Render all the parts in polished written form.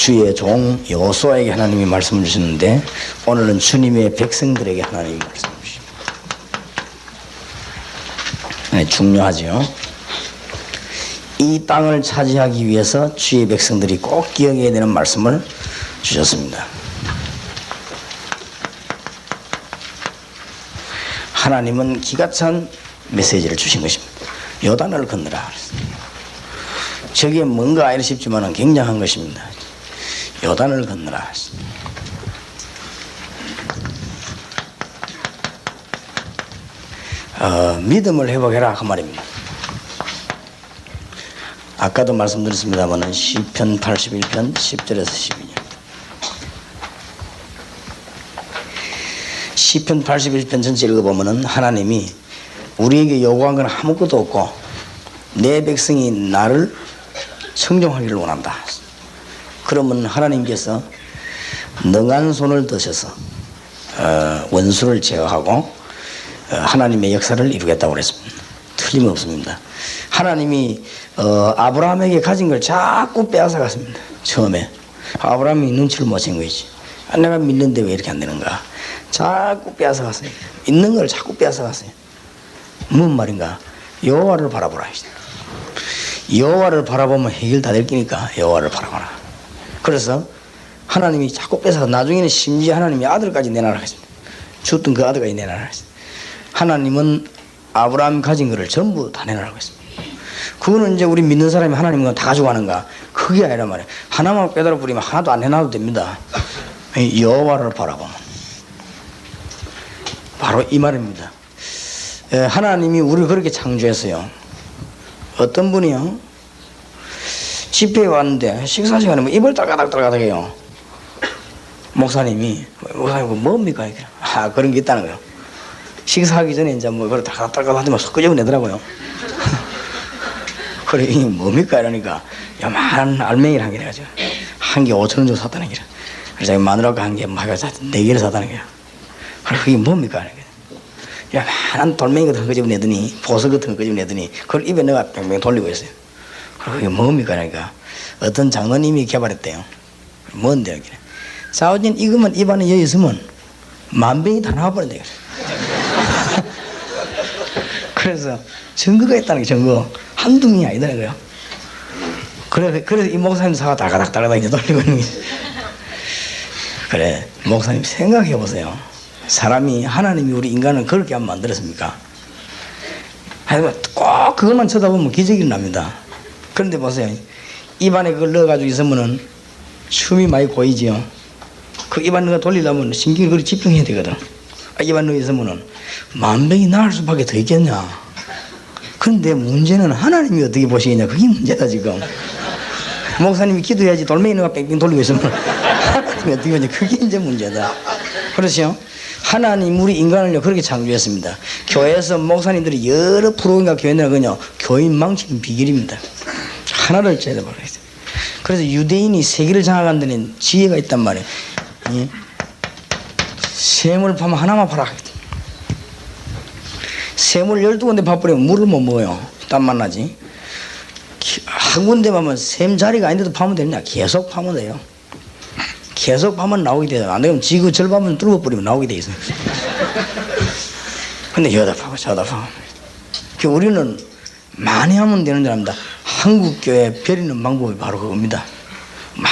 주의 종 여호수아에게 하나님이 말씀을 주셨는데 오늘은 주님의 백성들에게 하나님이 말씀을 주십니다. 네, 중요하죠. 이 땅을 차지하기 위해서 주의 백성들이 꼭 기억해야 되는 말씀을 주셨습니다. 하나님은 기가 찬 메시지를 주신 것입니다. 요단을 건너라. 저게 뭔가 아니라 싶지만 굉장한 것입니다. 요단을 건너라. 믿음을 회복해라 그 말입니다. 아까도 말씀드렸습니다만 시편 81편 10절에서 12절. 시편 81편 전체 읽어보면 하나님이 우리에게 요구한 건 아무것도 없고 내 백성이 나를 청종하기를 원한다. 그러면 하나님께서 능한 손을 드셔서 원수를 제어하고 하나님의 역사를 이루겠다고 그랬습니다. 틀림없습니다. 하나님이 아브라함에게 가진 걸 자꾸 빼앗아 갔습니다. 처음에 아브라함이 눈치를 못 챈 거지. 내가 믿는데 왜 이렇게 안 되는가. 자꾸 빼앗아 갔어요. 있는 걸 자꾸 빼앗아 갔어요. 무슨 말인가. 여호와를 바라보라. 여호와를 바라보면 해결 다 될 끼니까 여호와를 바라보라. 그래서 하나님이 자꾸 뺏어서 나중에는 심지어 하나님이 아들까지 내놔라 했습니다. 죽던 그 아들까지 내놔라 했습니다. 하나님은 아브라함 가진 것을 전부 다 내놔라고 했습니다. 그거는 이제 우리 믿는 사람이 하나님과 다 가지고 가는가? 그게 아니라 말이에요. 하나만 빼달아 버리면 하나도 안 해놔도 됩니다. 여호와를 바라보면 바로 이 말입니다. 하나님이 우리를 그렇게 창조했어요. 어떤 분이요? 집회에 왔는데 식사 시간에 뭐 입을 딸가닥 해요. 목사님 뭡니까? 그런 게 있다는 거예요. 식사하기 전에 이제 뭐 그걸 딸가닥 하더만 속 끄집어내더라고요. 그래 이게 뭡니까? 이러니까 요만한 알맹이를 한 개 내가지고 한 개 5,000원 주고 샀다는 거야. 그래서 마누라가 한 개 막 4개를 샀다는 거야. 그래 그게 뭡니까? 요만한 돌멩이 같은 거 끄집어내더니 보석 같은 거 끄집어내더니 그걸 입에 넣어가 뱅뱅 돌리고 있어요. 그래 그게 뭡니까? 그러니까 어떤 장로님이 개발했대요. 뭔데요? 사오진 이거만 입안에 여기 있으면 만병이 다 나와버린대요. 그래서 증거가 있다는 게 증거. 한두 명이 아니더라고요. 그래서 이 목사님 사가 달가닥 이제 돌리고 있는 게. 그래, 목사님 생각해 보세요. 사람이, 하나님이 우리 인간을 그렇게 안 만들었습니까? 하여간 꼭 그것만 쳐다보면 기적이 납니다. 그런데 보세요. 입안에 그걸 넣어가지고 있으면은 숨이 많이 고이지요. 그 입안 넣어 돌리려면 신경이 그렇게 집중해야 되거든. 입안 넣어 있으면은 만병이 나을 수밖에 더 있겠냐. 그런데 문제는 하나님이 어떻게 보시겠냐. 그게 문제다 지금. 목사님이 기도해야지 돌멩이 넣어 뺑뺑 돌리고 있으면 하나님이 어떻게 보냐. 그게 이제 문제다. 그렇죠? 하나님 우리 인간을요 그렇게 창조했습니다. 교회에서 목사님들이 여러 프로그램과 교회나 그냥 교인 망치는 비결입니다. 하나를 제대로 해야 돼. 그래서 유대인이 세계를 장악한 데는 지혜가 있단 말이에요. 샘을 파면 하나만 팔아. 샘을 12군데 파버리면 물을 못 먹어요. 땀만 나지. 한 군데 파면 샘 자리가 아닌데도 파면 되느냐. 계속 파면 돼요. 계속 파면 나오게 돼요. 안 되면 지구 절반만 뚫어버리면 나오게 돼 있어요. 근데 여기다 파고 저기다 파고. 우리는 많이 하면 되는 줄 압니다. 한국교회 벼리는 방법이 바로 그겁니다. 막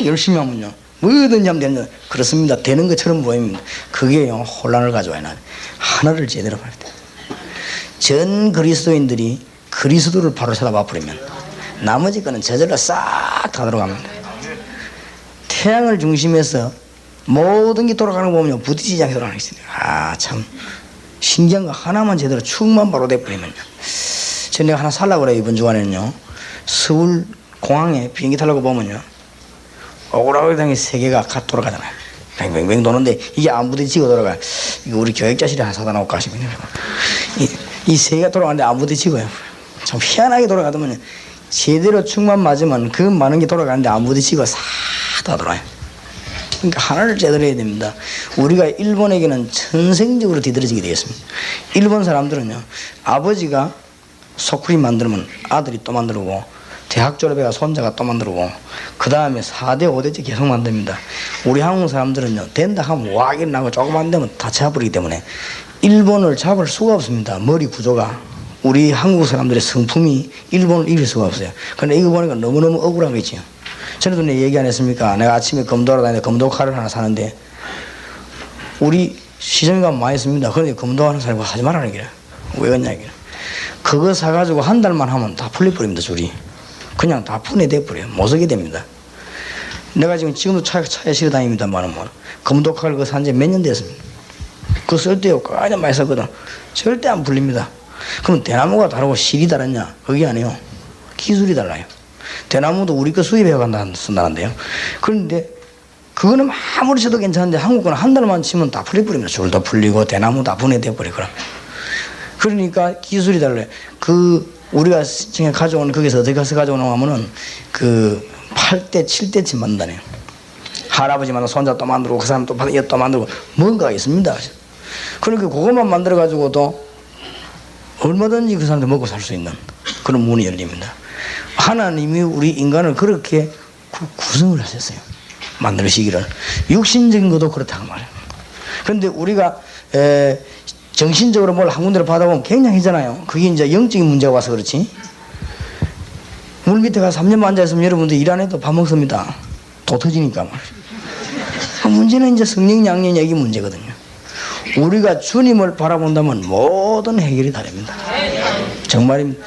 열심히 하면요 뭐든지 하면 되는 줄. 그렇습니다. 되는 것처럼 보입니다. 그게요 혼란을 가져와야 나요. 하나를 제대로 봐야 돼. 전 그리스도인들이 그리스도를 바로 쳐다봐 버리면 나머지 거는 저절로 싹 다 들어갑니다. 태양을 중심해서 모든 게 돌아가는 거 보면 부딪히지 않게 돌아가는 게 있습니다. 참 신기한 거 하나만 제대로 축만 바로 돼버리면요. 내가 하나 살라고 그래요. 이번 주간에는요 서울 공항에 비행기 타려고 보면요 오그라오그당에 세 개가 갓 돌아가잖아요. 뱅뱅뱅 도는데 이게 안 부딪히고 돌아가요. 이거 우리 교육자실에 하나 사다 놓을까 싶거든요. 이 세 개가 돌아가는데 안 부딪히고요. 참 희한하게 돌아가더만요. 제대로 축만 맞으면 그 많은 게 돌아가는데 안 부딪히고 싹 다 돌아요. 그러니까 하나를 제대로 해야 됩니다. 우리가 일본에게는 천생적으로 뒤떨어지게 되겠습니다. 일본 사람들은요 아버지가 소쿠리 만들면 아들이 또 만들고 대학 졸업해가 손자가 또 만들고 그 다음에 4대 5대째 계속 만듭니다. 우리 한국 사람들은요 된다 하면 와 일어나고 조금 안 되면 다 잡아버리기 때문에 일본을 잡을 수가 없습니다. 머리 구조가 우리 한국 사람들의 성품이 일본을 이길 수가 없어요. 근데 이거 보니까 너무너무 억울한 거 있죠. 전에도 내 얘기 안 했습니까? 내가 아침에 검도하러 다니는데 검도 칼을 하나 사는데 우리 시장에 가면 많이 있습니다. 그런데 검도하는 사람이 하지 말라는 얘기야. 왜 그러냐 이게. 그거 사가지고 한 달만 하면 다 풀려버립니다. 줄이 그냥 다 분해돼 버려요. 못 쓰게 됩니다. 내가 지금도 차에 실어 다닙니다만 검도 칼 그거 산 지 몇 년 됐습니다. 그거 쓸 때요 꽤나 많이 썼거든. 절대 안 풀립니다. 그럼 대나무가 다르고 실이 다르냐? 그게 아니에요. 기술이 달라요. 대나무도 우리 거 수입해 쓴다는데요. 그런데 그거는 아무리 쳐도 괜찮은데 한국 거는 한 달만 치면 다 풀려버립니다. 줄도 풀리고 대나무 다 분해돼 버리고. 그러니까 기술이 달라요. 우리가 지금 가져온 거기서 어디 가서 가져오는 하면은 8대 7대쯤 만든다네요. 할아버지만 손자 또 만들고 그 사람 또 만들고 뭔가가 있습니다. 그러니까 그것만 만들어 가지고도 얼마든지 그 사람들 먹고 살 수 있는 그런 문이 열립니다. 하나님이 우리 인간을 그렇게 구성을 하셨어요. 만들시기를. 육신적인 것도 그렇다고 말해요. 그런데 우리가 정신적으로 뭘 한 군데로 받아보면 굉장히잖아요. 그게 이제 영적인 문제가 와서 그렇지. 물 밑에 가서 3년만 앉아있으면 여러분들 일 안 해도 밥 먹습니다. 도 터지니까 말이에요. 그 문제는 이제 성령 양령 얘기 문제거든요. 우리가 주님을 바라본다면 모든 해결이 다릅니다. 정말입니다.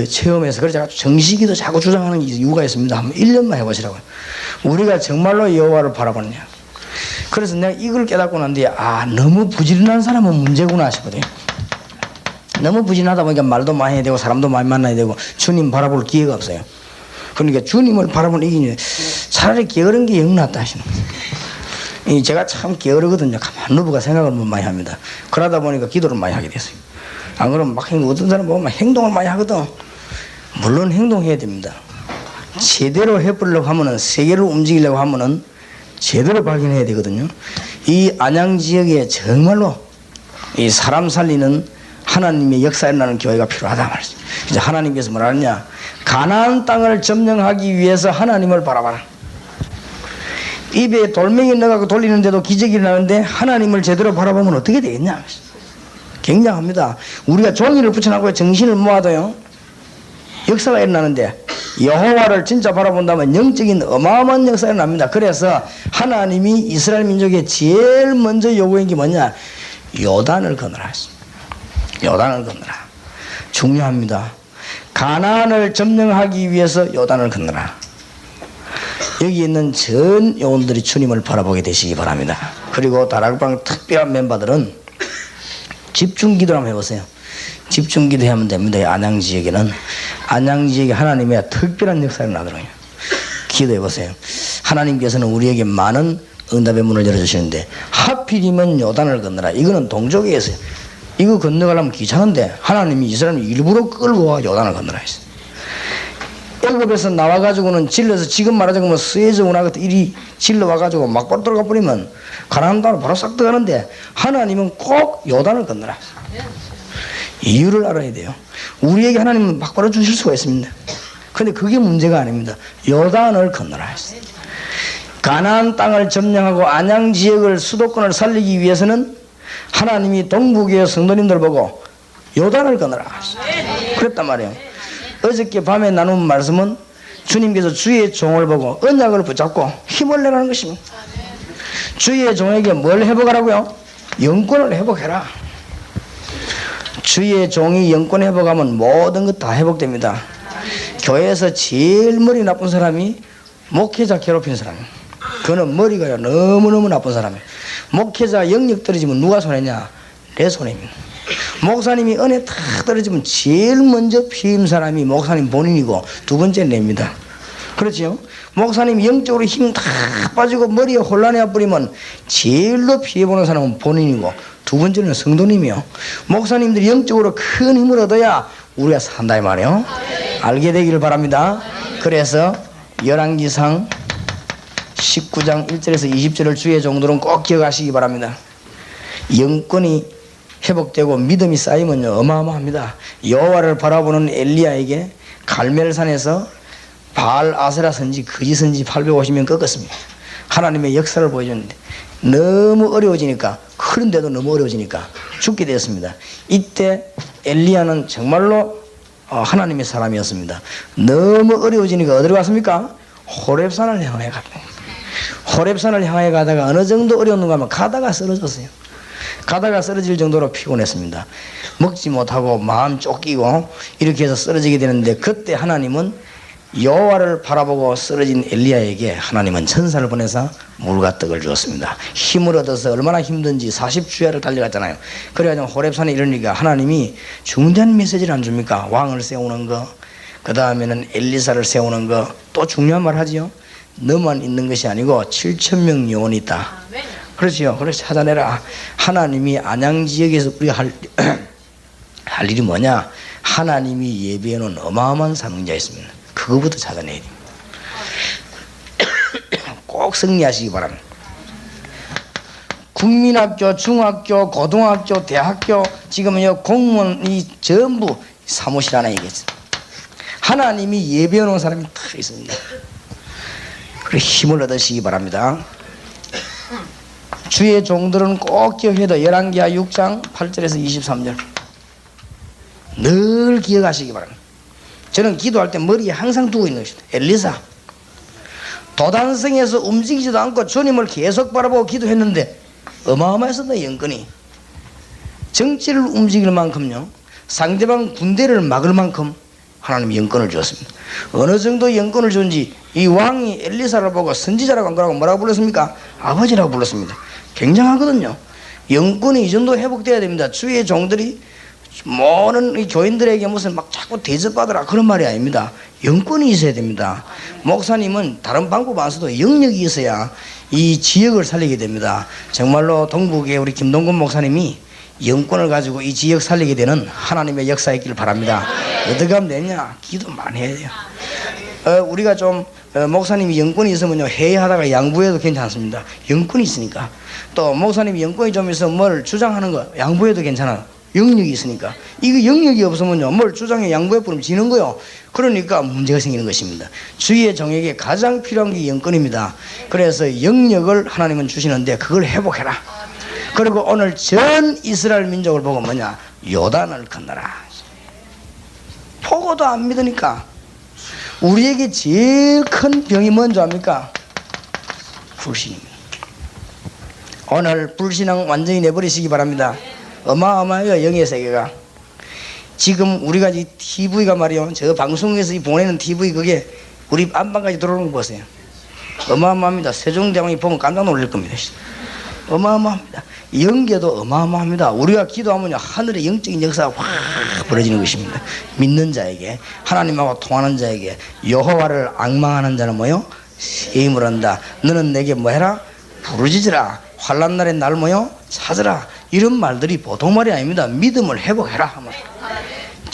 체험해서 그래서 정식이도 자꾸 주장하는 이유가 있습니다. 한번 1년만 해보시라고요. 우리가 정말로 여호와를 바라보느냐. 그래서 내가 이걸 깨닫고 난 뒤에 너무 부지런한 사람은 문제구나 싶거든요. 너무 부지런하다 보니까 말도 많이 해야 되고 사람도 많이 만나야 되고 주님 바라볼 기회가 없어요. 그러니까 주님을 바라보는 이기는 차라리 게으른 게 영 낫다 하시는 거예요. 제가 참 게으르거든요. 가만 누부가 생각을 많이 합니다. 그러다 보니까 기도를 많이 하게 됐어요. 안 그러면 막 어떤 사람 보면 행동을 많이 하거든. 물론 행동해야 됩니다. 제대로 해보려고 하면은 세계를 움직이려고 하면은 제대로 발견해야 되거든요. 이 안양 지역에 정말로 이 사람 살리는 하나님의 역사에 일어나는 교회가 필요하다 말이죠. 이제 하나님께서 뭐라 하느냐? 가나안 땅을 점령하기 위해서 하나님을 바라봐라. 입에 돌멩이 넣어갖고 돌리는데도 기적이 일어나는데 하나님을 제대로 바라보면 어떻게 되겠냐? 굉장합니다. 우리가 종이를 붙여놓고 정신을 모아도요 역사가 일어나는데 여호와를 진짜 바라본다면 영적인 어마어마한 역사가 일어납니다. 그래서 하나님이 이스라엘 민족에 제일 먼저 요구한 게 뭐냐? 요단을 건너라. 요단을 건너라. 중요합니다. 가나안을 점령하기 위해서 요단을 건너라. 여기 있는 전 영혼들이 주님을 바라보게 되시기 바랍니다. 그리고 다락방 특별한 멤버들은 집중기도를 한번 해보세요. 집중기도 하면 됩니다. 안양지역에는 안양지역에 하나님의 특별한 역사를 나더라고요. 기도해보세요. 하나님께서는 우리에게 많은 응답의 문을 열어주시는데 하필이면 요단을 건너라. 이거는 동족에서요. 이거 건너가려면 귀찮은데 하나님이 이스라엘을 일부러 끌고 와 요단을 건너라 했어요. 애굽에서 나와가지고는 질러서 지금 말하자면 스웨즈 운하 같은 일이 질러와가지고 막바로 들어가 버리면 가나안 땅으로 바로 싹 들어가는데 하나님은 꼭 요단을 건너라. 이유를 알아야 돼요. 우리에게 하나님은 막바로 주실 수가 있습니다. 그런데 그게 문제가 아닙니다. 요단을 건너라 했어요. 가나안 땅을 점령하고 안양 지역을 수도권을 살리기 위해서는 하나님이 동북의 성도님들 보고 요단을 건너라 했어요. 그랬단 말이에요. 어저께 밤에 나눈 말씀은 주님께서 주의 종을 보고 언약을 붙잡고 힘을 내라는 것입니다. 주의 종에게 뭘 회복하라고요? 영권을 회복해라. 주의 종이 영권 회복하면 모든 것 다 회복됩니다. 교회에서 제일 머리 나쁜 사람이 목회자 괴롭힌 사람이에요. 그는 머리가 너무너무 나쁜 사람이에요. 목회자 영역 떨어지면 누가 손해냐? 내 손해입니다. 목사님이 은혜 탁 떨어지면 제일 먼저 피임 사람이 목사님 본인이고 두 번째 냅니다. 그렇지요? 목사님이 영적으로 힘 다 빠지고 머리에 혼란해 버리면 제일로 피해보는 사람은 본인이고 두 번째는 성도님이요. 목사님들이 영적으로 큰 힘을 얻어야 우리가 산다 이 말이에요. 알게 되기를 바랍니다. 그래서 열왕기상 19장 1절에서 20절을 주의 종들은 꼭 기억하시기 바랍니다. 영권이 회복되고 믿음이 쌓이면요 어마어마합니다. 여호와를 바라보는 엘리야에게 갈멜산에서 바알 아세라 선지 거짓 선지 850명 꺾었습니다. 하나님의 역사를 보여줬는데 너무 어려워지니까, 그런데도 너무 어려워지니까 죽게 되었습니다. 이때 엘리야는 정말로 하나님의 사람이었습니다. 너무 어려워지니까 어디로 갔습니까? 호렙산을 향해 갔다. 호렙산을 향해 가다가 어느 정도 어려웠는가 하면 가다가 쓰러졌어요. 가다가 쓰러질 정도로 피곤했습니다. 먹지 못하고 마음 쫓기고 이렇게 해서 쓰러지게 되는데, 그때 하나님은 여호와를 바라보고 쓰러진 엘리야에게 하나님은 천사를 보내서 물과 떡을 주었습니다. 힘을 얻어서 얼마나 힘든지 40주야를 달려갔잖아요. 그래가지고 호렙산에 이르니까 하나님이 중대한 메시지를 안 줍니까? 왕을 세우는 거, 그 다음에는 엘리사를 세우는 거, 또 중요한 말 하지요. 너만 있는 것이 아니고 7,000명 요원이 있다. 그렇지요. 그래서 찾아내라. 하나님이 안양 지역에서 우리가 할 일이 뭐냐? 하나님이 예비해놓은 어마어마한 사명자 있습니다. 그거부터 찾아내야 됩니다. 꼭 승리하시기 바랍니다. 국민학교, 중학교, 고등학교, 대학교, 지금은 공무원이 전부 사무실 하나 얘기했습니다. 하나님이 예배해놓은 사람이 다 있습니다. 그래, 힘을 얻으시기 바랍니다. 주의 종들은 꼭 기억해도 열왕기하 6장 8절에서 23절 늘 기억하시기 바랍니다. 저는 기도할 때 머리에 항상 두고 있는 것입니다. 엘리사 도단성에서 움직이지도 않고 주님을 계속 바라보고 기도했는데 어마어마했었다. 영권이 정치를 움직일 만큼요, 상대방 군대를 막을 만큼 하나님이 영권을 주었습니다. 어느 정도 영권을 준지 이 왕이 엘리사를 보고 선지자라고 안 그러고 뭐라고 불렀습니까? 아버지라고 불렀습니다. 굉장하거든요. 영권이 이 정도 회복돼야 됩니다. 주의 종들이 모든 이 교인들에게 무슨 막 자꾸 대접받으라 그런 말이 아닙니다. 영권이 있어야 됩니다. 목사님은 다른 방법 안 써도 영역이 있어야 이 지역을 살리게 됩니다. 정말로 동북에 우리 김동건 목사님이 영권을 가지고 이 지역 살리게 되는 하나님의 역사 있기를 바랍니다. 어떻게 하면 되냐? 기도 많이 해야 돼요. 우리가 좀 목사님이 영권이 있으면요, 회의하다가 양보해도 괜찮습니다. 영권이 있으니까. 또 목사님이 영권이 좀 있어 뭘 주장하는 거 양보해도 괜찮아요. 영역이 있으니까. 이거 영역이 없으면요, 뭘 주장해 양보해 버리면 지는 거요. 그러니까 문제가 생기는 것입니다. 주의 종에게 가장 필요한 게 영권입니다. 그래서 영역을 하나님은 주시는데 그걸 회복해라. 그리고 오늘 전 이스라엘 민족을 보고 뭐냐? 요단을 건너라. 보고도 안 믿으니까. 우리에게 제일 큰 병이 뭔지 압니까? 불신입니다. 오늘 불신앙 완전히 내버리시기 바랍니다. 어마어마해요. 영의 세계가. 지금 우리가 이 TV가 말이요, 저 방송에서 보내는 TV 그게 우리 안방까지 들어오는 거 보세요. 어마어마합니다. 세종대왕이 보면 깜짝 놀랄 겁니다. 어마어마합니다. 영계도 어마어마합니다. 우리가 기도하면 하늘의 영적인 역사가 확 벌어지는 것입니다. 믿는 자에게, 하나님하고 통하는 자에게. 여호와를 앙망하는 자는 뭐요? 세임을 한다. 너는 내게 뭐 해라? 부르짖으라. 환난 날에 날 뭐요? 찾으라. 이런 말들이 보통 말이 아닙니다. 믿음을 회복해라 하면.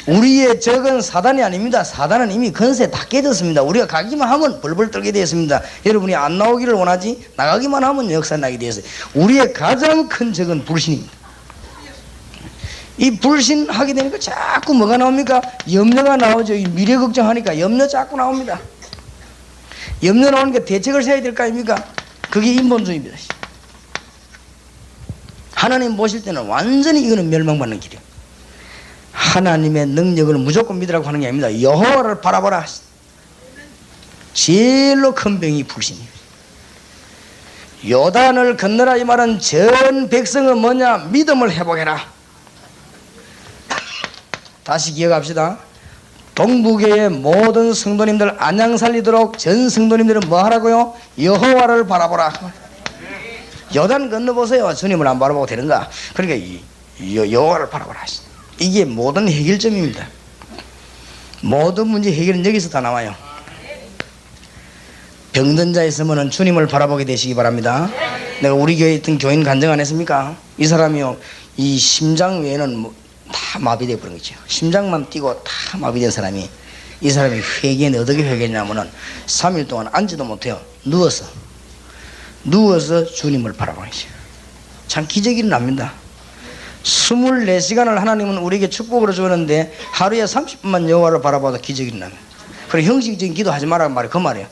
우리의 적은 사단이 아닙니다. 사단은 이미 건세 다 깨졌습니다. 우리가 가기만 하면 벌벌 떨게 되었습니다. 여러분이 안 나오기를 원하지 나가기만 하면 역사 나게 되었어요. 우리의 가장 큰 적은 불신입니다. 이 불신하게 되니까 자꾸 뭐가 나옵니까? 염려가 나오죠. 미래 걱정하니까 염려 자꾸 나옵니다. 염려 나오니까 대책을 세워야 될 거 아닙니까? 그게 인본주의입니다. 하나님 보실 때는 완전히 이거는 멸망받는 길이에요. 하나님의 능력을 무조건 믿으라고 하는 게 아닙니다. 여호와를 바라보라. 제일로 큰 병이 불신이에요. 요단을 건너라 이 말은 전 백성은 뭐냐? 믿음을 회복해라. 다시 기억합시다. 동북의 모든 성도님들 안양 살리도록 전 성도님들은 뭐 하라고요? 여호와를 바라보라. 요단 건너보세요. 주님을 안 바라보고 되는가? 그러니까 여호와를 바라보라. 이게 모든 해결점입니다. 모든 문제 해결은 여기서 다 나와요. 병든 자 있으면 주님을 바라보게 되시기 바랍니다. 내가 우리 교회에 있던 교인 간증 안 했습니까? 이 사람이요, 이 심장 외에는 다 마비되어 버린 거죠. 심장만 뛰고 다 마비된 사람이, 이 사람이 회개는 어떻게 회개냐면은 3일 동안 앉지도 못해요. 누워서 주님을 바라보는 거죠. 참 기적이 일어납니다. 24시간을 하나님은 우리에게 축복으로 주었는데 하루에 30분만 여호와를 바라봐도 기적이 일어납니다. 그래 형식적인 기도하지 말라는 말이 그 말이에요.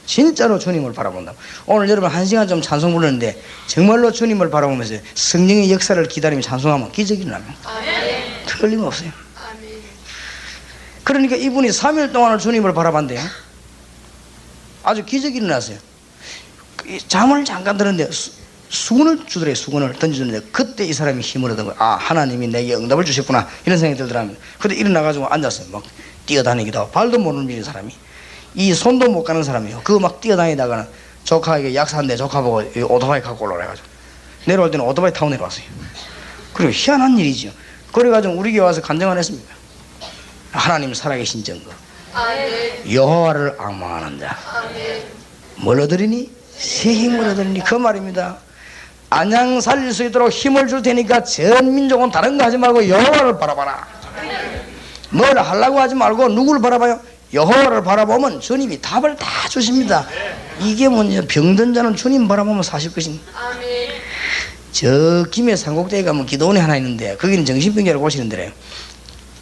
진짜로 주님을 바라본다. 오늘 여러분 1시간 좀 찬송 부르는데 정말로 주님을 바라보면서 성령의 역사를 기다리며 찬송하면 기적이 일어납니다. 틀림없어요. 그러니까 이분이 3일 동안을 주님을 바라봤는데요, 아주 기적이 일어났어요. 잠을 잠깐 들었는데 수건을 주더래요. 수건을 던져주는데 그때 이 사람이 힘을 얻은 거예요. 아, 하나님이 내게 응답을 주셨구나 이런 생각이 들더랍니다. 그때 일어나가지고 앉았어요. 막 뛰어다니기도 하고, 발도 못 움직이는 사람이, 이 손도 못 가는 사람이에요. 그거 막 뛰어다니다가는 조카에게 약사인데 조카 보고 오토바이 갖고 올라오라 해가지고 내려올 때는 오토바이 타고 내려왔어요. 그리고 희한한 일이죠. 그래가지고 우리 교회 와서 간증 안 했습니까? 하나님 살아계신 증거, 여호와를 앙망하는 자 뭘 얻으리니? 새 힘을 얻으리니, 그 말입니다. 안양 살릴 수 있도록 힘을 줄 테니까 전 민족은 다른 거 하지 말고 여호와를 바라봐라. 뭘 하려고 하지 말고 누구를 바라봐요? 여호와를 바라보면 주님이 답을 다 주십니다. 이게 뭐냐, 병든 자는 주님 바라보면 사실 것입니다. 저 김해 산곡대에 가면 기도원이 하나 있는데 거기는 정신병자를 고치는 데래요.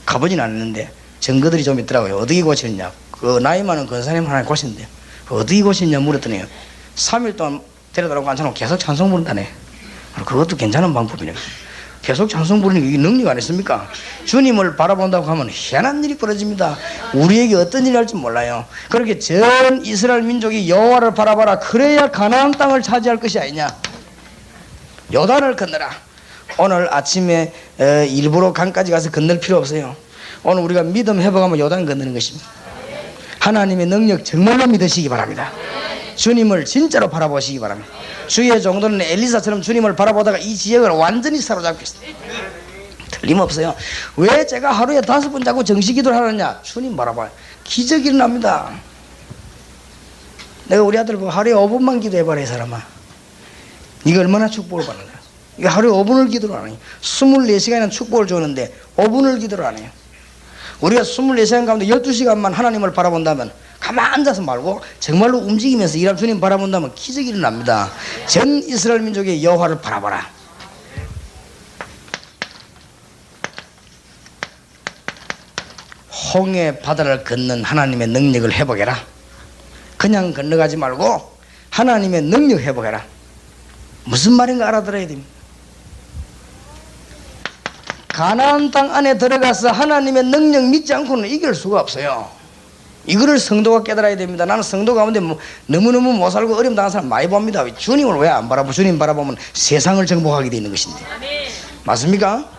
가보진 않았는데 증거들이 좀 있더라고요. 어떻게 고치느냐, 그 나이 많은 권사님 하나 고치는데 어떻게 고치느냐 물었더니 3일 동안 데려다라고 앉혀놓고 계속 찬송 부른다네. 그것도 괜찮은 방법이네. 계속 찬송 부르는 게 능력 아니십니까? 주님을 바라본다고 하면 희한한 일이 벌어집니다. 우리에게 어떤 일이 할지 몰라요. 그렇게 전 이스라엘 민족이 여호와를 바라봐라. 그래야 가나안 땅을 차지할 것이 아니냐. 요단을 건너라. 오늘 아침에 일부러 강까지 가서 건널 필요 없어요. 오늘 우리가 믿음 회복하면 요단 건너는 것입니다. 하나님의 능력 정말로 믿으시기 바랍니다. 주님을 진짜로 바라보시기 바랍니다. 주의 정도는 엘리사처럼 주님을 바라보다가 이 지역을 완전히 사로잡겠습니다. 틀림없어요. 왜 제가 하루에 5번 자꾸 정식기도를 하느냐? 주님 바라봐요. 기적이 일어납니다. 내가 우리 아들 보고 하루에 5분만 기도해봐라. 이 사람아, 이거 얼마나 축복을 받는가. 이거 하루에 5분을 기도를 안 해요. 24시간이나 축복을 주는데 5분을 기도를 안 해요. 우리가 24시간 가운데 12시간만 하나님을 바라본다면, 가만 앉아서 말고 정말로 움직이면서 일할 주님 바라본다면 기적이 일어납니다. 전 이스라엘 민족의 여호와를 바라봐라. 홍해 바다를 걷는 하나님의 능력을 회복해라. 그냥 건너가지 말고 하나님의 능력 회복해라. 무슨 말인가 알아들어야 됩니다. 가나안 땅 안에 들어가서 하나님의 능력 믿지 않고는 이길 수가 없어요. 이거를 성도가 깨달아야 됩니다. 나는 성도 가운데 너무너무 못 살고 어려움 당한 사람 많이 봅니다. 주님을 왜 안 바라보고, 주님 바라보면 세상을 정복하게 되는 것인데. 맞습니까?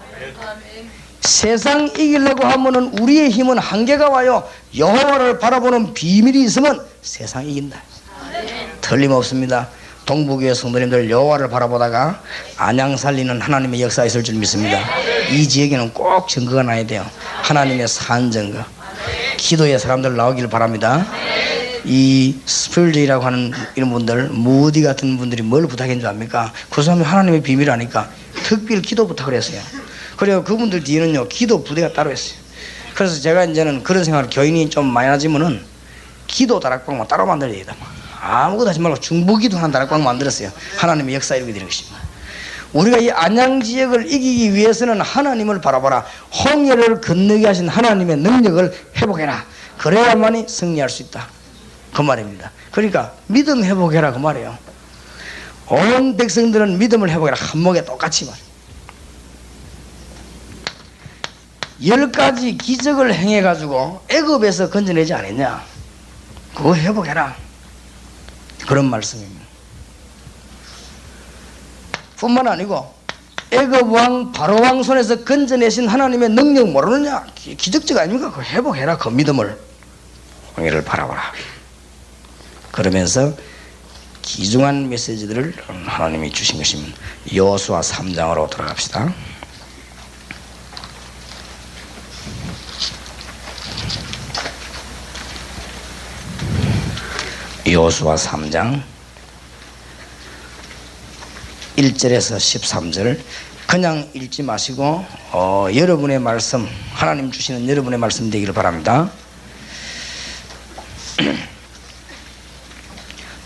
세상 이기려고 하면은 우리의 힘은 한계가 와요. 여호와를 바라보는 비밀이 있으면 세상 이긴다. 틀림없습니다. 동북교회 성도님들 여호와를 바라보다가 안양 살리는 하나님의 역사가 있을 줄 믿습니다. 이 지역에는 꼭 증거가 나야 돼요. 하나님의 산 증거. 기도에 사람들 나오기를 바랍니다. 이 스펄저이라고 하는 이런 분들, 무디 같은 분들이 뭘 부탁한 줄 압니까? 그 사람이 하나님의 비밀을 아니까 특별 기도 부탁을 했어요. 그래요. 그분들 뒤에는요 기도 부대가 따로 있어요. 그래서 제가 이제는 그런 생각을, 교인이 좀 많아지면은 기도 다락방만 따로 만들어야 되겠다. 아무것도 하지 말고 중보기도 하는 다락방 만들었어요. 하나님의 역사 이루게 되는 것입니다. 우리가 이 안양 지역을 이기기 위해서는 하나님을 바라봐라. 홍해를 건너게 하신 하나님의 능력을 회복해라. 그래야만이 승리할 수 있다. 그 말입니다. 그러니까 믿음 회복해라 그 말이에요. 온 백성들은 믿음을 회복해라. 한목에 똑같이 말. 10가지 기적을 행해가지고 애굽에서 건져내지 않았냐? 그거 회복해라. 그런 말씀입니다. 뿐만 아니고 애굽 왕 바로 왕 손에서 건져내신 하나님의 능력 모르느냐? 기적적 아닙니까? 그거 회복해라. 그 믿음을. 홍해를 바라봐라. 그러면서 귀중한 메시지들을 하나님이 주신 것입니다. 여호수아 3장으로 돌아갑시다. 여호수아 3장 1절에서 13절 그냥 읽지 마시고 여러분의 말씀, 하나님 주시는 여러분의 말씀 되기를 바랍니다.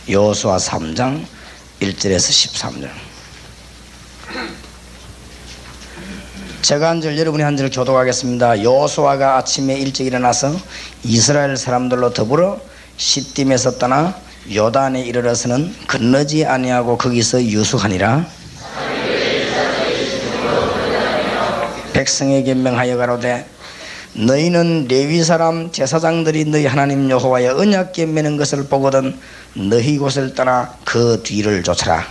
여호수아 3장 1절에서 13절 제가 한 절 여러분이 한 절 교독하겠습니다. 여호수아가 아침에 일찍 일어나서 이스라엘 사람들로 더불어 시딤에서 떠나 요단에 이르러서는 건너지 아니하고 거기서 유숙하니라. 백성에게 명하여 가로되 너희는 레위 사람 제사장들이 너희 하나님 여호와의 언약궤 매는 것을 보거든 너희 곳을 떠나 그 뒤를 쫓아라.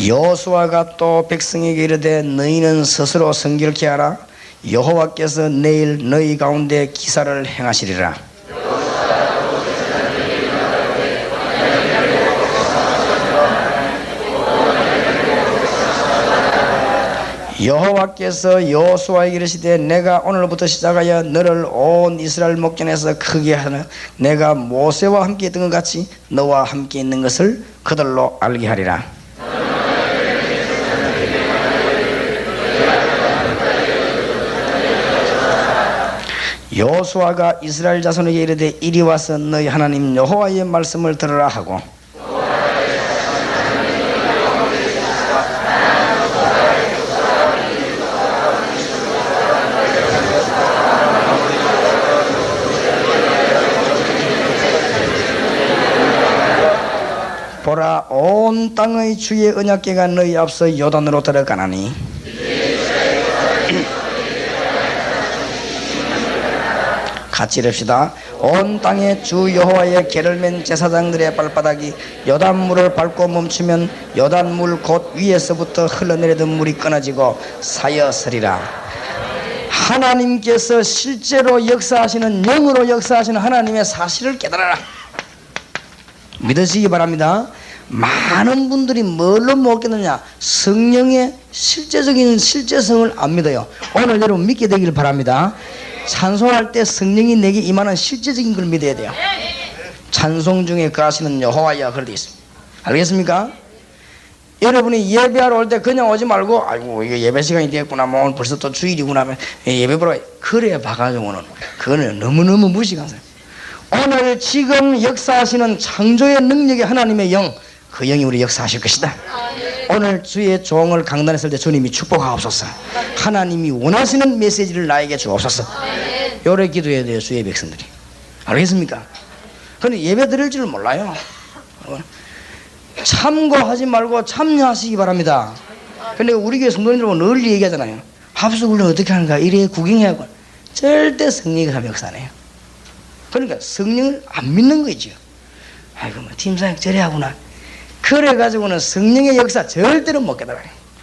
여호수아가 또 백성에게 이르되 너희는 스스로 성결케 하라. 여호와께서 내일 너희 가운데 기사를 행하시리라. 여호와께서 여호수아에게 이르시되 내가 오늘부터 시작하여 너를 온 이스라엘 목전에서 크게 하는 내가 모세와 함께 있던 것 같이 너와 함께 있는 것을 그들로 알게 하리라. 여호수아가 이스라엘 자손에게 이르되 이리 와서 너희 하나님 여호와의 말씀을 들으라 하고 보라 온 땅의 주의 언약궤가 너희 앞서 요단으로 들어가나니 같이 읽읍시다. 온 땅에 주 여호와의 궤를 맨 제사장들의 발바닥이 요단물을 밟고 멈추면 요단물 곧 위에서부터 흘러내리던 물이 끊어지고 사여서리라. 하나님께서 실제로 역사하시는 영으로 역사하시는 하나님의 사실을 깨달아라. 믿으시기 바랍니다. 많은 분들이 뭘로 못 깨닫느냐? 성령의 실제적인 실제성을 안 믿어요. 오늘 여러분 믿게 되길 바랍니다. 찬송할 때 성령이 내게 임하는 실제적인 걸 믿어야 돼요. 찬송 중에 거하시는 여호와야 그렇게 되어 있습니다. 알겠습니까? 여러분이 예배하러 올 때 그냥 오지 말고 아이고 이거 예배 시간이 됐구나 뭐 오늘 벌써 또 주일이구나 예배 보러 그래 봐가지고는 그거는 너무너무 무식한 사람. 오늘 지금 역사하시는 창조의 능력의 하나님의 영, 그 영이 우리 역사하실 것이다. 오늘 주의 종을 강단했을 때 주님이 축복하옵소서. 하나님이 원하시는 메시지를 나에게 주옵소서. 요래 기도해야 돼요 주의 백성들이. 알겠습니까? 그런데 예배 드릴 줄 몰라요. 참고하지 말고 참여하시기 바랍니다. 근데 우리 교회 성도님들은 늘 얘기하잖아요. 합숙을 어떻게 하는가 이래 구경해야 하고 절대 성령이 역사네요. 그러니까 성령을 안 믿는 거죠. 아이고 뭐 팀사역 저래 하구나. 그래 가지고는 성령의 역사 절대로 못 깨달아요.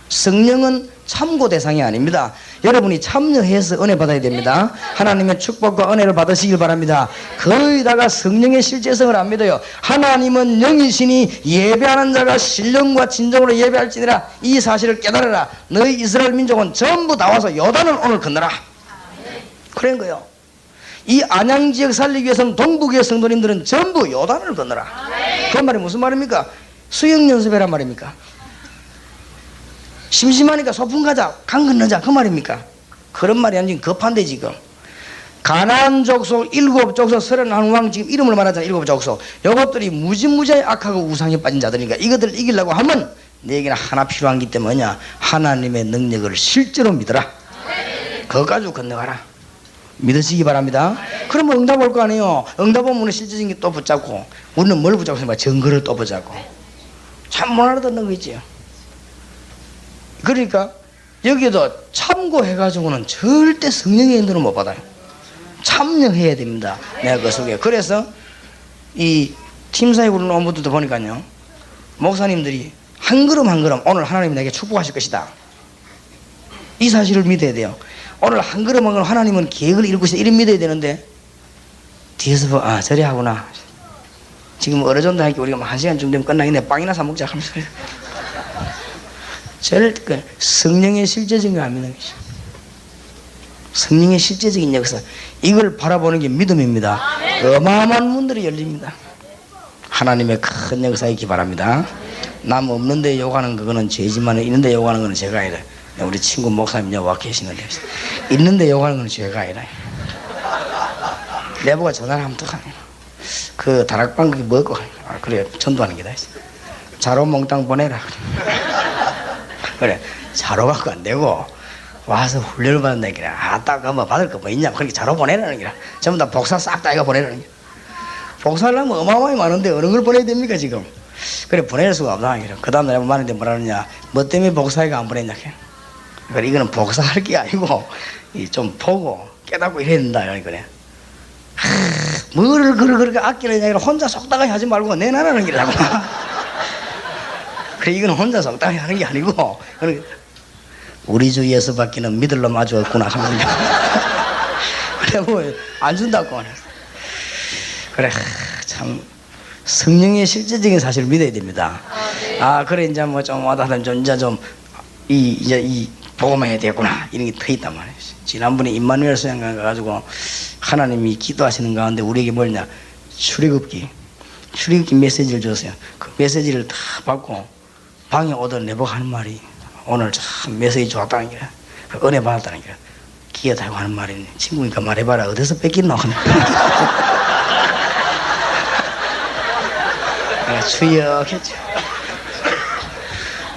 성령은 참고 대상이 아닙니다. 여러분이 참여해서 은혜 받아야 됩니다. 하나님의 축복과 은혜를 받으시길 바랍니다. 거기다가 성령의 실제성을 안 믿어요. 하나님은 영이시니 예배하는 자가 신령과 진정으로 예배할지니라. 이 사실을 깨달아라. 너희 이스라엘 민족은 전부 나와서 요단을 오늘 건너라. 그런 거예요. 이 안양지역 살리기 위해서는 동북의 성도님들은 전부 요단을 건너라. 그 말이 무슨 말입니까? 수영 연습해란 말입니까? 심심하니까 소풍 가자, 강 건너자 그 말입니까? 그런 말이 아니지 급한데 지금 가나안 족속 7족속 31왕 지금 이름을 말하잖아. 7족속 이것들이 무지무지하게 악하고 우상에 빠진 자들이니까 이것들을 이기려고 하면 너에게는 하나 필요한 게 뭐냐? 하나님의 능력을 실제로 믿어라. 그거 가지고 건너가라. 믿으시기 바랍니다. 그러면 응답 올 거 아니에요. 응답 오면 실제적인 게 또 붙잡고 우리는 뭘 붙잡고 증거를 또 붙잡고 참 못 알아듣는 거 있지요. 그러니까 여기도 참고해가지고는 절대 성령의 인도는 못 받아요. 참여해야 됩니다. 내가 그 속에. 그래서 이 팀사에 부르는 엄부들도 보니까요 목사님들이 한 걸음 한 걸음 오늘 하나님이 내게 축복하실 것이다 이 사실을 믿어야 돼요. 오늘 한 걸음 한 걸음 하나님은 계획을 이루고 있어 이런 믿어야 되는데 뒤에서 뭐 아 저래 하구나 지금 어느 정도 할게 우리가 1시간쯤 되면 끝나겠네 빵이나 사 먹자 하면서 절대 성령의 실제적인 걸 안 믿는 것이죠. 성령의 실제적인 역사 이걸 바라보는 게 믿음입니다. 어마어마한 문들이 열립니다. 하나님의 큰 역사에 있기 바랍니다. 남 없는데 욕하는 그거는 죄지만 있는데 욕하는 거는 죄가 아니라 우리 친구 목사님 여기 와 계시는데 있는데 욕하는 건 죄가 아니라 내보가 전화를 하면 어떡하냐. 그 다락방 그게 먹고 그래 전도하는 게다 있어. 자로 몽땅 보내라. 그래 자로 갖고 안 되고 와서 훈련을 받는다니까. 아따 그 뭐 받을 거 뭐 있냐. 그렇게 자로 보내라는 게라. 전부 다 복사 싹 다 이거 보내라는 게. 복사를 하면 어마어마하게 많은데 어느 걸 보내야 됩니까 지금. 그래 보낼 수가 없다. 그 다음 날에 말하는데 뭐라 그러냐. 뭐 때문에 복사해가 안 보냈냐. 그래 이거는 복사할 게 아니고 좀 보고 깨닫고 이래야 된다. 그래. 뭐를 그렇게 아끼느냐. 혼자 속다가 하지 말고 내놔라는 게라고. 그래 이건 혼자 속다가 하는 게 아니고 우리 주 예수밖에는 믿을 놈 아주 없구나 하는 게. 그래 뭐 안 준다고 하네. 그래 참 성령의 실제적인 사실을 믿어야 됩니다. 아 그래 이제 뭐 좀 와다하면 좀 이제 좀 이 보고만 해야 되겠구나 이런 게 더 있단 말이에요. 지난번에 임마누엘 수양관 가가지고 하나님이 기도하시는 가운데 우리에게 뭐냐 출애굽기 메시지를 줬어요. 그 메시지를 다 받고 방에 오던 내보고 하는 말이 오늘 참 메시지 좋았다는 게 그 은혜 받았다는 게 기회다고 하는 말이네. 친구니까 말해봐라 어디서 뺏겼노 하는 내가 추역했죠.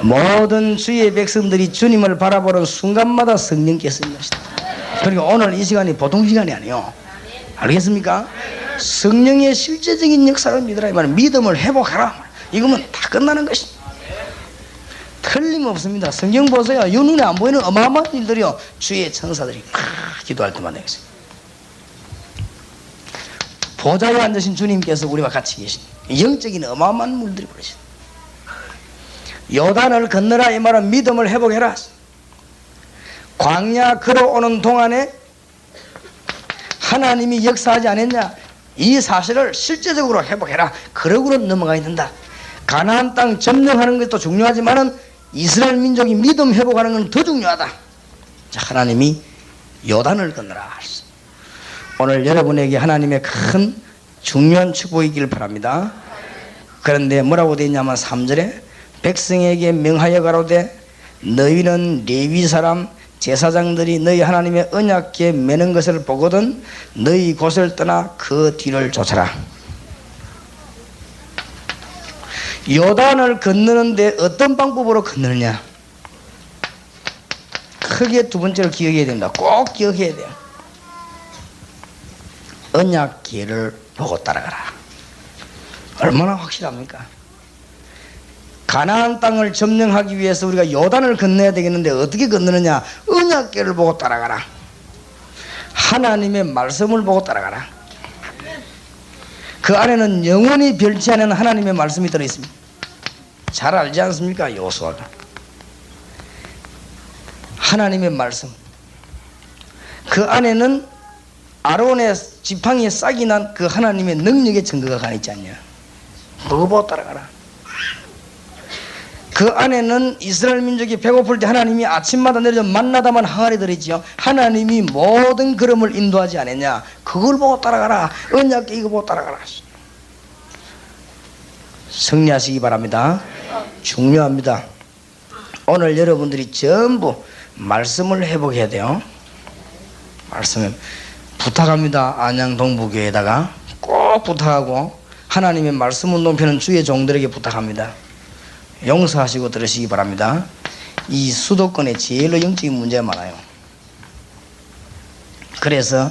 모든 주의 백성들이 주님을 바라보는 순간마다 성령께서 임하시다. 그리고 오늘 이 시간이 보통 시간이 아니에요. 알겠습니까? 성령의 실제적인 역사를 믿으라 이 말은 믿음을 회복하라. 이거면 다 끝나는 것이 틀림없습니다. 성경 보세요. 이 눈에 안 보이는 어마어마한 일들이요. 주의 천사들이 기도할 때마다 있어요. 보좌에 앉으신 주님께서 우리와 같이 계신 영적인 어마어마한 물들이 벌어지다. 요단을 건너라 이 말은 믿음을 회복해라. 광야 걸어오는 동안에 하나님이 역사하지 않았냐 이 사실을 실제적으로 회복해라. 그러고는 넘어가야 된다. 가나안 땅 점령하는 것도 중요하지만은 이스라엘 민족이 믿음 회복하는 건 더 중요하다. 자, 하나님이 요단을 건너라. 오늘 여러분에게 하나님의 큰 중요한 축복이길 바랍니다. 그런데 뭐라고 되어 있냐면 3절에 백성에게 명하여 가로되 너희는 레위 사람 제사장들이 너희 하나님의 언약궤 매는 것을 보거든 너희 곳을 떠나 그 뒤를 쫓아라. 요단을 건너는데 어떤 방법으로 건너느냐 크게 두 번째로 기억해야 됩니다. 꼭 기억해야 돼요. 언약궤를 보고 따라가라. 얼마나 확실합니까? 가나안 땅을 점령하기 위해서 우리가 요단을 건너야 되겠는데 어떻게 건너느냐? 언약궤를 보고 따라가라. 하나님의 말씀을 보고 따라가라. 그 안에는 영원히 변치 않은 하나님의 말씀이 들어있습니다. 잘 알지 않습니까? 여호수아가 하나님의 말씀 그 안에는 아론의 지팡이에 싹이 난 그 하나님의 능력의 증거가 가 있지 않냐. 그거 보고 따라가라. 그 안에는 이스라엘 민족이 배고플 때 하나님이 아침마다 내려져 만나다만 항아리 들었지요. 하나님이 모든 걸음을 인도하지 않았냐. 그걸 보고 따라가라. 언약궤 이거 보고 따라가라. 승리하시기 바랍니다. 중요합니다. 오늘 여러분들이 전부 말씀을 회복해야 돼요. 말씀을 부탁합니다. 안양 동부교회에다가 꼭 부탁하고 하나님의 말씀 운동편은 주의 종들에게 부탁합니다. 용서하시고 들으시기 바랍니다. 이 수도권에 제일로 영적인 문제가 많아요. 그래서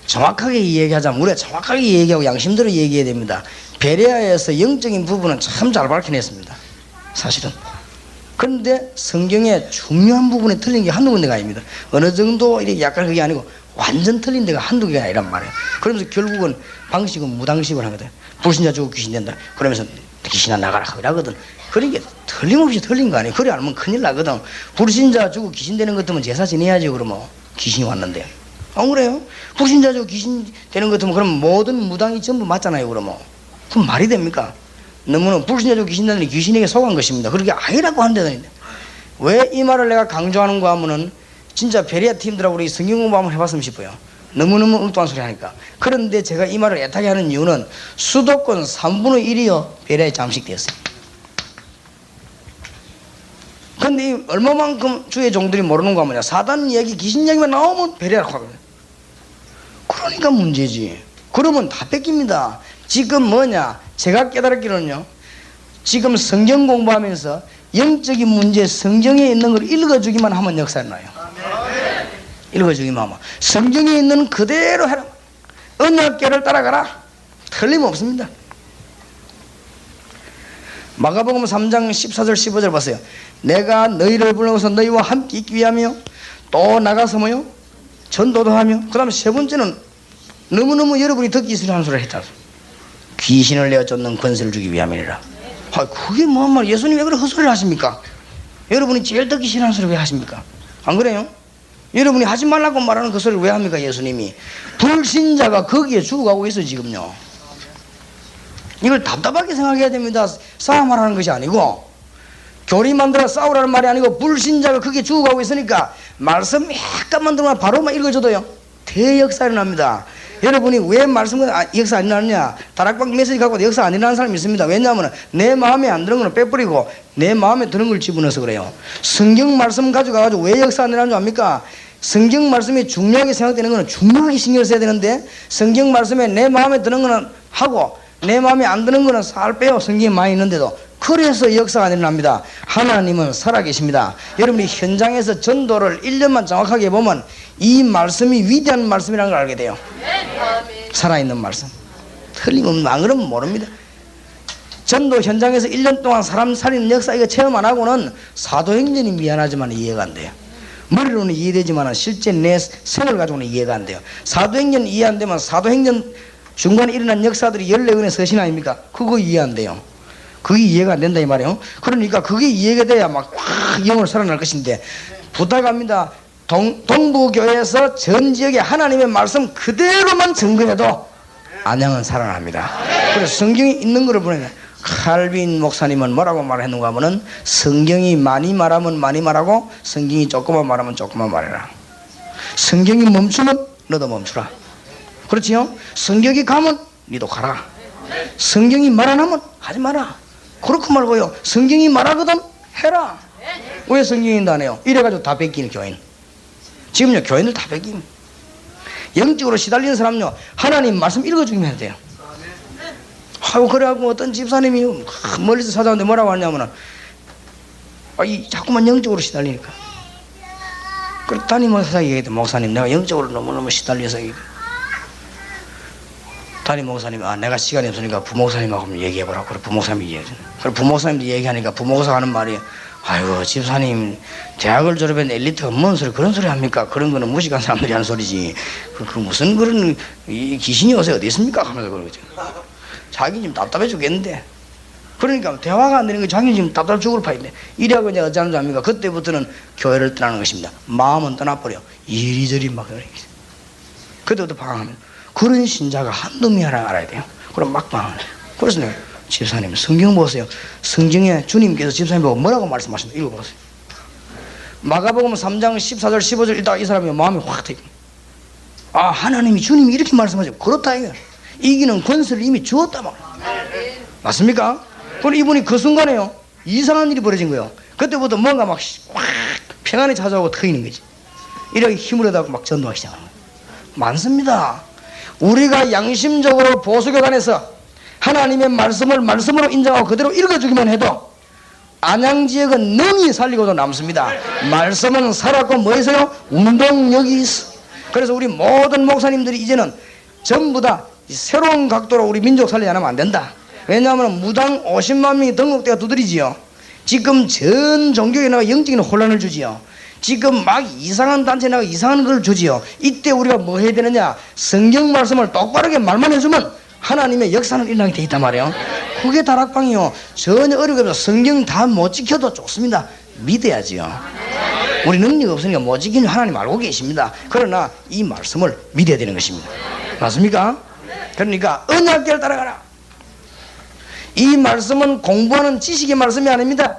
정확하게 얘기하자면 우리가 정확하게 얘기하고 양심대로 얘기해야 됩니다. 베레아에서 영적인 부분은 참 잘 밝혀냈습니다. 사실은. 그런데 성경의 중요한 부분에 틀린 게 한두 군데가 아닙니다. 어느 정도 이렇게 약간 그게 아니고 완전 틀린 데가 한두 개가 아니란 말이에요. 그러면서 결국은 방식은 무당식을 하거든. 불신자 주고 귀신 된다. 그러면서 귀신아 나가라 그러거든. 그러니까 틀림없이 틀린 거 아니에요. 그래 않으면 큰일 나거든. 불신자 주고 귀신 되는 것 같으면 제사 지내야지. 그러면 귀신이 왔는데 안 그래요? 불신자 주고 귀신 되는 것 같으면 그럼 모든 무당이 전부 맞잖아요. 그러면 그럼 말이 됩니까? 너무는 불신자 주고 귀신 되는 귀신에게 속한 것입니다. 그렇게 아니라고 한다는데 왜 이 말을 내가 강조하는가 하면은 진짜 베레아 팀들하고 우리 성경 공부 한번 해봤으면 싶어요. 너무너무 엉뚱한 소리 하니까. 그런데 제가 이 말을 애타게 하는 이유는 수도권 3분의 1이요 베레아에 잠식되었어요. 그런데 얼마만큼 주의 종들이 모르는 거 하면요 사단 이야기 귀신 이야기만 나오면 베레아라고 하거든요. 그러니까 문제지. 그러면 다 뺏깁니다. 지금 뭐냐, 제가 깨달았기로는요, 지금 성경 공부하면서 영적인 문제 성경에 있는 걸 읽어주기만 하면 역사가 나요. 읽어주기만 하면 성경에 있는 그대로 해라. 언약궤를 따라가라. 틀림없습니다. 마가복음 3장 14절 15절 보세요. 내가 너희를 불러서 너희와 함께 있기 위하며 또 나가서 뭐요? 전도도 하며, 그 다음에 세 번째는 너무너무 여러분이 듣기 싫어하는 소리를 했다. 귀신을 내어 쫓는 권세를 주기 위함이라. 그게 뭐한 말, 예수님 왜 그렇게 헛소리를 하십니까? 여러분이 제일 듣기 싫어하는 소리 왜 하십니까? 안 그래요? 여러분이 하지 말라고 말하는 그 소리를 왜 합니까? 예수님이. 불신자가 거기에 죽어가고 있어요 지금요. 이걸 답답하게 생각해야 됩니다. 싸움하라는 것이 아니고, 교리 만들어 싸우라는 말이 아니고, 불신자가 거기에 죽어가고 있으니까 말씀 약간만 들으면 바로만 읽어줘도요 대역사가 일어납니다. 여러분이 왜 말씀 역사 안 일어나느냐, 다락방 메시지 갖고 역사 안 일어나는 사람이 있습니다. 왜냐하면 내 마음에 안 드는 걸 빼버리고 내 마음에 드는 걸 집어넣어서 그래요. 성경 말씀 가져가가지고 왜 역사 안 일어나는 줄 압니까? 성경 말씀이 중요하게 생각되는 거는 중요하게 신경을 써야 되는데, 성경 말씀에 내 마음에 드는 거는 하고 내 마음에 안 드는 거는 살 빼요. 성경에 많이 있는데도. 그래서 역사가 일어납니다. 하나님은 살아계십니다. 여러분이 현장에서 전도를 1년만 정확하게 보면 이 말씀이 위대한 말씀이라는 걸 알게 돼요. 살아있는 말씀. 틀림없는, 안 그러면 모릅니다. 전도 현장에서 1년 동안 사람 살리는 역사 이거 체험 안 하고는 사도행전이 미안하지만 이해가 안 돼요. 머리로는 이해되지만 실제 내 생을 가지고는 이해가 안 돼요. 사도행전 이해 안 되면 사도행전 중간에 일어난 역사들이 14권의 서신 아닙니까? 그거 이해 안 돼요. 그게 이해가 안 된다 이 말이에요. 그러니까 그게 이해가 돼야 막 영으로 살아날 것인데, 부탁합니다. 동부교회에서 전 지역에 하나님의 말씀 그대로만 증거해도 안양은 살아납니다. 그래서 성경이 있는 거를 보내면, 칼빈 목사님은 뭐라고 말했는가 하면은, 성경이 많이 말하면 많이 말하고 성경이 조금만 말하면 조금만 말해라. 성경이 멈추면 너도 멈추라. 그렇지요? 성경이 가면 니도 가라. 성경이 말 안 하면 하지 마라. 그렇고 말고요, 성경이 말하거든 해라. 왜 성경인도 안 해요? 이래가지고 다 뺏기는 교인. 지금요 교인들 다 뺏김. 영적으로 시달리는 사람요 하나님 말씀 읽어주기만 해도 돼요. 아이고, 그래갖고 어떤 집사님이 멀리서 찾아오는데 뭐라고 하냐면은, 자꾸만 영적으로 시달리니까. 그래 담임 목사가 얘기했대. 목사님, 내가 영적으로 너무너무 시달려서. 담임 목사님, 내가 시간이 없으니까 부목사님하고 얘기해보라고. 그래 부목사님이 얘기해. 그래 부목사님도 얘기하니까 부목사가 하는 말이, 아이고 집사님 대학을 졸업했는데 엘리트가 뭔 소리 그런 소리 합니까? 그런 거는 무식한 사람들이 하는 소리지. 그 무슨 그런 귀신이 요새 어디 있습니까? 하면서 그러죠. 자기 지금 답답해 죽겠는데. 그러니까 대화가 안 되는 게 자기 지금 답답해 죽을 파인데, 이래하고 이제 어찌하는 줄 압니까? 그때부터는 교회를 떠나는 것입니다. 마음은 떠나버려. 이리저리 막 그래. 그때부터 방황하면, 그런 신자가 한두 명이라 알아야 돼요. 그럼 막 방황을 해요. 그래서 내가, 집사님 성경 보세요. 성경에 주님께서 집사님 보고 뭐라고 말씀하신다 읽어보세요. 마가복음 3장 14절 15절 읽다가 이 사람이 마음이 확 트이고, 하나님이 주님이 이렇게 말씀하죠. 그렇다 이거. 이기는 권세를 이미 주었다 말. 맞습니까? 그럼 이분이 그 순간에요 이상한 일이 벌어진 거예요. 그때부터 뭔가 막 평안이 찾아오고 트이는 거지. 이렇게 힘을 얻어서 막 전도하기 시작하는 거예요. 많습니다. 우리가 양심적으로 보수교단에서 하나님의 말씀을 말씀으로 인정하고 그대로 읽어주기만 해도 안양지역은 능히 살리고도 남습니다. 말씀은 살았고 뭐 있어요? 운동력이 있어. 그래서 우리 모든 목사님들이 이제는 전부 다 새로운 각도로 우리 민족 살리지 않으면 안 된다. 왜냐하면 무당 50만 명이 등록대가 두드리지요. 지금 전 종교에 나가 영적인 혼란을 주지요. 지금 막 이상한 단체에 나가 이상한 걸 주지요. 이때 우리가 뭐 해야 되느냐? 성경 말씀을 똑바르게 말만 해주면 하나님의 역사는 일어나게 돼 있단 말이에요. 그게 다락방이요. 전혀 어렵게 없어. 성경 다 못 지켜도 좋습니다. 믿어야지요. 우리 능력 없으니까 못 지키는 하나님 알고 계십니다. 그러나 이 말씀을 믿어야 되는 것입니다. 맞습니까? 그러니까 언약궤를 따라가라. 이 말씀은 공부하는 지식의 말씀이 아닙니다.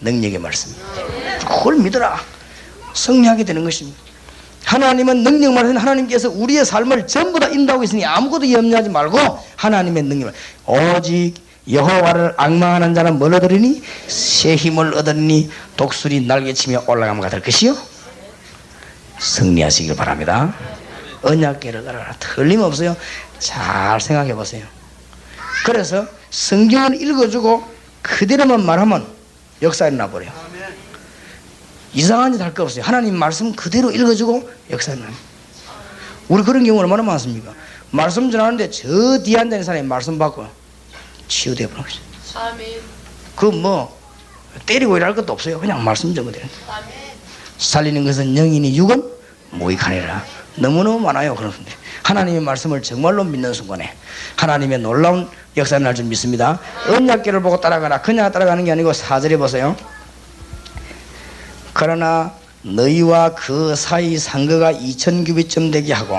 능력의 말씀입니다. 그걸 믿어라. 승리하게 되는 것입니다. 하나님은 능력만 하시는 하나님께서 우리의 삶을 전부 다 인도하고 있으니 아무것도 염려하지 말고 하나님의 능력을, 오직 여호와를 앙망하는 자는 뭘 얻으리니? 새 힘을 얻으니 독수리 날개치며 올라가면 될 것이요. 승리하시길 바랍니다. 언약궤를 따라가라. 틀림없어요. 잘 생각해 보세요. 그래서 성경을 읽어주고 그대로만 말하면 역사 일어나 버려요. 이상한 짓 할 거 없어요. 하나님 말씀 그대로 읽어주고 역사 일어나. 우리 그런 경우 얼마나 많습니까? 말씀 전하는데 저 뒤에 앉아있는 사람이 말씀 받고 치유되어 버린 거죠. 그 뭐 때리고 일할 것도 없어요. 그냥 말씀 전거든요. 살리는 것은 영이니 육은 무익하니라. 너무너무 많아요. 그런 분들이. 하나님의 말씀을 정말로 믿는 순간에 하나님의 놀라운 역사가 날 줄 믿습니다. 언약궤를 보고 따라가라. 그냥 따라가는 게 아니고 4절에 보세요. 그러나 너희와 그 사이 상거가 2000규빗쯤 되게 하고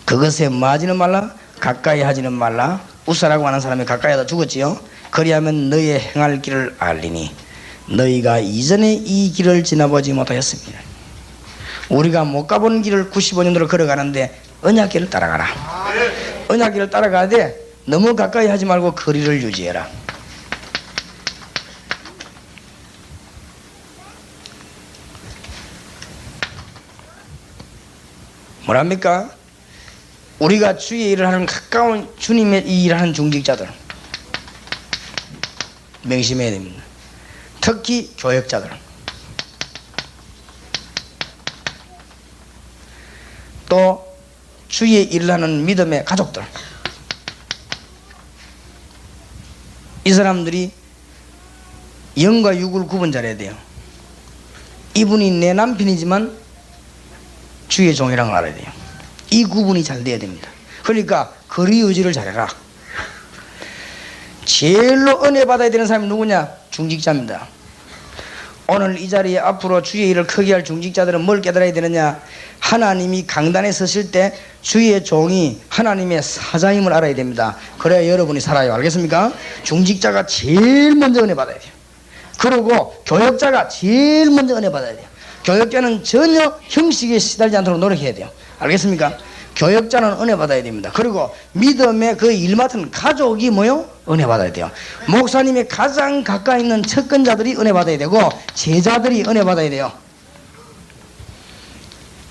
그것에 마지는 말라, 가까이 하지는 말라. 우사라고 하는 사람이 가까이 하다 죽었지요. 그리하면 너희의 행할 길을 알리니 너희가 이전에 이 길을 지나보지 못하였습니다. 우리가 못 가본 길을 95년도로 걸어가는데 언약길을 따라가라. 언약길을 따라가되 너무 가까이 하지 말고 거리를 유지해라. 뭐랍니까? 우리가 주의 일을 하는 가까운 주님의 이 일을 하는 중직자들 명심해야 됩니다. 특히 교역자들, 또 주의 일을 하는 믿음의 가족들, 이 사람들이 영과 육을 구분 잘해야 돼요. 이분이 내 남편이지만 주의 종이라는 걸 알아야 돼요. 이 구분이 잘 돼야 됩니다. 그러니까 거리 유지를 잘해라. 제일로 은혜 받아야 되는 사람이 누구냐? 중직자입니다. 오늘 이 자리에 앞으로 주의 일을 크게 할 중직자들은 뭘 깨달아야 되느냐? 하나님이 강단에 서실 때 주의 종이 하나님의 사자임을 알아야 됩니다. 그래야 여러분이 살아요. 알겠습니까? 중직자가 제일 먼저 은혜 받아야 돼요. 그리고 교역자가 제일 먼저 은혜 받아야 돼요. 교역자는 전혀 형식에 시달리지 않도록 노력해야 돼요. 알겠습니까? 교역자는 은혜 받아야 됩니다. 그리고 믿음의 그 일 맡은 가족이 뭐요? 은혜 받아야 돼요. 목사님의 가장 가까이 있는 측근자들이 은혜 받아야 되고 제자들이 은혜 받아야 돼요.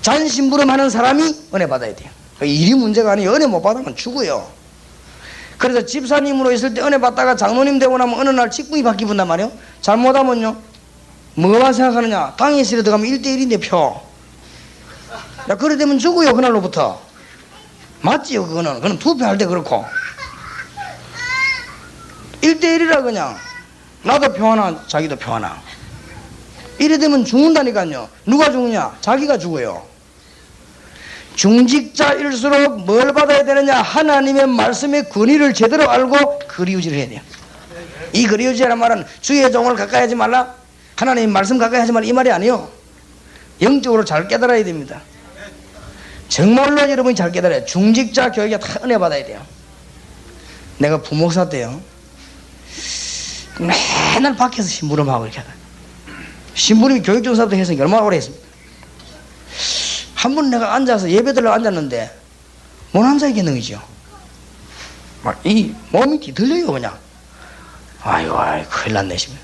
잔심부름하는 사람이 은혜 받아야 돼요. 일이 문제가 아니에요. 은혜 못 받으면 죽어요. 그래서 집사님으로 있을 때 은혜 받다가 장로님 되고 나면 어느 날 직분이 바뀌분단 말이에요. 잘못하면요 뭐만 생각하느냐? 땅에 있으려 들어가면 1대1인데 표. 야, 그래 되면 죽어요. 그날로부터. 맞지요? 그거는 투표할 때 그렇고 1대1이라 그냥 나도 표 하나 자기도 표 하나 이래 되면 죽는다니까요. 누가 죽느냐? 자기가 죽어요. 중직자일수록 뭘 받아야 되느냐? 하나님의 말씀의 권위를 제대로 알고 거리유지를 해야 돼요. 이 거리유지라는 말은 주의 종을 가까이 하지 말라, 하나님의 말씀 가까이 하지 말라 이 말이 아니에요. 영적으로 잘 깨달아야 됩니다. 정말로 여러분이 잘 깨달아요. 중직자 교육에 다 은혜 받아야 돼요. 내가 부목사 때요 맨날 밖에서 심부름하고 이렇게 하다. 심부름이 교육종사부터 해서 얼마나 오래 했습니까? 한 번 내가 앉아서 예배드리러 앉았는데 못 앉아있겠는지요. 막 이 몸이 뒤틀려요 그냥. 아이고 큰일 났네 싶어요.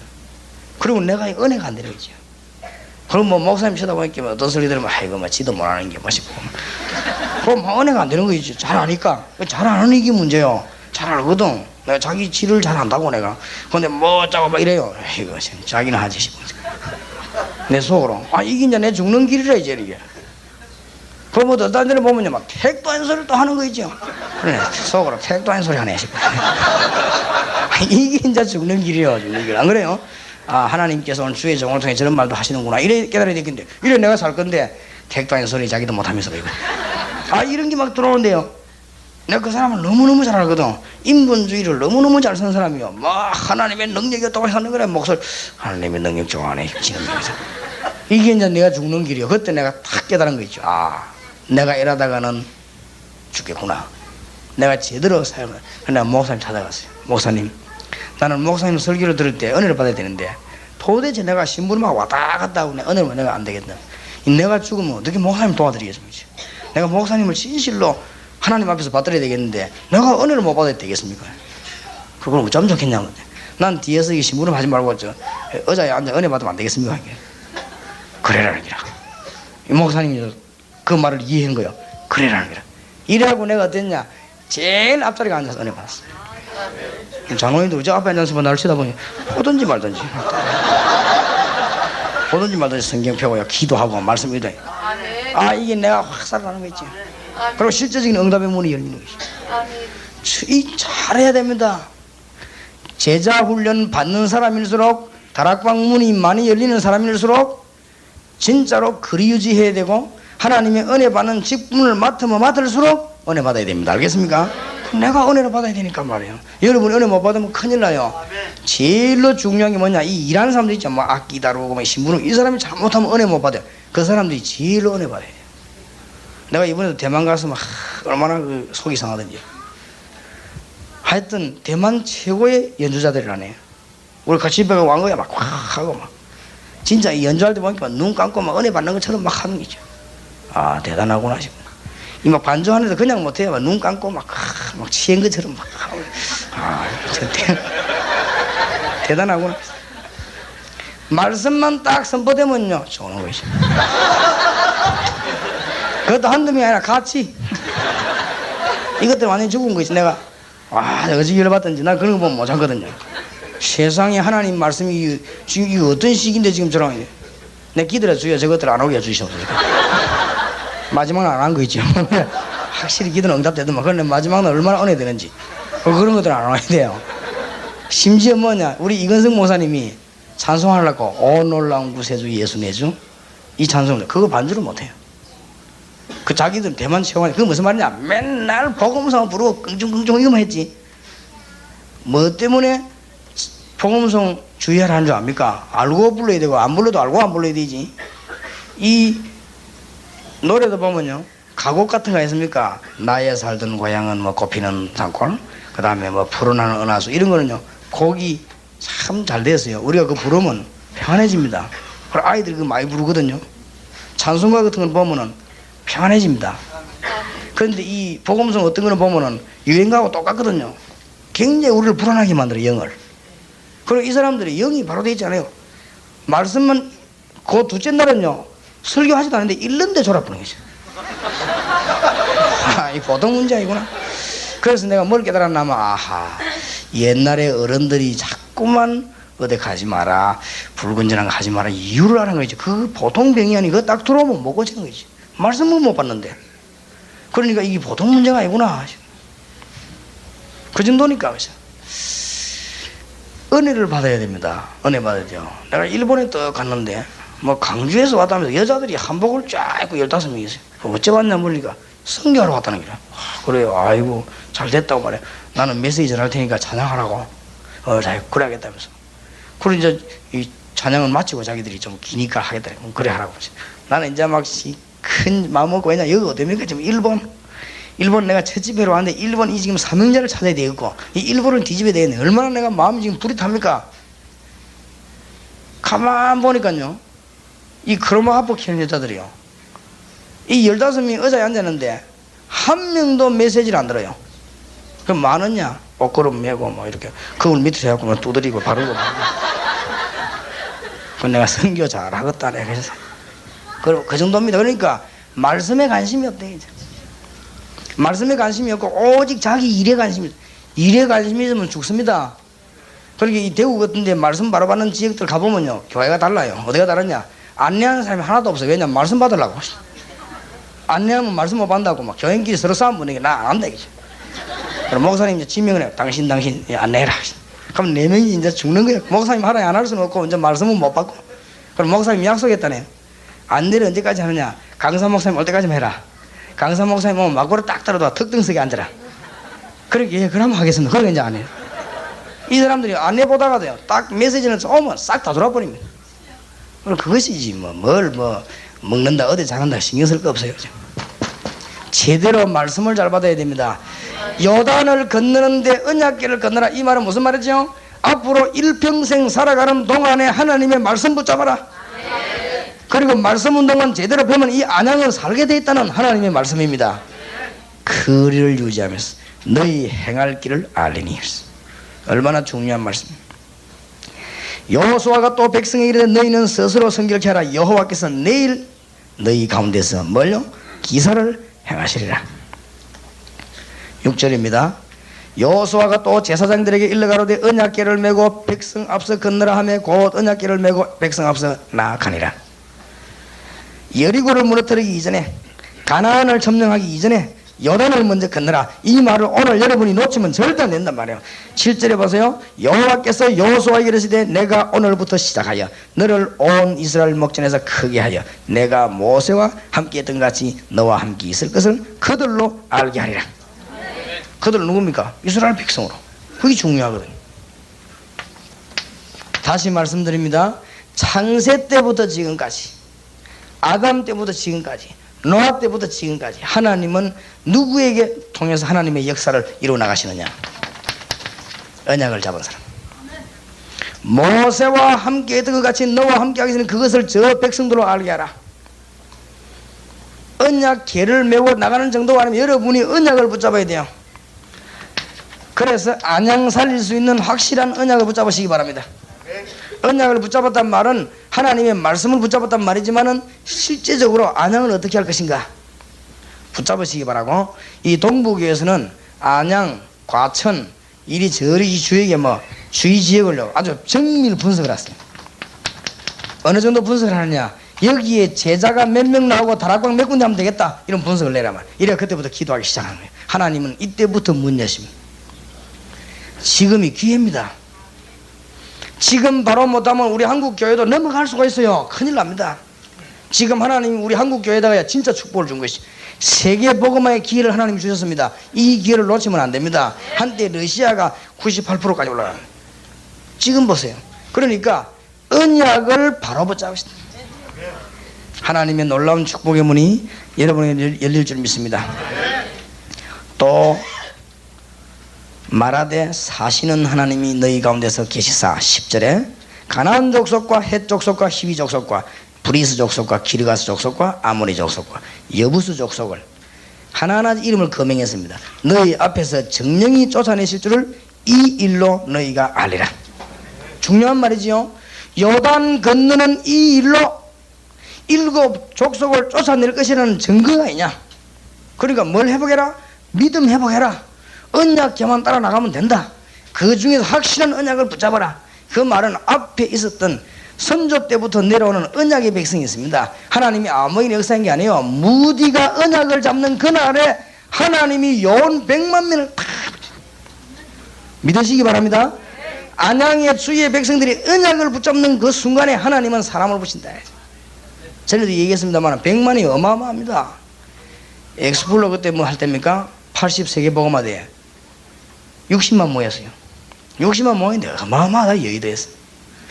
그리고 내가 은혜가 안 되는 거죠. 그럼 뭐 목사님 쳐다보니까 어떤 소리 들으면 아이고 뭐 지도 못하는 게 뭐 싶고 그럼 은혜가 안 되는 거지. 잘 아니까. 잘 안 하는 게 문제요. 잘 알거든. 내가 자기 지를 잘 안다고 내가. 근데 뭐 어쩌고 막 이래요. 이거 자기는 하지 싶어. 내 속으로 이게 이제 내 죽는 길이라 이제 이게. 그럼 뭐 어떤 데를 보면요 막 택도 한 소리를 또 하는 거 있죠. 그래 속으로 택도 한 소리 하네 싶어. 이게 이제 죽는 길이에요. 죽는 길. 안 그래요? 하나님께서 오늘 주의 종을 통해 저런 말도 하시는구나. 이래 깨달아야 되겠는데 이래 내가 살 건데 택도 한 소리 자기도 못하면서 이거. 이런 게 막 들어오는데요. 내가 그 사람을 너무너무 잘 알거든. 인본주의를 너무너무 잘 쓰는 사람이요. 막 하나님의 능력이 어떻게 하는 거래. 목소리 하나님의 능력 좋아하네. 이게 이제 내가 죽는 길이요. 그때 내가 탁 깨달은 거 있죠. 내가 이러다가는 죽겠구나. 내가 제대로 사용을. 내가 목사님 찾아갔어요. 목사님, 나는 목사님 설교를 들을 때 은혜를 받아야 되는데 도대체 내가 심부름하고 왔다 갔다 하고 은혜를 내가 안 되겠다. 내가 죽으면 어떻게 목사님 도와드리겠습니까? 내가 목사님을 진실로 하나님 앞에서 받들어야 되겠는데 내가 은혜를 못 받아야 되겠습니까? 그걸 어쩌면 좋겠냐고. 난 뒤에서 이 심부름 하지 말고 의자에 앉아 은혜 받으면 안 되겠습니까? 그래라. 이 목사님이 그 말을 이해한 거예요. 그래라는 거라. 이래하고 내가 어땠냐? 제일 앞자리가 앉아서 은혜 받았어요. 장로님도 저 앞에 앉아서 나를 쳐다보니 보든지 말든지 보든지 말든지 성경 펴고 기도하고 말씀 읽어야 아 이게 내가 확 살아나는 거 있지. 그리고 실제적인 응답의 문이 열리는 것이. 이 잘해야 됩니다. 제자 훈련 받는 사람일수록 다락방 문이 많이 열리는 사람일수록 진짜로 거리 유지해야 되고 하나님의 은혜 받는 직분을 맡으면 맡을수록 은혜 받아야 됩니다. 알겠습니까? 내가 은혜를 받아야 되니까 말이에요. 여러분 은혜 못 받으면 큰일 나요. 제일로 중요한 게 뭐냐, 이 일하는 사람들 있죠. 뭐 악기 다루고 뭐 신부는 이 사람이 잘못하면 은혜 못 받아요. 그 사람들이 제일로 은혜 받아야 돼요. 내가 이번에도 대만 가서 막 얼마나 그 속이 상하던지. 하여튼 대만 최고의 연주자들이라네요. 우리 같이 집에 왕 거야 막 확 하고 막 진짜 이 연주할 때 보니까 눈 감고 막 은혜 받는 것처럼 막 하는 거죠. 아 대단하구나 싶어. 이 막 반주하는데 그냥 못해요. 막 눈 감고 막 취한 것처럼 막 하고. 아 진짜 대단하구나. 말씀만 딱 선포되면요 좋은 것이죠. 그것도 한두 명이 아니라 같이. 이것들 완전히 죽은 거지. 내가 와 어찌 열받던지 나 그런 거 보면 못 참거든요. 세상에 하나님 말씀이 지금 이거 어떤 시기인데 지금 저랑 내 기도해 주여 저것들 안 오게 해주시옵소서. 마지막은 안 한 거 있죠. 확실히 기도는 응답되더만. 그런데 마지막은 얼마나 은혜 되는지 그런 것들 안 와야 돼요. 심지어 뭐냐 우리 이건성 목사님이 찬송하려고 오 놀라운 구세주 예수 내주 이 찬송을 그거 반주를 못해요. 그 자기들 대만 체험하니 그게 무슨 말이냐 맨날 복음성 부르고 끙충끙충 이거만 했지. 뭐 때문에 복음성 주의하라는 줄 압니까? 알고 불러야 되고 안 불러도 알고 안 불러야 되지. 이 노래도 보면요 가곡 같은 거 있습니까? 나의 살던 고향은 뭐 꽃피는 산골 그 다음에 뭐 푸른하는 은하수 이런 거는요 곡이 참 잘 됐어요. 우리가 그거 부르면 평안해집니다. 그리고 아이들이 그거 많이 부르거든요. 찬송가 같은 걸 보면은 평안해집니다. 그런데 이 복음성 어떤 거는 보면은 유행가하고 똑같거든요. 굉장히 우리를 불안하게 만들어요 영을. 그리고 이 사람들이 영이 바로 돼 있잖아요. 말씀만 그 둘째 날은요 설교하지도 않는데 읽는데 졸아보는 거죠. 아, 이 보통 문제 아니구나. 그래서 내가 뭘 깨달았냐면 아하 옛날에 어른들이 자꾸만 어디 가지 마라 붉은지랑 하지 마라 이유를 하는 거지. 그 보통 병이 아니 그거 딱 들어오면 못 고치는 거지. 말씀을 못 받는데. 그러니까 이게 보통 문제가 아니구나. 그 정도니까. 그래서 은혜를 받아야 됩니다. 은혜 받아야 돼요. 내가 일본에 또 갔는데 뭐 강주에서 왔다면서 여자들이 한복을 쫙 입고 15명이 있어요. 어째 왔냐 물으니까 성교하러 왔다는 거야. 그래요. 아이고 잘 됐다고 말해. 나는 메시지 전할 테니까 찬양하라고. 잘 그래야겠다면서. 그리고 이제 이 찬양을 마치고 자기들이 좀 기니까 하겠다. 그래 하라고. 나는 이제 막 큰 마음 먹고 왜냐 여기 어디입니까 지금 일본 내가 첫 집회로 왔는데 일본 이 지금 사명자를 찾아야 되겠고 이 일본을 뒤집어야 되겠네. 얼마나 내가 마음이 지금 불이 탑니까? 가만 보니까요 이 크로마 합복 키는 여자들이요 이 15명이 의자에 앉았는데 한 명도 메시지를 안 들어요. 그럼 많았냐? 옷걸음 메고 뭐 이렇게 거울 밑으로 해갖고 뭐 두드리고 바르고 그 내가 선교 잘하겠다 내가 그래서 그 정도입니다. 그러니까 말씀에 관심이 없대. 이제 말씀에 관심이 없고 오직 자기 일에 관심이 있어. 일에 관심이 있으면 죽습니다. 그러니까 이 대구 같은 데 말씀 바로 받는 지역들 가보면요 교회가 달라요. 어디가 다르냐 안내하는 사람이 하나도 없어요. 왜냐면 말씀 받으려고. 안내하면 말씀 못 받는다고 막 교인끼리 서로 싸움 붙는 게 나 안 한다 이거죠. 그럼 목사님 이제 지명을 해요. 당신 안내해라. 그럼 4명이 이제 죽는 거예요. 목사님 하라에 안 할 수는 없고 이제 말씀은 못 받고. 그럼 목사님 약속했다네요. 안내를 언제까지 하느냐 강사 목사님 올 때까지만 해라. 강사 목사님 오면 막고를 딱 따라도 특등석에 앉아라. 그러게 예, 그럼 하겠습니다. 그러게 이제 안 해요. 이 사람들이 안내 보다가 돼요. 딱 메시지는 오면 싹 다 돌아버립니다. 그럼 그것이지 뭘 먹는다 어디 잘한다 신경 쓸 거 없어요. 제대로 말씀을 잘 받아야 됩니다. 요단을 건너는데 언약궤를 건너라 이 말은 무슨 말이죠? 앞으로 일평생 살아가는 동안에 하나님의 말씀 붙잡아라. 그리고 말씀 운동은 제대로 보면 이 안양은 살게 돼 있다는 하나님의 말씀입니다. 거리를 유지하면서 너희 행할 길을 알리니. 얼마나 중요한 말씀입니다. 여호수아가 또 백성에게 이르되 너희는 스스로 성결케 하라. 여호와께서 내일 너희 가운데서 뭘요? 기사를 행하시리라. 6절입니다. 여호수아가 또 제사장들에게 일러가로되 언약궤를 메고 백성 앞서 건너라 하며 곧 언약궤를 메고 백성 앞서 나아가니라. 여리고를 무너뜨리기 이전에, 가나안을 점령하기 이전에 요단을 먼저 건너라. 이 말을 오늘 여러분이 놓치면 절대 안 된단 말이에요. 7절에 보세요. 여호와께서 여호수아에게 이르시되 내가 오늘부터 시작하여 너를 온 이스라엘 목전에서 크게 하여 내가 모세와 함께 했던 같이 너와 함께 있을 것을 그들로 알게 하리라. 그들은 누굽니까? 이스라엘 백성으로. 그게 중요하거든요. 다시 말씀드립니다. 창세 때부터 지금까지, 아담 때부터 지금까지, 노아 때부터 지금까지 하나님은 누구에게 통해서 하나님의 역사를 이루어 나가시느냐? 언약을 잡은 사람. 모세와 함께 했던 것 같이 너와 함께 하기 전에 그것을 저 백성들로 알게 하라. 언약궤를 메고 나가는 정도가 아니면 여러분이 언약을 붙잡아야 돼요. 그래서 안양 살릴 수 있는 확실한 언약을 붙잡으시기 바랍니다. 언약을 붙잡았단 말은 하나님의 말씀을 붙잡았단 말이지만은 실제적으로 안양을 어떻게 할 것인가 붙잡으시기 바라고. 이 동부교에서는 안양, 과천, 이리저리 주역에 주의 지역을 아주 정밀 분석을 했어요. 어느 정도 분석을 하느냐? 여기에 제자가 몇 명 나오고 다락방 몇 군데 하면 되겠다, 이런 분석을 내라만. 이래 그때부터 기도하기 시작하는 거예요. 하나님은 이때부터 문 여십니다. 지금이 기회입니다. 지금 바로 못하면 우리 한국교회도 넘어갈 수가 있어요. 큰일 납니다. 지금 하나님이 우리 한국교회에다가 진짜 축복을 준 것이, 세계 복음화의 기회를 하나님이 주셨습니다. 이 기회를 놓치면 안 됩니다. 한때 러시아가 98%까지 올라갑니다. 지금 보세요. 그러니까 언약을 바로 붙잡으시다. 하나님의 놀라운 축복의 문이 여러분에게 열릴 줄 믿습니다. 또 말하되 사시는 하나님이 너희 가운데서 계시사. 10절에 가나안 족속과 헷 족속과 히위 족속과 브리스 족속과 기르가스 족속과 아모리 족속과 여부스 족속을 하나하나 이름을 거명했습니다. 너희 앞에서 정령이 쫓아내실 줄을 이 일로 너희가 알리라. 중요한 말이지요. 요단 건너는 이 일로 7 족속을 쫓아낼 것이라는 증거가 있냐? 그러니까 뭘 회복해라? 믿음 회복해라. 언약궤만 따라 나가면 된다. 그 중에서 확실한 언약을 붙잡아라. 그 말은 앞에 있었던 선조 때부터 내려오는 언약의 백성이 있습니다. 하나님이 아무리 역사한 게 아니에요. 무디가 언약을 잡는 그날에 하나님이 요원 100만 명을 다 믿으시기 바랍니다. 안양의 주의 백성들이 언약을 붙잡는 그 순간에 하나님은 사람을 붙인다. 전에도 얘기했습니다만 100만이 어마어마합니다. 엑스플로 그때 뭐 할 때입니까? 80세계 복음화대에 60만 모였어요. 60만 모였는데 어마어마하다. 여의도에서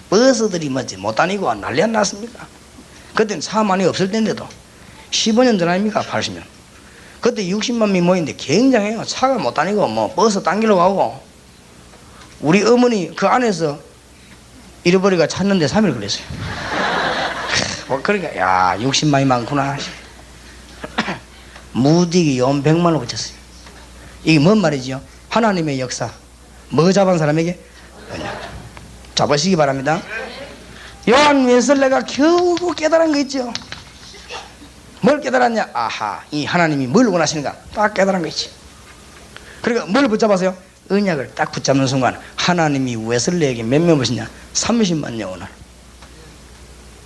버스들이 못 다니고 난리 안 났습니까? 그때는 차 많이 없을 때인데도 15년 전 아닙니까? 80년. 그때 60만 명이 모였는데 굉장해요. 차가 못 다니고 버스 당기러 가고. 우리 어머니 그 안에서 잃어버리가 찾는데 3일 걸렸어요. 그러니까 야 60만이 많구나. 무디기 연 100만을 붙였어요. 이게 뭔 말이죠? 하나님의 역사. 뭐 잡은 사람에게? 잡으시기 바랍니다. 요한 웬슬레가 겨우 깨달은 거 있죠. 뭘 깨달았냐? 아하, 이 하나님이 뭘 원하시는가 딱 깨달은 거 있지. 그러니까 뭘 붙잡았어요? 언약을 딱 붙잡는 순간 하나님이 웨슬레에게 몇 명 보시냐? 30만 영혼을.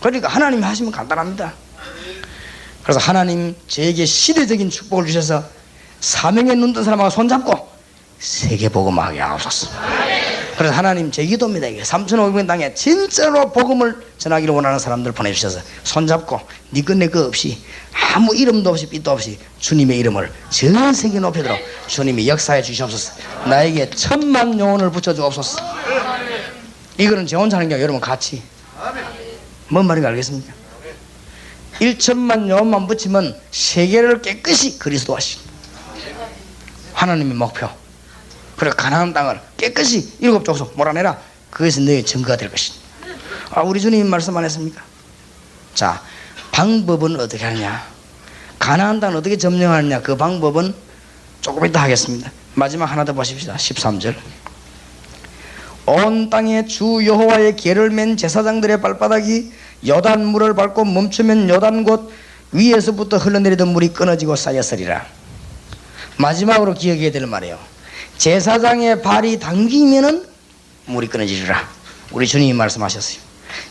그러니까 하나님이 하시면 간단합니다. 그래서 하나님 저에게 시대적인 축복을 주셔서 사명에 눈뜬 사람하고 손잡고 세계 복음하게 하옵소서. 그래서 하나님 제 기도입니다. 이게 3,500명 땅에 진짜로 복음을 전하기를 원하는 사람들 보내주셔서 손잡고 니꺼내 거 없이 아무 이름도 없이 빚도 없이 주님의 이름을 전 세계 높이도록 주님이 역사해 주시옵소서. 나에게 1000만 영혼을 붙여주옵소서. 이거는 제 혼자 하는 게 아니라 여러분 같이. 뭔 말인지 알겠습니까? 1천만 영혼만 붙이면 세계를 깨끗이 그리스도화시. 하나님의 목표. 그리고 가나안 땅을 깨끗이 7 족속 몰아내라. 그것이 너의 증거가 될 것이다. 우리 주님이 말씀 안 했습니까? 자, 방법은 어떻게 하느냐? 가나안 땅을 어떻게 점령하느냐? 그 방법은 조금 이따 하겠습니다. 마지막 하나 더 보십시다. 13절. 온 땅에 주 여호와의 궤를 맨 제사장들의 발바닥이 요단 물을 밟고 멈추면 요단 곧 위에서부터 흘러내리던 물이 끊어지고 쌓였으리라. 마지막으로 기억해야 될 말이에요. 제사장의 발이 당기면은 물이 끊어지리라. 우리 주님이 말씀하셨어요.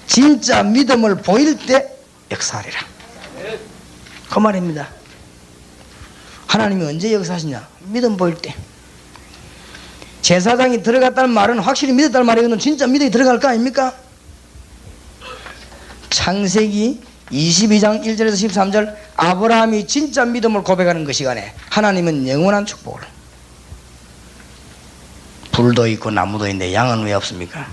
진짜 믿음을 보일 때 역사하리라. 그 말입니다. 하나님이 언제 역사하시냐? 믿음 보일 때. 제사장이 들어갔다는 말은 확실히 믿었다는 말이거든. 진짜 믿음이 들어갈 거 아닙니까? 창세기 22장 1절에서 13절, 아브라함이 진짜 믿음을 고백하는 그 시간에 하나님은 영원한 축복을, 불도 있고 나무도 있는데 양은 왜 없습니까?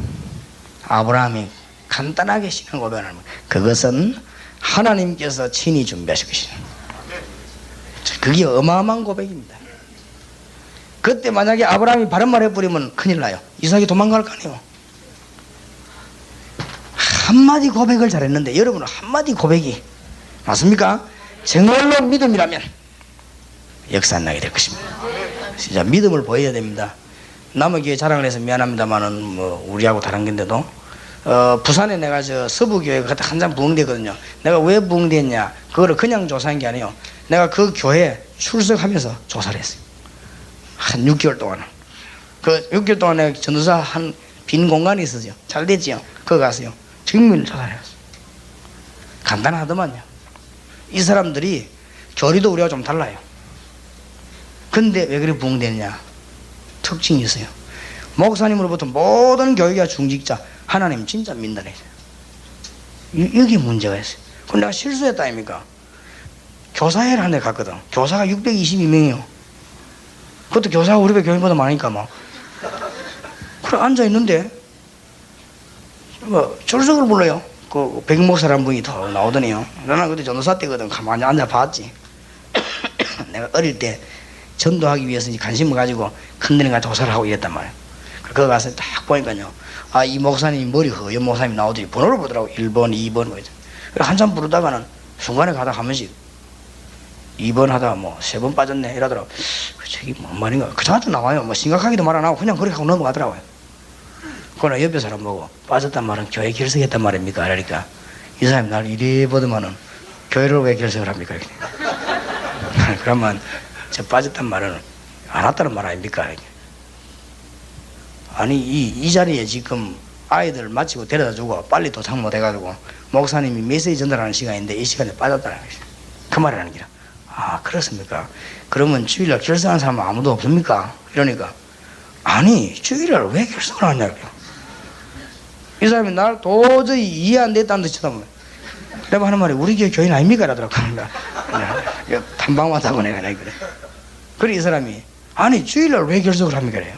아브라함이 간단하게 신앙 고백하는 것, 그것은 하나님께서 친히 준비하실 것이다. 그게 어마어마한 고백입니다. 그때 만약에 아브라함이 바른 말 해버리면 큰일 나요. 이삭이 도망갈 거 아니에요. 한마디 고백을 잘했는데, 여러분은 한마디 고백이 맞습니까? 정말로 믿음이라면 역사 안 나게 될 것입니다. 진짜 믿음을 보여야 됩니다. 남의 교회 자랑을 해서 미안합니다만은 뭐 우리하고 다른 건데도 부산에 내가 저 서부교회 그때 한참 부흥되거든요. 내가 왜 부흥됐냐? 그거를 그냥 조사한 게 아니에요. 내가 그 교회에 출석하면서 조사를 했어요. 한 6개월 동안. 그 6개월 동안에 전도사 한 빈 공간이 있었죠. 잘 됐지요. 거기 가서요. 증명을 조사를 했어요. 간단하더만요. 이 사람들이 교리도 우리와 좀 달라요. 근데 왜 그렇게 부흥되느냐? 특징이 있어요. 목사님으로부터 모든 교육자 중직자 하나님 진짜 믿는다. 여기 문제가 있어요. 근데 내가 실수했다 아닙니까? 교사회를 한 데 갔거든. 교사가 622명이요. 그것도 교사가 우리 배 교인보다 많으니까 막. 그래 앉아있는데 뭐 출석을 불러요. 그 백목사라는 분이 더 나오더니요. 나는 그때 전도사 때거든. 가만히 앉아봤지. 내가 어릴 때 전도하기 위해서 관심을 가지고 큰데는 가서 조사를 하고 이랬단 말이에요. 거기 가서 딱 보니까요. 아, 이 목사님이 머리 허연 목사님이 나오더니 번호를 보더라고. 1번, 2번. 뭐 한참 부르다가는 중간에 가다 한 번씩 2번 하다가 뭐 3번 빠졌네 이러더라고. 저기 뭔 말인가. 그 저한테 나와요. 뭐 심각하기도 말 안 하고 그냥 그렇게 하고 넘어가더라고요. 그러나 옆에 사람 보고 빠졌단 말은 교회 결석했단 말입니까? 그러니까 이 사람이 나를 이래 보더만은 교회를 왜 결석을 합니까? 그러면 저 빠졌단 말은 안 왔다는 말 아닙니까? 아니 이 자리에 지금 아이들 마치고 데려다 주고 빨리 도착 못 해가지고 목사님이 메시지 전달하는 시간인데 이 시간에 빠졌다는 거죠. 그 말이라는 기라. 아, 그렇습니까? 그러면 주일날 결석한 사람은 아무도 없습니까? 이러니까 아니 주일날 왜 결석을 하냐고요. 이 사람이 날 도저히 이해 안 됐다는 듯이 쳐다보면 내가 하는 말이 우리 교회 교인 아닙니까? 라더라고. 탐방 왔다고 내가 그래. 그래 이 사람이 아니 주일날 왜 결석을 합니까? 그래요.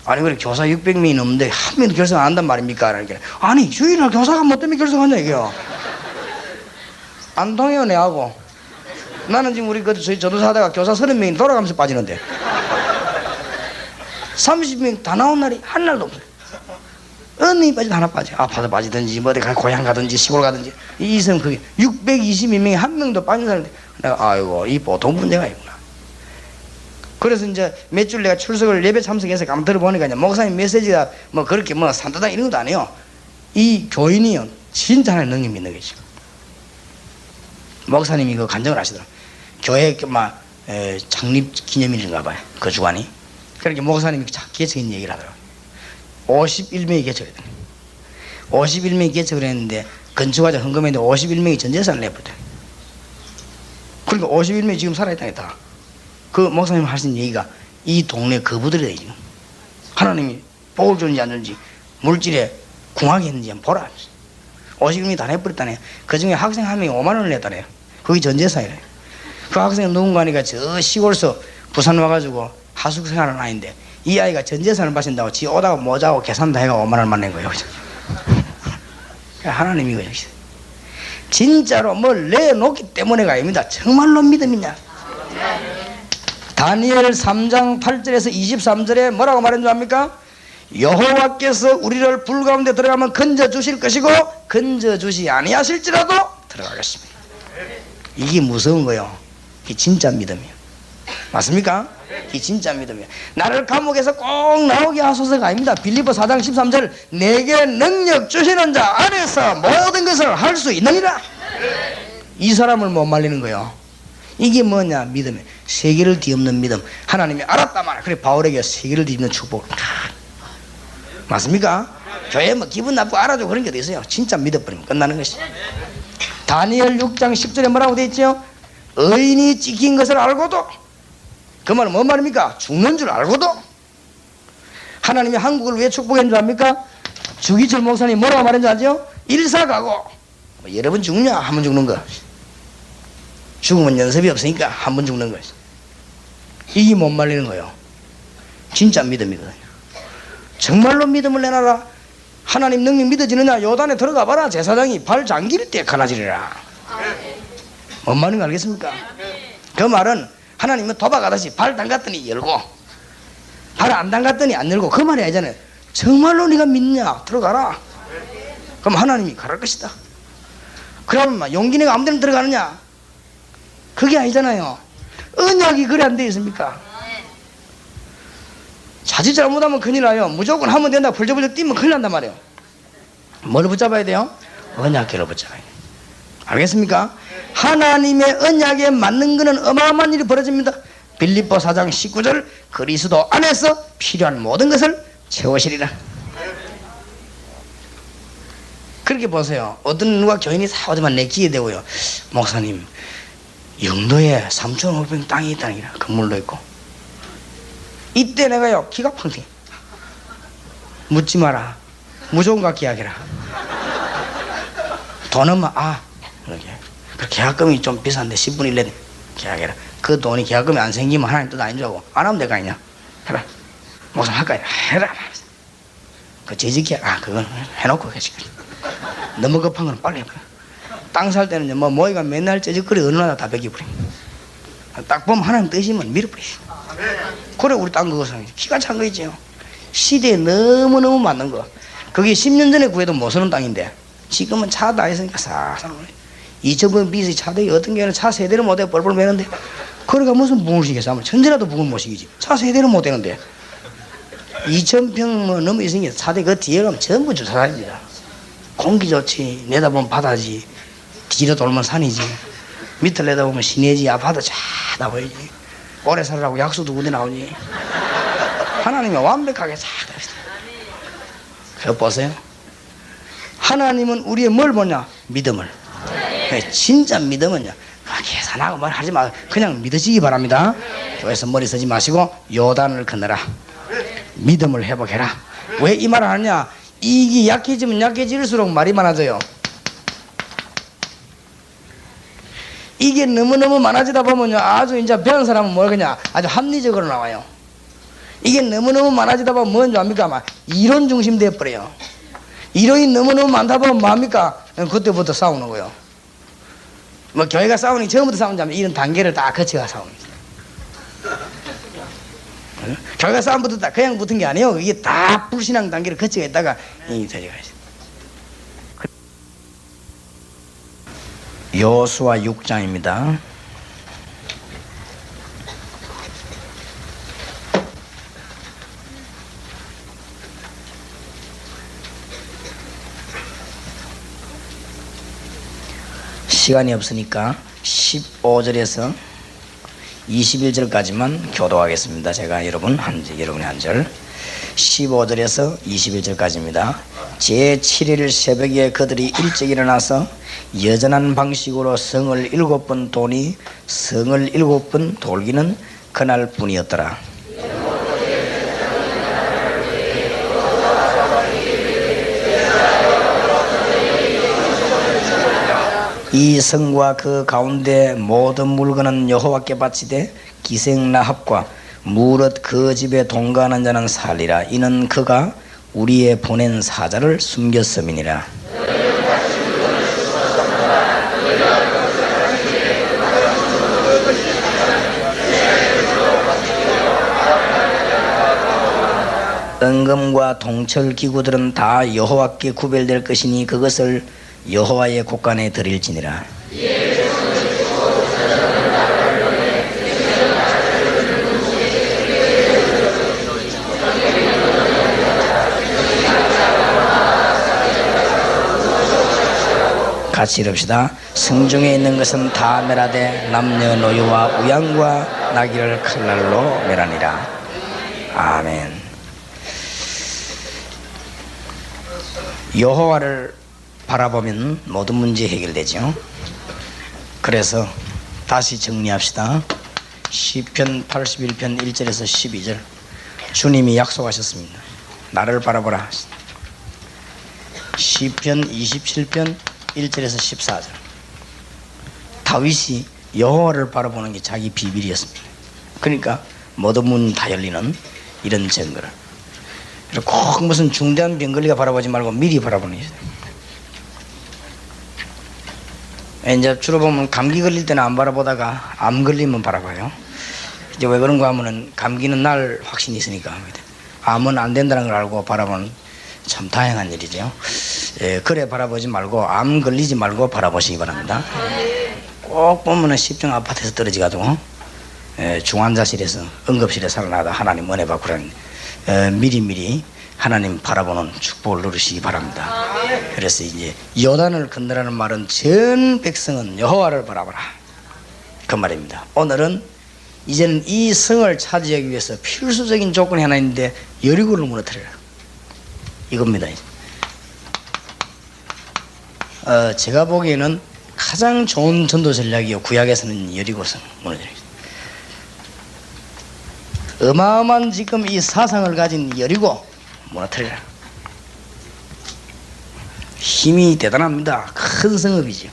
아니 그래 교사 600명이 넘는데 한 명도 결석 안 한단 말입니까? 그러니까 아니 주일날 교사가 뭐 때문에 결석하냐 이게요. 안 통해요 내하고. 나는 지금 우리 그 저희 전도사 하다가 교사 30명이 돌아가면서 빠지는데 30명 다 나온 날이 한 날도 없어요. 어느 이 빠지도 하나 빠져. 아파서 빠지든지 뭐 어디 고향 가든지 시골 가든지 이 이성 그게 622명이 한 명도 빠진 사람인데 내가 아이고 이 보통 문제가 있구나. 그래서 이제 몇 줄 내가 출석을 예배 참석해서 가만 들어보니까 이제 목사님 메시지가 뭐 그렇게 뭐 산다다 이런 것도 아니에요. 이 교인이요 진짜 하나님 능력 믿는 거죠. 목사님이 그 간증을 하시더라고요. 교회 막 창립 기념일인가 봐요. 그 주간이. 그렇게 목사님이 개척인 얘기를 하더라고요. 51명이 개척을 했더니 51명이 개척을 했는데 건축하자 헌금했는데 51명이 전 재산을 내버렸대요. 그러니까 51명이 지금 살아있다는 게 다. 그 목사님 하신 얘기가 이 동네 거부들이다 지금. 하나님이 복을 주는지 안 주는지 물질에 궁하게 했는지 한번 보라. 50명이 다 내버렸다네. 그 중에 학생 한 명이 5만 원을 냈다네요. 그게 전 재산이래요. 그 학생은 누군가니까 저 시골서 부산 와가지고 하숙 생활은 아닌데 이 아이가 전 재산을 바친다고 지 오다가 모자고 계산 다 해가 5만 원만 낸 거예요. 하나님이 이거 역시 진짜로 뭘 내놓기 때문에가 아닙니다. 정말로 믿음이냐. 다니엘 3장 8절에서 23절에 뭐라고 말한 줄 압니까? 여호와께서 우리를 불 가운데 들어가면 건져 주실 것이고 건져 주시 아니하실지라도 들어가겠습니다. 이게 무서운 거예요. 이게 진짜 믿음이에요. 맞습니까? 이게 진짜 믿음이에요. 나를 감옥에서 꼭 나오게 하소서가 아닙니다. 빌립보 4장 13절 내게 능력 주시는 자 안에서 모든 것을 할 수 있느니라. 이 사람을 못 말리는 거예요. 이게 뭐냐? 믿음이 세계를 뒤엎는 믿음. 하나님이 알았다 말이야. 그래 바울에게 세계를 뒤엎는 축복. 맞습니까? 교회 뭐 기분 나쁘고 알아줘 그런 게 어디 있어요? 진짜 믿어버리면 끝나는 것이. 다니엘 6장 10절에 뭐라고 되어 있죠? 의인이 찍힌 것을 알고도, 그 말은 뭔 말입니까? 죽는 줄 알고도. 하나님이 한국을 왜 축복한 줄 압니까? 주기철 목사님 뭐라고 말한 줄 알죠? 일사가고. 뭐 여러 번 죽냐? 한 번 죽는 거. 죽으면 연습이 없으니까 한 번 죽는 거. 이게 못 말리는 거예요. 진짜 믿음이거든요. 정말로 믿음을 내놔라. 하나님 능력 믿어지느냐? 요단에 들어가 봐라. 제사장이 발 잠길 때 가라지리라. 뭔 말인지 알겠습니까? 그 말은 하나님은 도박하듯이 발 담갔더니 열고 발 안 담갔더니 안 열고, 그 말이 아니잖아요. 정말로 네가 믿냐? 들어가라. 그럼 하나님이 가랄 것이다. 그러면 용기 내가 아무 데나 들어가느냐? 그게 아니잖아요. 언약이 그래 안 돼 있습니까? 자칫 잘못하면 큰일 나요. 무조건 하면 된다 벌쩍벌쩍 뛰면 큰일 난단 말이에요. 뭘 붙잡아야 돼요? 언약계를 붙잡아야 돼요. 알겠습니까? 하나님의 언약에 맞는 것은 어마어마한 일이 벌어집니다. 빌립보 4장 19절 그리스도 안에서 필요한 모든 것을 채우시리라. 그렇게 보세요. 어떤 누가 교인이 사오지만 내 기회 되고요. 목사님 영도에 3,500 땅이 있다니라. 건물도 있고. 이때 내가요 기가 팡팅. 묻지 마라. 무조건 계약해라. 돈은 이렇게. 그 계약금이 좀 비싼데 10분의 1 내내 계약해라. 그 돈이 계약금이 안 생기면 하나님 뜻 아닌 줄 알고 안 하면 내가 아니냐. 해라. 목사님 할까? 해라. 그 재직계약 그건 해놓고 계시. 너무 급한 건 빨리 해버려. 땅 살 때는 뭐 모이가 맨날 째직거리 어느 나라 다 베기버려. 딱 보면 하나님 뜻이면 밀어버려. 그래 우리 땅 그것은 기가 찬 거 있죠. 시대에 너무너무 맞는 거. 그게 10년 전에 구해도 못 쓰는 땅인데 지금은 차 다 있으니까 싹싹 2,000번 비서 차들이 어떤 경우는 차 세대를 못해 뻘뻘 매는데, 그러니까 무슨 붕을 시겠어? 천재라도 붕을 못 시키지. 차 세대를 못 되는데 2,000평 뭐 넘어 있으니까 차대 그 뒤에 가면 전부 주차장입니다. 공기 좋지, 내다보면 바다지, 뒤로 돌면 산이지, 밑을 내다보면 시내지, 아파트 쫙다 보이지. 오래 살라고 약수도 어디 나오니. 하나님이 완벽하게 싹 그거 보세요. 하나님은 우리의 뭘 보냐? 믿음을. 진짜 믿음은요 계산하고 말 하지 마. 그냥 믿으시기 바랍니다. 교회에서 머리 쓰지 마시고 요단을 건너라. 믿음을 회복해라. 왜 이 말을 하느냐? 이익이 약해지면 약해질수록 말이 많아져요. 이게 너무너무 많아지다 보면요 아주 이제 배운 사람은 뭘 그냥 아주 합리적으로 나와요. 이게 너무너무 많아지다 보면 뭔지 압니까? 막 이론 중심 되어버려요. 이론이 너무너무 많다 보면 뭐합니까? 그때부터 싸우는 거예요. 뭐 교회가 싸우니 처음부터 싸운다면 이런 단계를 다 거쳐가 싸웁니다. 교회가 싸움부터 다 그냥 붙은 게 아니에요. 이게 다 불신앙 단계를 거쳐가 있다가 이 저리가 있어요. 여호수아 6장입니다. 시간이 없으니까 15절에서 21절까지만 교도하겠습니다. 제가 여러분이 한 절. 15절에서 21절까지입니다. 제7일 새벽에 그들이 일찍 일어나서 여전한 방식으로 성을 7번 도니 성을 7번 돌기는 그날 뿐이었더라. 이 성과 그 가운데 모든 물건은 여호와께 바치되 기생나합과 무릇 그 집에 동거하는 자는 살리라. 이는 그가 우리의 보낸 사자를 숨겼음이니라. 은금과 동철 기구들은 다 여호와께 구별될 것이니 그것을 여호와의 곳간에 드릴지니라. 같이 이럽시다. 성중에 있는 것은 다 멸하되 남녀노유와 우양과 나귀를 칼날로 멸하니라. 아멘. 여호와를 바라보면 모든 문제 해결되죠. 그래서 다시 정리합시다. 시편 81편 1절에서 12절 주님이 약속하셨습니다. 나를 바라보라. 시편 27편 1절에서 14절 다윗이 여호와를 바라보는 게 자기 비밀이었습니다. 그러니까 모든 문 다 열리는 이런 증거를 꼭 무슨 중대한 병 걸리가 바라보지 말고 미리 바라보는 거예요. 이제 주로 보면 감기 걸릴 때는 안 바라보다가 암 걸리면 바라봐요. 이제 왜 그런가 하면은 감기는 날 확신이 있으니까, 암은 안 된다는 걸 알고 바라보는 참 다양한 일이죠. 예, 그래 바라보지 말고 암 걸리지 말고 바라보시기 바랍니다. 꼭 보면은 십중 아파트에서 떨어지가지고 중환자실에서 응급실에 살아나다 하나님 은혜 받고라는 미리미리 하나님 바라보는 축복을 누리시기 바랍니다. 그래서 이제 요단을 건너라는 말은 전 백성은 여호와를 바라보라 그 말입니다. 오늘은 이제는 이 성을 차지하기 위해서 필수적인 조건이 하나 있는데 여리고를 무너뜨려라 이겁니다. 제가 보기에는 가장 좋은 전도 전략이요 구약에서는 여리고성 무너뜨립니다. 어마어마한 지금 이 사상을 가진 여리고 무너뜨려라. 힘이 대단합니다. 큰 성읍이죠.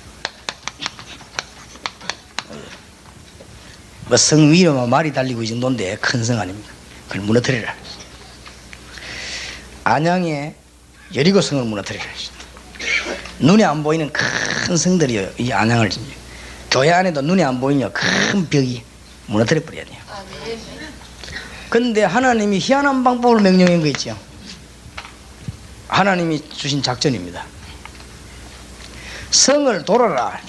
뭐 성 위로만 말이 달리고 이 정도인데 큰 성 아닙니까? 그걸 무너뜨려라. 안양에 여리고성을 무너뜨려라. 눈에 안 보이는 큰 성들이요 이 안양을 교회 안에도 눈에 안 보이는 큰 벽이 무너뜨려 버려야 돼요. 그런데 하나님이 희한한 방법을 명령한 거 있죠. 하나님이 주신 작전입니다. 성을 돌아라.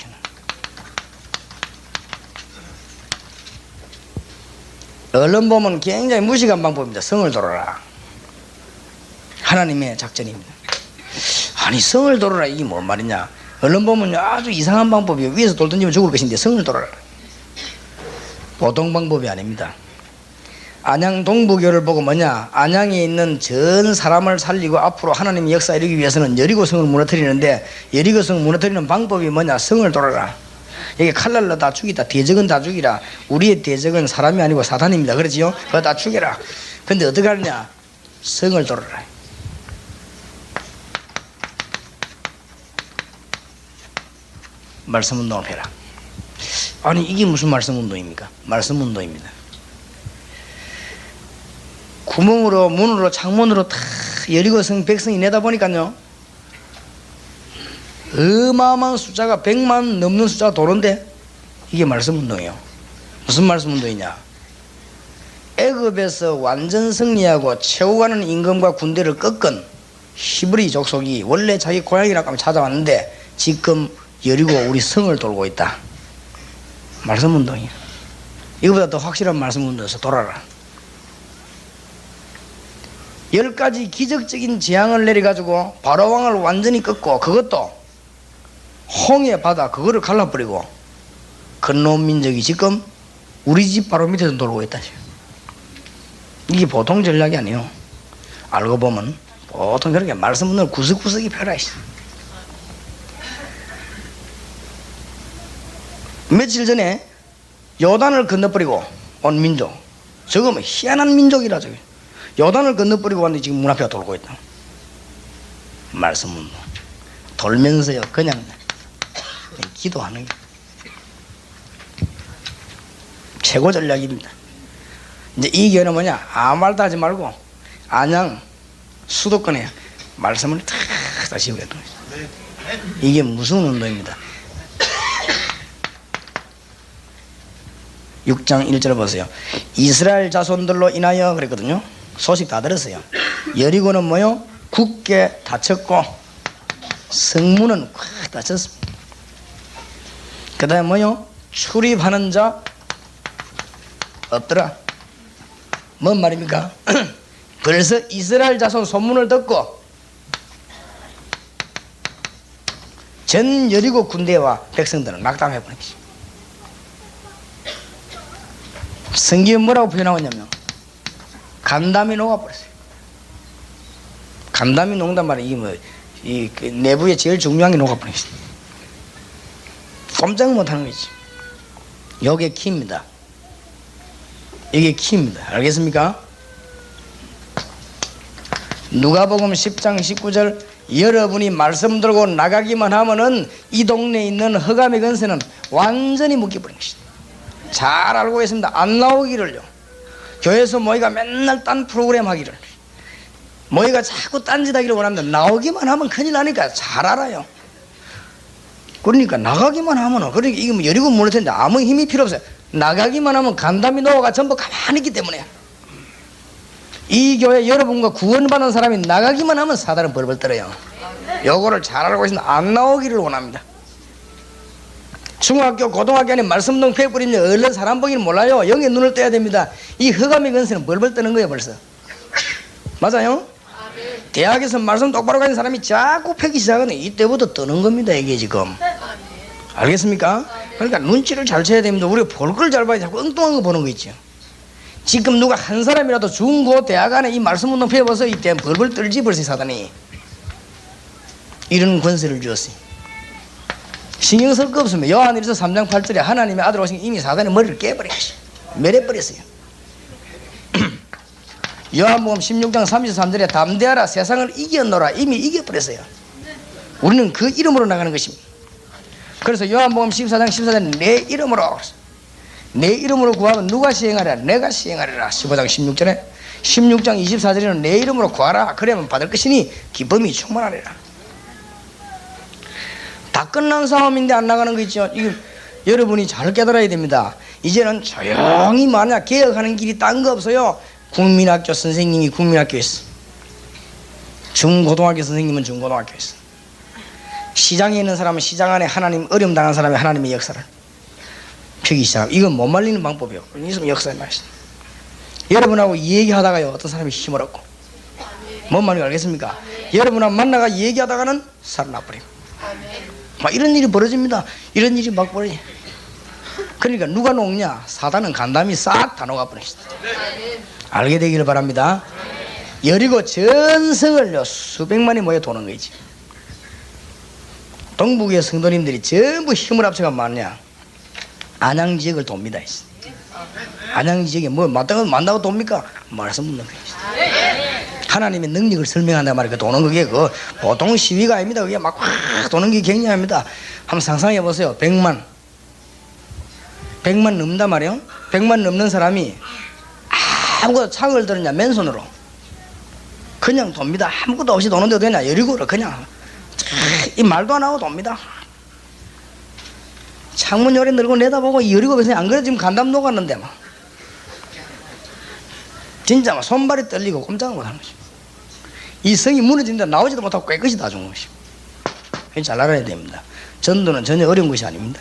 얼른 보면 굉장히 무식한 방법입니다. 성을 돌아라. 하나님의 작전입니다. 아니 성을 돌아라 이게 뭔 말이냐. 얼른 보면 아주 이상한 방법이에요. 위에서 돌 던지면 죽을 것인데 성을 돌아라. 보통 방법이 아닙니다. 안양 동부교를 보고 뭐냐, 안양에 있는 전 사람을 살리고 앞으로 하나님의 역사 이루기 위해서는 여리고성을 무너뜨리는데, 여리고성을 무너뜨리는 방법이 뭐냐, 성을 돌아라. 여기 칼날로 다 죽이다. 대적은 다 죽이라. 우리의 대적은 사람이 아니고 사탄입니다. 그렇지요? 그거 다 죽여라. 근데 어떻게 하느냐, 성을 돌아라. 말씀 운동을 해라. 아니 이게 무슨 말씀 운동입니까? 말씀 운동입니다. 구멍으로 문으로 창문으로 다 여리고성 백성이 내다보니까요 어마어마한 숫자가 100만 넘는 숫자가 도는데 이게 말씀 운동이에요. 무슨 말씀 운동이냐, 애굽에서 완전 승리하고 최후가는 임금과 군대를 꺾은 히브리 족속이 원래 자기 고향이라고 하면 찾아왔는데 지금 여리고 우리 성을 돌고 있다. 말씀 운동이에요. 이거보다 더 확실한 말씀 운동에서 돌아라. 10가지 기적적인 재앙을 내려가지고 바로왕을 완전히 꺾고, 그것도 홍해 바다 그거를 갈라버리고 건너온 민족이 지금 우리 집 바로 밑에서 돌고 있다. 이게 보통 전략이 아니에요. 알고 보면 보통 그렇게 말씀 운동을 구석구석이 펴라. 며칠 전에 요단을 건너버리고 온 민족, 저거 뭐 희한한 민족이라 저게. 요단을 건너버리고 왔는데 지금 문 앞에 돌고 있다. 말씀은 돌면서요 그냥 기도하는 게 최고 전략입니다. 이제 이 교회는 뭐냐, 아무 말도 하지 말고 안양 수도권에 말씀을 탁 다시 오게 돼. 이게 무슨 운동입니다. 6장 1절 보세요. 이스라엘 자손들로 인하여 그랬거든요. 소식 다 들었어요. 여리고는 뭐요? 굳게 닫혔고 성문은 꽉 닫혔습니다. 그 다음에 뭐요? 출입하는 자 없더라. 뭔 말입니까? 벌써 이스라엘 자손 소문을 듣고 전 여리고 군대와 백성들은 낙담해버린 것이. 성경에 뭐라고 표현하고 있냐면 간담이 녹아버렸어요. 간담이 녹는단 말이에요. 그 내부에 제일 중요한 게 녹아버린 것이. 꼼짝 못하는 거지. 이게 키입니다. 이게 키입니다. 알겠습니까? 누가복음 10장 19절 여러분이 말씀 들고 나가기만 하면은 이 동네에 있는 흑암의 근세는 완전히 묶여버린 것이다. 잘 알고 있습니다. 안 나오기를요. 교회에서 모이가 맨날 딴 프로그램 하기를, 모이가 자꾸 딴짓 하기를 원합니다. 나오기만 하면 큰일 나니까 잘 알아요. 그러니까 나가기만 하면, 그러니까 이게 뭐 여리고 모를 텐데 아무 힘이 필요 없어요. 나가기만 하면 간담이 노아가 전부 가만히 있기 때문에. 이 교회 여러분과 구원받은 사람이 나가기만 하면 사단은 벌벌 떨어요. 요거를 잘 알고 있습니다. 안 나오기를 원합니다. 중학교 고등학교 안에 말씀 동패 뿌리면 얼른 사람 보기는 몰라요. 영의 눈을 떼야 됩니다. 이 흑암의 근세는 벌벌 떠는 거예요 벌써. 맞아요? 대학에서 말씀 똑바로 가는 사람이 자꾸 패기 시작하네. 이때부터 뜨는 겁니다 이게 지금. 알겠습니까? 그러니까 눈치를 잘 채야 됩니다. 우리가 볼 걸 잘 봐야 자꾸 엉뚱한 거 보는 거 있죠. 지금 누가 한 사람이라도 중고 대학 안에 이 말씀 운동 배워서 이때 벌벌 떨지 벌써 사단이 이런 권세를 주었어요. 신경 쓸 거 없으면 요한일서 3장 8절에 하나님의 아들 오신 이미 사단의 머리를 깨버렸어요. 멸해버렸어요. 요한복음 16장 33절에 담대하라 세상을 이겨노라 이미 이겨버렸어요. 우리는 그 이름으로 나가는 것입니다. 그래서 요한복음 14장 14절에 내 이름으로, 내 이름으로 구하면 누가 시행하리라? 내가 시행하리라. 15장 16절에 16장 24절에는 내 이름으로 구하라 그러면 받을 것이니 기쁨이 충만하리라. 다 끝난 싸움인데 안 나가는 거 있죠. 이거 여러분이 잘 깨달아야 됩니다. 이제는 조용히 만약 개혁하는 길이 딴 거 없어요. 국민학교 선생님이 국민학교에서, 중고등학교 선생님은 중고등학교에서, 시장에 있는 사람은 시장 안에 하나님 어려움 당한 사람이 하나님의 역사를 펴기 시작하고, 이건 못 말리는 방법이요. 이것은 역사의 말씀. 여러분하고 얘기하다가요 어떤 사람이 힘을 얻고, 뭔 말인지 알겠습니까? 여러분하고 만나가 얘기하다가는 살아나버리고 막 이런 일이 벌어집니다. 이런 일이 막 벌어져. 그러니까 누가 녹냐? 사단은 간담이 싹 다 녹아버렸어. 알게 되기를 바랍니다. 여리고 전성을요 수백만이 모여 도는 거지. 동북의 성도님들이 전부 힘을 합쳐가 많냐? 안양 지역을 돕니다. 안양 지역에 뭐 만다고 돕니까? 말씀 묻는 거지. 하나님의 능력을 설명한단 말이에요. 도는 그게 그 보통 시위가 아닙니다. 그게 막 확 도는 게 굉장합니다. 한번 상상해 보세요. 100만 넘는단 말이에요. 100만 넘는 사람이 아무것도 창을 들었냐? 맨손으로 그냥 돕니다. 아무것도 없이 도는데 되냐? 여리고를 그냥 이 말도 안 하고 돕니다. 창문 요래 들고 내다보고 여리고 배선이 안 그래도 지금 간담 녹았는데 막 진짜 막 손발이 떨리고 꼼짝 못하는 거지. 이 성이 무너진다 나오지도 못하고 깨끗이 다 죽은 것이. 잘 알아야 됩니다. 전도는 전혀 어려운 것이 아닙니다.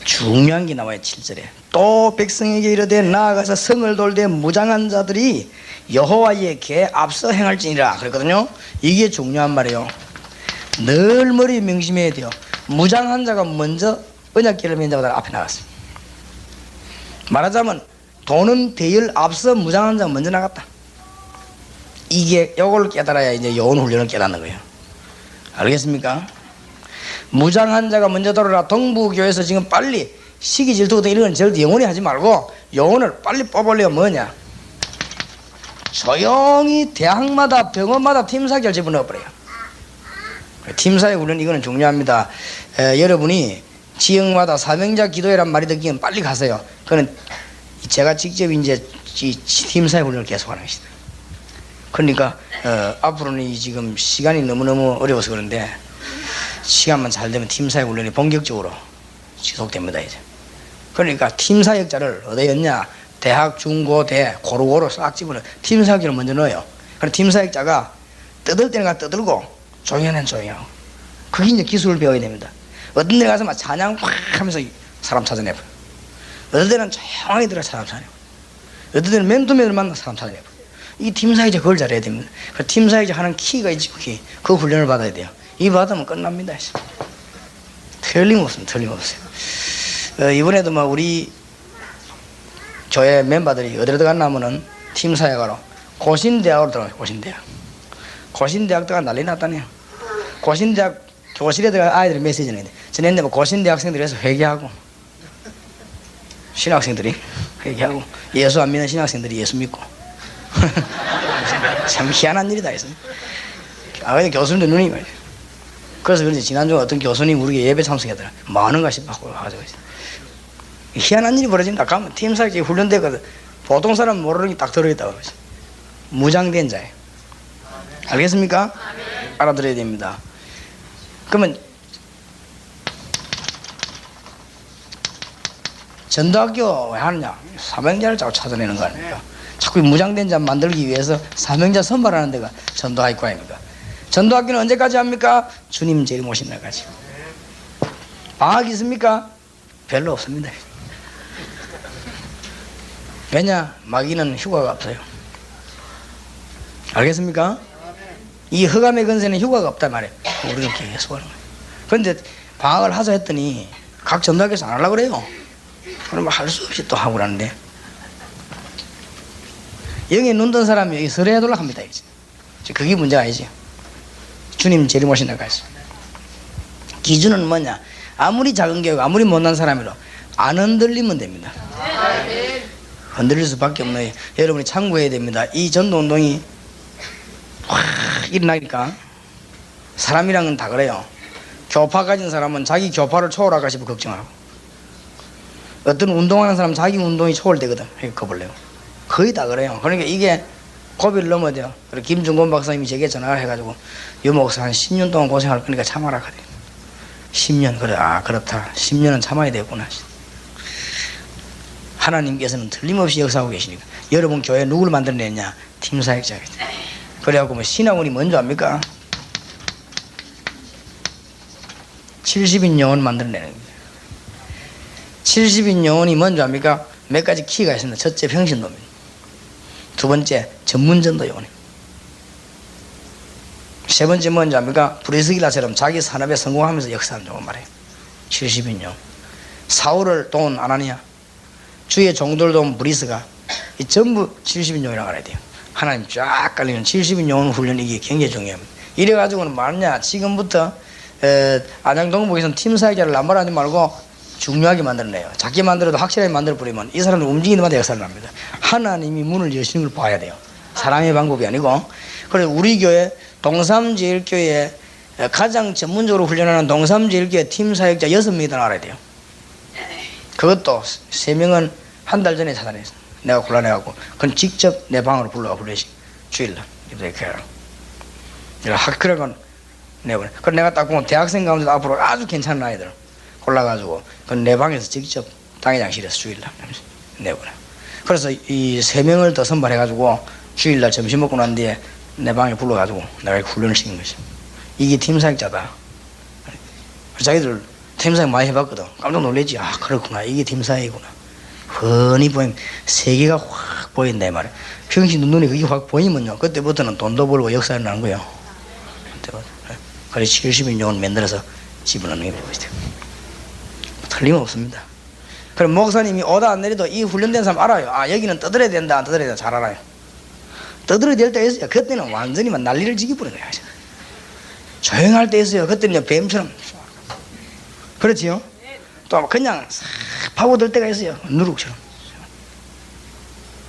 중요한 게 나와요. 7절에 또 백성에게 이르되 나아가서 성을 돌되 무장한 자들이 여호와의 궤 앞서 행할지니라 그랬거든요. 이게 중요한 말이에요. 늘 머리 명심해야 돼요. 무장한 자가 먼저 언약궤를 맨 자가 앞에 나갔어요. 말하자면 도는 대열 앞서 무장한 자가 먼저 나갔다. 이게 요걸 깨달아야 이제 요원 훈련을 깨닫는 거예요. 알겠습니까? 무장한 자가 먼저 돌아라. 동부교회에서 지금 빨리 시기 질투 같은 이런 건 절대 영원히 하지 말고 요원을 빨리 뽑으려면 뭐냐? 조용히 대학마다 병원마다 팀사결 집어넣어버려요. 팀사의 훈련 이거는 중요합니다. 여러분이 지역마다 사명자 기도회란 말이 듣기엔 빨리 가세요. 그거는 제가 직접 이제 팀사의 훈련을 계속하는 것이다. 그러니까 앞으로는 지금 시간이 너무너무 어려워서 그런데 시간만 잘 되면 팀사의 훈련이 본격적으로 지속됩니다. 이제. 그러니까 팀사역자를 어디에 넣냐? 대학, 중고, 대 고루고루 싹 집어넣어요. 팀사역자를 먼저 넣어요. 그럼 팀사역자가 떠들 때는 떠들고 조용히 하면 조용히 하고. 그게 이제 기술을 배워야 됩니다. 어떤 데 가서 막 찬양 확 하면서 사람 찾아내버려. 어떤 데는 조용히 들어 사람 찾아내고, 어떤 데는 맨투맨을 만나 사람 찾아내고, 이 팀사역자 그걸 잘해야 됩니다. 그 팀사역자 하는 키가 있죠. 그 훈련을 받아야 돼요. 이 받으면 끝납니다. 틀림없습니다. 틀림없어요. 이번에도 뭐 우리 교회 멤버들이 어디로 들어갔냐면은 팀사역하러 고신대학으로 들어가요. 고신대학 들어가 난리 났다네요. 고신대학 교실에 들어가 아이들이 메시지를 했는데 전에 뭐 고신대학생들이 해서 회개하고 신학생들이 회개하고 예수 안 믿는 신학생들이 예수 믿고 참 희한한 일이다 했어요. 근데 교수님도 눈이 가요. 그래서 그런지 지난주에 어떤 교수님 우리 예배 참석하더라. 많은 것이 받고 가지고 있어요. 희한한 일이 벌어진다. 가면 팀사역이 훈련되거든. 보통 사람 모르는 게 딱 들어있다고 그러죠. 무장된 자예요. 알겠습니까? 알아들어야 됩니다. 그러면 전도학교 왜 하느냐? 사명자를 자꾸 찾아내는 거 아닙니까? 자꾸 무장된 자 만들기 위해서 사명자 선발하는 데가 전도학교 아닙니까? 전도학교는 언제까지 합니까? 주님 재림 오신 날까지. 방학 있습니까? 별로 없습니다. 왜냐? 마귀는 휴가가 없어요. 알겠습니까? 이 흑암의 근세는 휴가가 없단 말이에요. 우리는 계속 하는 거예요. 그런데 방학을 하자 했더니 각 전도학교에서 안 하려고 그래요. 그러면 할 수 없이 또 하고 그러는데 영에 눈 뜬 사람이 여기 설해야 돌락합니다. 그게 문제가 아니지. 주님 재림 오신 날까지. 기준은 뭐냐? 아무리 작은 교육, 아무리 못난 사람이라도 안 흔들리면 됩니다. 흔들릴 수밖에 없는 거예요. 여러분이 참고해야 됩니다. 이 전도운동이 확 일어나니까 사람이랑은 다 그래요. 교파 가진 사람은 자기 교파를 초월할까 싶어 걱정하고, 어떤 운동하는 사람은 자기 운동이 초월되거든. 겁을 내요. 거의 다 그래요. 그러니까 이게 고비를 넘어야 돼요. 그리고 김중곤 박사님이 제게 전화를 해가지고 여 목사 한 10년 동안 고생할 거니까 참아라 그래. 10년 그래. 아 그렇다. 10년은 참아야 되겠구나. 하나님께서는 틀림없이 역사하고 계시니까. 여러분 교회 누구를 만들어냈냐? 팀사역자겠죠. 그래갖고 뭐 신학원이 뭔지 압니까? 70인 영혼 만들어내는 거예요. 70인 영혼이 뭔지 압니까? 몇 가지 키가 있습니다. 첫째 평신도입니다. 두 번째 전문전도 영혼입니다. 세 번째 뭔지 압니까? 브리스길라처럼 자기 산업에 성공하면서 역사하는 영혼 말이에요. 70인 영혼. 사울을 도운 아나니아, 주의 종들을 도운 브리스가, 이 전부 70인 영혼이라고 알아야 돼요. 하나님 쫙 깔리는 70인 영혼 훈련, 이게 굉장히 중요합니다. 이래가지고는 말하냐, 지금부터 안양동북에서는 팀사역자를 남발하지 말고 중요하게 만들어내요. 작게 만들어도 확실하게 만들어버리면 이 사람들 움직이는 데마다 역사를 합니다. 하나님이 문을 여시는 걸 봐야 돼요. 사람의 방법이 아니고. 그래서 우리 교회 동삼제일교회 가장 전문적으로 훈련하는 동삼제일교회 팀사역자 6명이다 알아야 돼요. 그것도 3명은 한 달 전에 찾아냈어. 내가 곤란해갖고 그건 직접 내 방으로 불러가 불러시 주일날 이렇게 해라. 그러건 내보내. 그럼 내가 딱 보면 대학생 가운데 앞으로 아주 괜찮은 아이들 골라가지고 그건 내 방에서 직접 당회장실에서 주일날 내보내. 그래서 이 3명을 더 선발해가지고 주일날 점심 먹고 난 뒤에 내 방에 불러가지고 내가 훈련을 시킨 거지. 이게 팀사역자다. 자기들 팀사역 많이 해봤거든. 깜짝 놀랬지. 아 그렇구나. 이게 팀사역이구나. 훤히 보이면 세계가 확 보인다 이 말이야. 평신 눈에 그게 확 보이면요, 그때부터는 돈도 벌고 역사를 나는 거예요. 그래서 70인 영혼 만들어서 집어넣는 게 보이죠. 틀림없습니다. 그럼 목사님이 오다 안 내려도 이 훈련된 사람 알아요. 아 여기는 떠들어야 된다 안 떠들어야 된다 잘 알아요. 떠들어야 될 때 있어요. 그때는 완전히 막 난리를 지기버린 거예요. 조용할 때 있어요. 그때는 뱀처럼. 그렇지요? 또 그냥 싹 파고들 때가 있어요. 누룩처럼.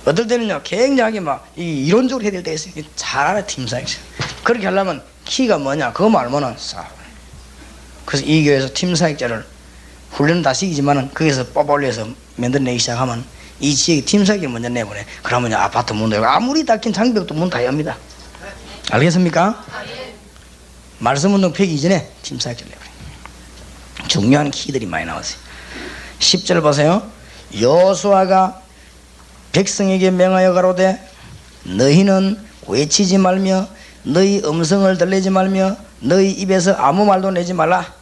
어떨 때는요 굉장하게 막 이론적으로 해야 될 때가 있어요. 잘 알아. 팀사역자. 그렇게 하려면 키가 뭐냐 그거 알면은 싹. 그래서 이 교회에서 팀사역자를 훈련은 다 시키지만은 거기서 뽑아올려서 만들어내기 시작하면 이 지역에 팀사역을 먼저 내보내. 그러면 아파트 문 열고 아무리 닫힌 장벽도 문 다 엽니다. 알겠습니까? 말씀운동 펴기 이전에 팀사역자를 내보내. 중요한 키들이 많이 나왔어요. 10절 보세요. 여호수아가 백성에게 명하여 가로되 너희는 외치지 말며 너희 음성을 들리지 말며 너희 입에서 아무 말도 내지 말라.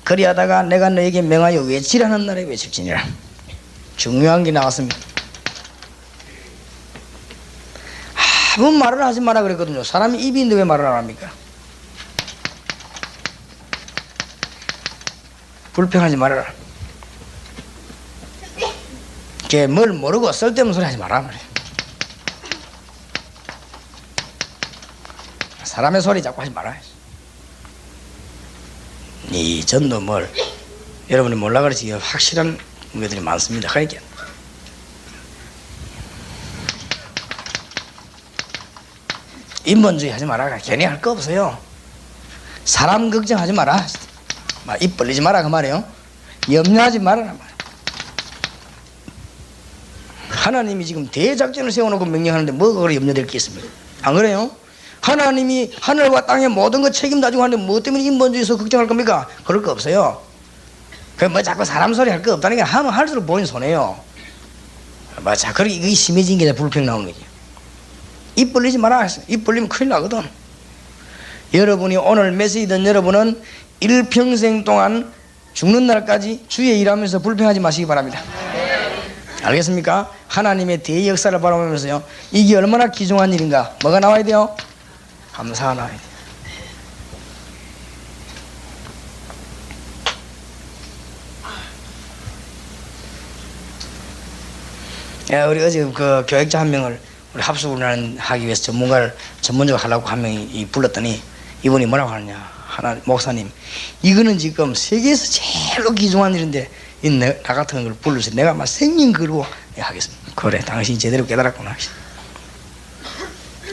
그리하다가 내가 너에게 명하여 외치라는 날에 외칠지니라. 중요한 게 나왔습니다. 아무 말을 하지 마라 그랬거든요. 사람이 입이 있는데 왜 말을 안 합니까? 불평하지 말아라. 걔 뭘 모르고 쓸데없는 소리 하지 마라 말이야. 사람의 소리 자꾸 하지 마라. 이 전도 뭘 여러분이 몰라 그렇지 확실한 것들이 많습니다. 그러니까 인본주의 하지 마라. 괜히 할 거 없어요. 사람 걱정하지 마라. 입 벌리지 마라 그 말이에요. 염려하지 말아라 말이에요. 하나님이 지금 대작전을 세워놓고 명령하는데 뭐가 그래 염려될 게 있습니까? 안 그래요? 하나님이 하늘과 땅의 모든 것 책임다지고 하는데 뭐 때문에 인본주의에서 걱정할 겁니까? 그럴 거 없어요. 그 뭐 자꾸 사람 소리 할 거 없다니까. 하면 할수록 본인 손해요. 맞아. 그렇게 이게 심해진 게 불평 나오는 거지. 입 벌리지 마라. 입 벌리면 큰일 나거든. 여러분이 오늘 메시지든 여러분은 일평생 동안 죽는 날까지 주의 일하면서 불평하지 마시기 바랍니다. 알겠습니까? 하나님의 대역사를 바라보면서요. 이게 얼마나 귀중한 일인가. 뭐가 나와야 돼요? 감사가 나와야 돼요. 우리 어제 그 교육자 한 명을 우리 합숙을 하기 위해서 전문적으로 하려고 한 명이 불렀더니 이분이 뭐라고 하느냐. 목사님, 이거는 지금 세계에서 제일로 귀중한 일인데 나 같은 걸 불러서 내가 막 생긴 걸고 하겠습니다. 그래, 당신이 제대로 깨달았구나.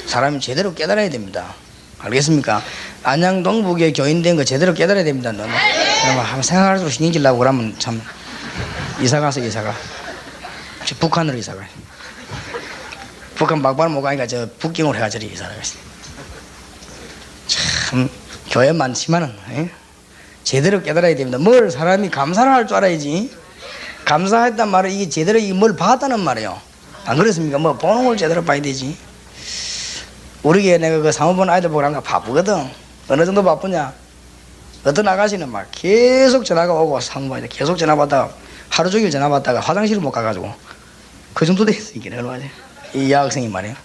사람이 제대로 깨달아야 됩니다. 알겠습니까? 안양 동북에 교인 된 거 제대로 깨달아야 됩니다. 너는 한번 생각할수록 신경질 나고 그러면 참 이사가 북한으로 이사가. 북한 막발 못 가니까 저 북경으로 해가 저리 이사가. 참 교회 많지만은 제대로 깨달아야 됩니다. 뭘 사람이 감사를 할 줄 알아야지. 감사했단 말은 이게 제대로 뭘 봤다는 말이에요. 안 그렇습니까? 뭐 보는 걸 제대로 봐야 되지. 우리 교회 내가 그 사무본 아이들 보고 하는 거 바쁘거든. 어느 정도 바쁘냐? 어떤 아가씨는 막 계속 전화가 오고 사무본한테 계속 전화 받다가 하루 종일 전화 받다가 화장실을 못 가가지고 그 정도 됐어. 이게 얼마나 이 여학생이 말이에요.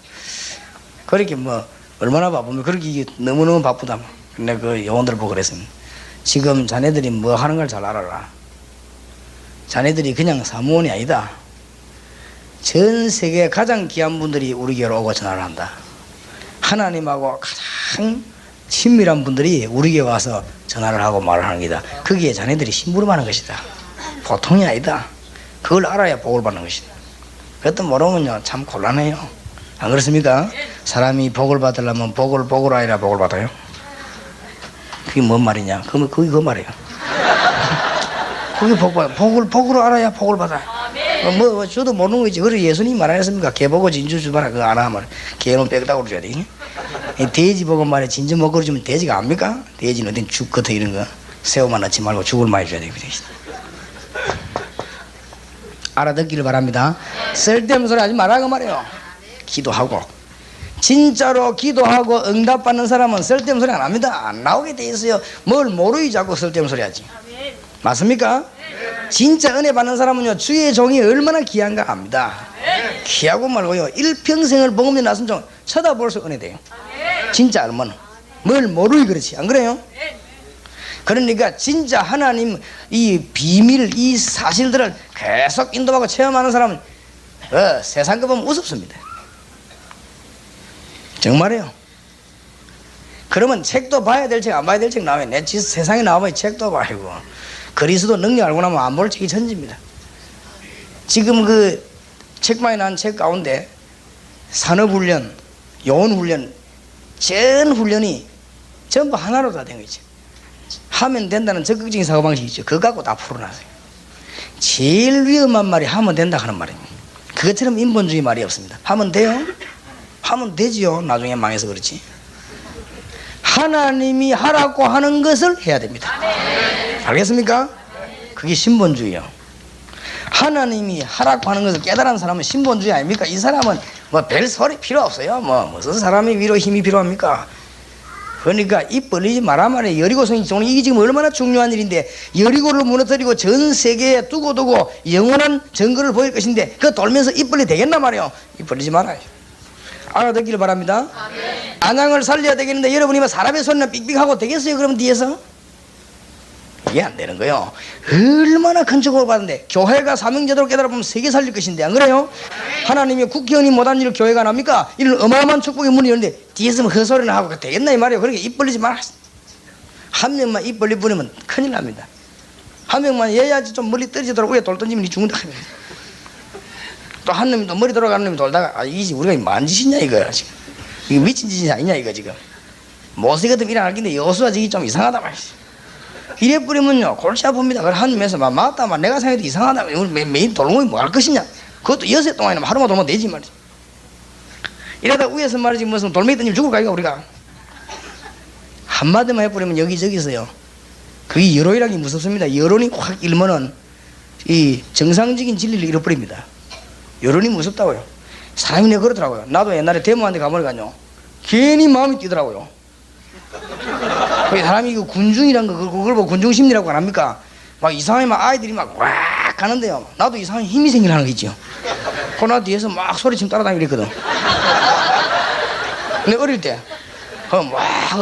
그렇게 뭐 얼마나 바쁘면 그렇게 이게 너무너무 바쁘다. 근데 그 요원들 보고 그랬습니다. 지금 자네들이 뭐 하는 걸 잘 알아라. 자네들이 그냥 사무원이 아니다. 전 세계 가장 귀한 분들이 우리 교회로 오고 전화를 한다. 하나님하고 가장 친밀한 분들이 우리 교회 와서 전화를 하고 말을 하는 게다. 그게 자네들이 심부름하는 것이다. 보통이 아니다. 그걸 알아야 복을 받는 것이다. 그것도 모르면요 참 곤란해요. 안 그렇습니까? 사람이 복을 받으려면 복을 아니라 복을 받아요. 그게 뭔 말이냐? 그게 그 말이에요. 그게 복으로 알아야 복을 받아. 뭐 저도 모르는 거지. 그래 예수님이 말하셨습니까? 개복을 진주 주마라. 그거 안 하면 개는 빽다구로 줘야 돼. 돼지 복을 말해 진주 먹거리 주면 돼지가 압니까? 돼지는 어딘 죽 같은 이런 거 새우만 넣지 말고 죽을 많이 줘야 되거든. 알아듣기를 바랍니다. 쓸데없는 소리 하지 말라 그 말이에요. 기도하고 진짜로 기도하고 응답받는 사람은 쓸데없는 소리 안 합니다. 안 나오게 돼 있어요. 뭘 모르이 자꾸 쓸데없는 소리 하지. 맞습니까? 진짜 은혜 받는 사람은요 주의 종이 얼마나 귀한가 압니다. 귀하고 말고요 일평생을 복음에 나선 종 쳐다볼수록 은혜 돼요. 진짜 알면 뭘 모르이 그렇지. 안 그래요? 그러니까 진짜 하나님 이 비밀 이 사실들을 계속 인도하고 체험하는 사람은 세상 거 보면 우습습니다. 정말이에요. 그러면 책도 봐야 될 책 안 봐야 될 책 나와요. 내 세상에 나와봐야 책도 봐야고 그리스도 능력 알고 나면 안 볼 책이 천지입니다. 지금 그 책방에 나온 책 가운데 산업훈련, 요원훈련 전 훈련이 전부 하나로 다 된 거죠. 하면 된다는 적극적인 사고방식이 있죠. 그거 갖고 다 풀어놨어요. 제일 위험한 말이 하면 된다 하는 말입니다. 그것처럼 인본주의 말이 없습니다. 하면 돼요? 하면 되지요. 나중에 망해서 그렇지. 하나님이 하라고 하는 것을 해야 됩니다. 알겠습니까? 그게 신본주의요. 하나님이 하라고 하는 것을 깨달은 사람은 신본주의 아닙니까? 이 사람은 뭐 별 소리 필요 없어요. 무슨 사람이 위로 힘이 필요합니까? 그러니까 입 벌리지 마라 말이에요. 여리고성이 이게 지금 얼마나 중요한 일인데 여리고를 무너뜨리고 전 세계에 두고 영원한 증거를 보일 것인데 그거 돌면서 입 벌리 되겠나 말이에요. 입 벌리지 말아요. 알아듣기를 바랍니다. 안양을 살려야 되겠는데 여러분이 뭐 사람의 소리나 삑삑하고 되겠어요? 그러면 뒤에서? 이게 안 되는 거예요. 얼마나 큰 축복을 받는데 교회가 사명제대로 깨달아보면 세계 살릴 것인데 안 그래요? 하나님이 국회의원이 못한 일을 교회가 안 합니까? 이런 어마어마한 축복의 문이 열는데 뒤에서 뭐 헛소리나 하고 되겠나 이 말이에요. 그러니까 입 벌리지 마라. 한 명만 입 벌리 부리면 큰일 납니다. 한 명만 얘야지 좀 멀리 떨어지도록 위에 돌 던지면 니 죽는다. 또 한 놈이 또 머리 돌아가는 놈이 돌다가 이게 우리가 뭐한 짓이냐 이거야 지금. 이거 미친 짓이 아니냐 이거 지금. 모세 같은 일안 할긴데 여수가 저기 좀 이상하다 말이야. 이래 뿌리면요 골치 아픕니다. 그래 하늘에서 막 맞다 막 내가 생각해도 이상하다. 우리 매일 돌롱이 뭐 할 것이냐. 그것도 여섯 동안이나 하루만 돌면 되지 말이지. 이러다 위에서 말이지 무슨 돌멩이 던지면 죽을 까이가 우리가. 한마디만 해버리면 여기저기서요. 그게 여론이라는 게 무섭습니다. 여론이 확 일면은 이 정상적인 진리를 잃어버립니다. 여론이 무섭다고요. 사람이 내가 그러더라고요. 나도 옛날에 대모한테 가보니까요 괜히 마음이 뛰더라고요. 사람이 그 군중이란 거 그걸 보고 군중심리라고 안 합니까? 막 이상하게 막 아이들이 막 꽉 가는데요 나도 이상하게 힘이 생기려는 거 있죠. 그러나 뒤에서 막 소리치면 따라다니고 그랬거든. 근데 어릴 때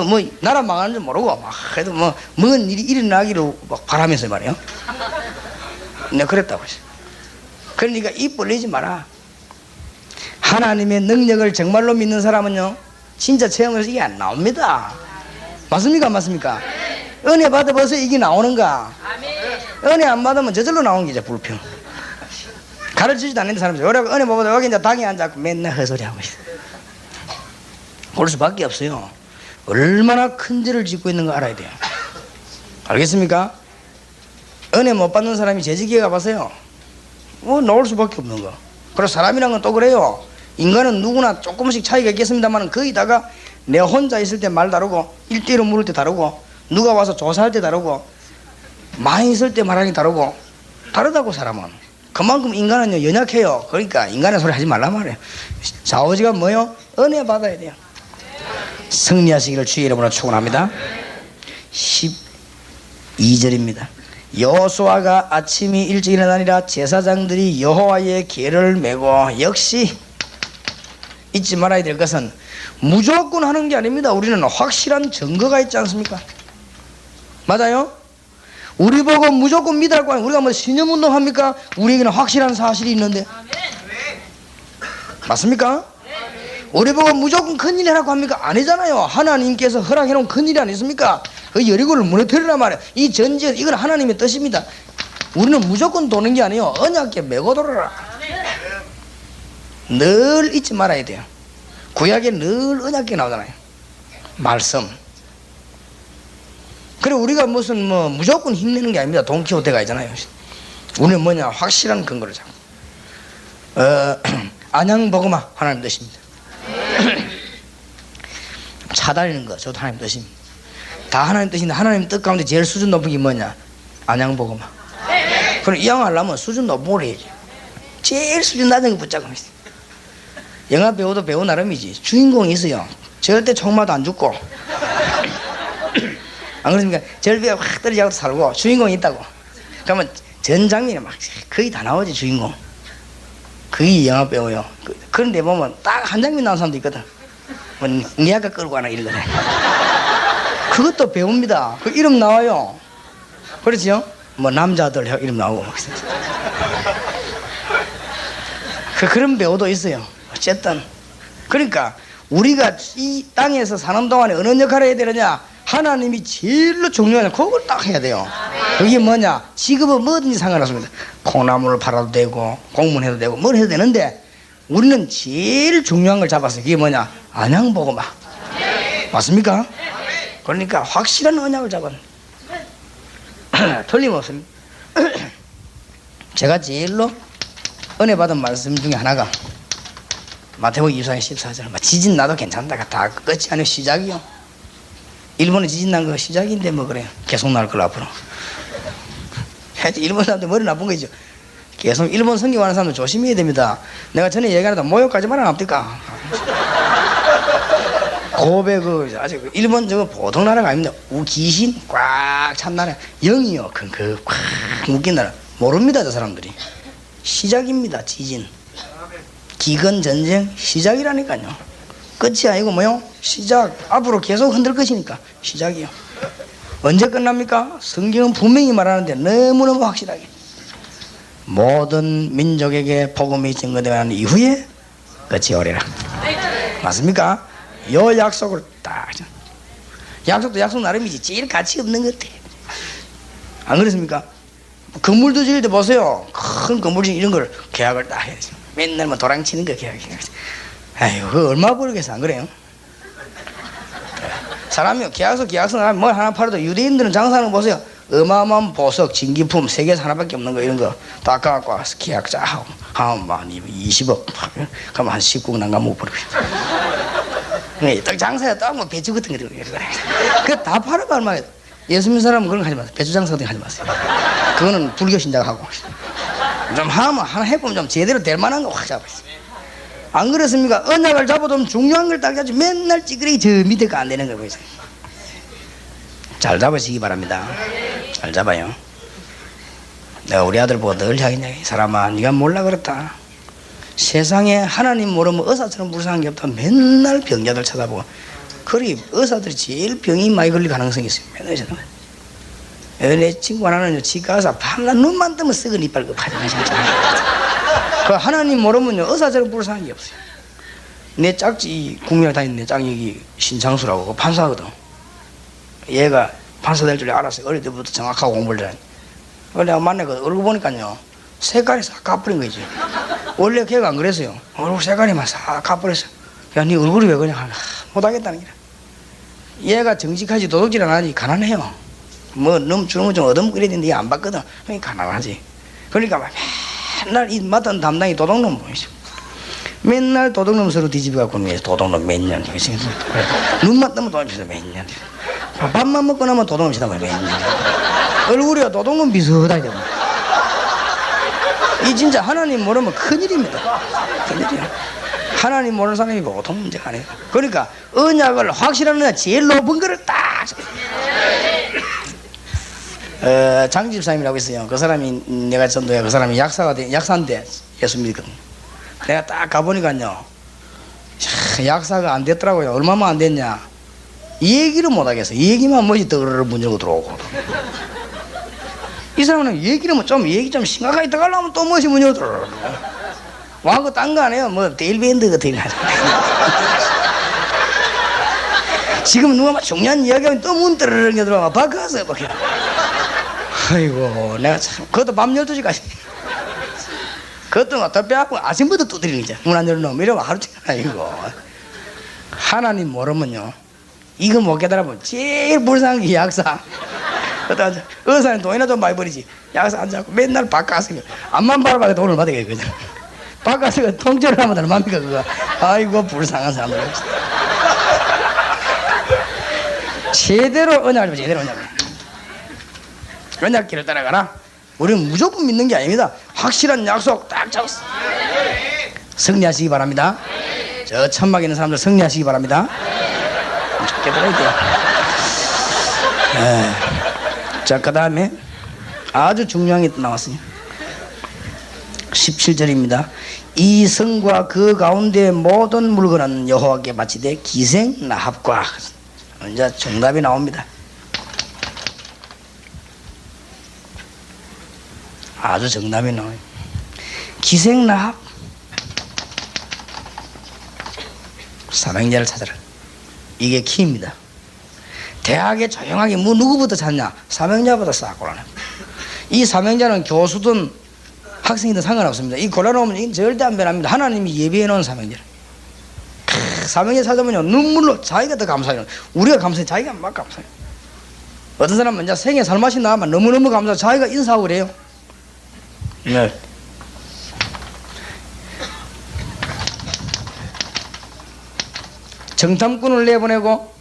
뭐 나라 망하는 줄 모르고 막 해도 뭔 일이 일어나기를 막 바라면서 말이에요. 내가 그랬다고 했어요. 그러니까 입 벌리지 마라. 하나님의 능력을 정말로 믿는 사람은요 진짜 체험에서 이게 안 나옵니다. 맞습니까 안 맞습니까? 은혜 받아봐서 이게 나오는가? 은혜 안 받으면 저절로 나오는 게 이제 불평. 가르치지도 않는 사람들 요라고 은혜 받아도 여기 이제 당에 앉아서 맨날 헛소리하고 있어. 그럴 수밖에 없어요. 얼마나 큰 죄를 짓고 있는 거 알아야 돼요. 알겠습니까? 은혜 못 받는 사람이 재직에 가봐서요 뭐 나올 수밖에 없는 거. 그래서 사람이란 건 또 그래요. 인간은 누구나 조금씩 차이가 있겠습니다만 거의 다가 내 혼자 있을 때 말 다르고 1대1로 물을 때 다르고 누가 와서 조사할 때 다르고 많이 있을 때 말하는 게 다르고 다르다고. 사람은 그만큼 인간은요 연약해요. 그러니까 인간의 소리 하지 말란 말이에요. 좌우지가 뭐요? 은혜 받아야 돼요. 승리하시기를 주의 이름으로 축원합니다. 12절입니다. 여호수아가 아침이 일찍 일어나니라 제사장들이 여호와의 계를 메고. 역시 잊지 말아야 될 것은 무조건 하는 게 아닙니다. 우리는 확실한 증거가 있지 않습니까? 맞아요? 우리 보고 무조건 믿으라고 하는, 우리가 뭐 신념운동 합니까? 우리에게는 확실한 사실이 있는데. 맞습니까? 우리 보고 무조건 큰일 해라고 합니까? 아니잖아요. 하나님께서 허락해놓은 큰일이 아니십니까? 그 여리고를 무너뜨리란 말이에요. 이 전쟁, 이건 하나님의 뜻입니다. 우리는 무조건 도는 게 아니에요. 언약에 메고 돌아라. 늘 잊지 말아야 돼요. 구약에 늘 언약에 나오잖아요. 말씀. 그리고 우리가 무슨 뭐 무조건 힘내는 게 아닙니다. 돈키호테가 있잖아요. 우리는 뭐냐? 확실한 근거를 잡고. 안양버그마 하나님 뜻입니다. 차다리는 거 저도 하나님 뜻입니다. 다 하나님 뜻인데 하나님 뜻 가운데 제일 수준 높은 게 뭐냐? 안양버그마. 그럼 이왕하려면 수준 높은 걸 해야지. 제일 수준 낮은 거 붙잡고 있어. 영화 배우도 배우 나름이지. 주인공이 있어요. 절대 총 맞아 안 죽고. 안 그렇습니까? 절벽에 확 떨어지고 살고 주인공이 있다고. 그러면 전 장면에 막 거의 다 나오지 주인공. 거의 영화 배우요. 그런데 보면 딱 한 장면 나온 사람도 있거든. 뭐 니아까 끌고 가나 이러더래. 그것도 배우입니다. 그 이름 나와요. 그렇지요? 뭐 남자들 이름 나오고. 그런 배우도 있어요. 어쨌든 그러니까 우리가 이 땅에서 사는 동안에 어느 역할을 해야 되느냐? 하나님이 제일로 중요한 그걸 딱 해야 돼요. 그게 뭐냐? 직업은 뭐든지 상관없습니다. 콩나물을 팔아도 되고 공무원해도 되고 뭘 해도 되는데 우리는 제일 중요한 걸 잡았어요. 그게 뭐냐? 안양보고마. 맞습니까? 그러니까 확실한 언약을 잡은. 틀림없습니다. 제가 제일로 은혜 받은 말씀 중에 하나가 마태복음 24장 14절. 지진 나도 괜찮다. 다 끝이 아니고 시작이요. 일본에 지진 난 거 시작인데 뭐 그래요. 계속 날 걸 앞으로. 일본 사람들 머리 나쁜 거죠. 계속 일본 선교하는 사람들 조심해야 됩니다. 내가 전에 얘기하다 모욕까지만 안 합니까? 고베 아직 일본 저거 보통 나라가 아닙니다. 귀신 꽉 찬 나라. 영이요. 꽉 묶인 나라. 모릅니다 저 사람들이. 시작입니다. 지진. 기근 전쟁 시작이라니까요. 끝이 아니고 뭐요? 시작. 앞으로 계속 흔들 것이니까 시작이요. 언제 끝납니까? 성경은 분명히 말하는데 너무너무 확실하게 모든 민족에게 복음이 증거되는 이후에 끝이 오리라. 맞습니까? 요 약속을 딱. 약속도 약속 나름이지 제일 가치 없는 것 같아. 안 그렇습니까? 건물도 지을 때 보세요. 큰 건물 이런 걸 계약을 딱 해야지. 맨날 뭐 도랑치는 거 계약해야지. 아이고 그거 얼마 벌겠어. 안 그래요? 사람이요 계약서 나가면 뭘 하나 팔아도 유대인들은 장사하는 거 보세요. 어마어마한 보석, 진기품 세계에서 하나밖에 없는 거 이런 거 다 갖고 와서 계약 쫙 하고 한 20억 그러면 한 19억 난가 못 벌어요. 딱 장사에 딱 뭐 배추 같은 거 그거 다 팔아봐 얼마에. 예수 믿는 사람은 그런 거 하지 마세요. 배추 장사 같은 거 하지 마세요. 그거는 불교 신자하고 좀 하면 하나 해보면 좀 제대로 될 만한 거 확 잡아요. 안 그렇습니까? 언약을 잡아도 중요한 걸 딱 잡지 맨날 찌그레기 저 밑에 거 안 되는 거 보이세요. 잘 잡으시기 바랍니다. 잘 잡아요. 내가 우리 아들 보고 늘 하겠냐. 이 사람아 네가 몰라 그렇다. 세상에 하나님 모르면 의사처럼 불쌍한 게 없다. 맨날 병자들 쳐다보고. 그리 의사들이 제일 병이 많이 걸릴 가능성이 있어요. 맨날 쳐다보고. 내 친구 하나는 집 가서 밤낮 눈만 뜨면 썩은 이빨 급하잖아 진짜. 그 하나님 모르면요 의사처럼 불쌍한 게 없어요. 내 짝지 국민학 다니는 내 짝이 신창수라고 그 판사거든. 얘가 판사 될 줄 알았어요. 어릴 때부터 정확하고 공부를 해. 내가 만나고 얼굴 보니까요 색깔이 싹 가버린 거지. 원래 걔가 안 그랬어요. 얼굴 색깔이만 싹 가버렸어. 야 네 얼굴이 왜 그냥 못하겠다는 거야. 얘가 정직하지 도둑질 안 하지 가난해요. 뭐 너무 주는 거 좀 얻어먹고 이래야 되는데 얘 안 받거든. 그러니까 가난하지. 그러니까 막 맨날 이 맡은 담당이 도둑놈 보이죠. 맨날 도둑놈 서로 뒤집어갖고는 도둑놈 몇 년. 눈만 뜨면 도둑놈 몇 년. 밥만 먹고 나면 도둑놈 치다 보면 몇 년. 얼굴이 도둑놈 비슷하게 이 진짜 하나님 모르면 큰일입니다. 큰일이야. 하나님 모르는 사람이 보통 문제가 아니에요. 그러니까 언약을 확실한 언약 제일 높은 거를 딱 장집사님이라고 있어요. 그 사람이 내가 전도해 그 사람이 약사인데 예수 믿거든. 내가 딱 가보니까요 약사가 안 됐더라고요. 얼마만 안 됐냐 얘기를 못 하겠어. 얘기만 뭐지 떠르르 문 열고 들어오고. 이 사람은 얘기를 뭐 좀 얘기 좀 심각하게 들어가려면 또 뭐지 문 열고 들어오고. 와그 딴 거 안 해요. 뭐 데일밴드 같은 거 하죠. 지금 누가 막 중요한 이야기하면 또 문 떠르르 들어와 바꿔서 바뀌어. 아이고 내가 참 그것도 밤 12시까지 그것도 막 더 빼갖고 아침부터 두드리는 거죠. 문 안 열어놓으면 이러면 하루 종일. 아이고 하나님 모르면요 이거 못 깨달아보면 제일 불쌍한 게 약사. 의사는 돈이나 좀 많이 버리지. 약사 앉아갖고 맨날 바꿔서 앞만 바라봐도 돈을 받아야 그냥 바꿔서 통째로 하면 얼마입니까 그거. 아이고 불쌍한 사람들. 제대로 언약을 제대로 언약길을 따라가라. 우리는 무조건 믿는 게 아닙니다. 확실한 약속 딱 잡았어. 승리하시기 바랍니다. 저 천막에 있는 사람들 승리하시기 바랍니다. 깨달아야 돼요. 자, 그 다음에 아주 중요한 게 나왔어요. 17절입니다. 이 성과 그 가운데 모든 물건은 여호와께 바치되 기생 나합과. 이제 정답이 나옵니다. 아주 정답이 나와요. 기생 나합. 사명자를 찾아라. 이게 키입니다. 대학에 조용하게 뭐 누구부터 찾냐? 사명자보다 싹 골라내. 이 사명자는 교수든 학생이든 상관없습니다. 이 골라놓으면 이건 절대 안 변합니다. 하나님이 예비해 놓은 사명자. 사명자 찾아보면 눈물로 자기가 더 감사해요. 우리가 감사해. 자기가 막 감사해요. 어떤 사람은 이제 생에 살맛이 나면 너무너무 감사하고 자기가 인사하고 그래요. 네. 정탐꾼을 내보내고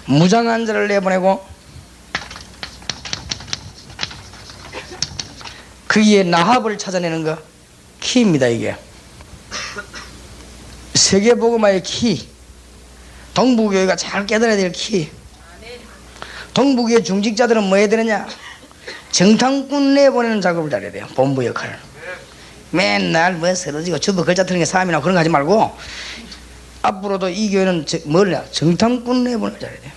무장한 자를 내보내고 그의 나합을 찾아내는 거 키입니다. 이게 세계복음화의 키, 동부교회가 잘 깨달아야 될 키. 동부교회 중직자들은 뭐 해야 되느냐? 정탐꾼 내보내는 작업을 잘해야 돼요. 본부 역할을. 맨날 뭐 쓰러지고 주부 글자 틀린 게 사람이나 그런 거 하지 말고 앞으로도 이 교회는 뭘냐 정탐꾼 내보낼 잘해야 돼요.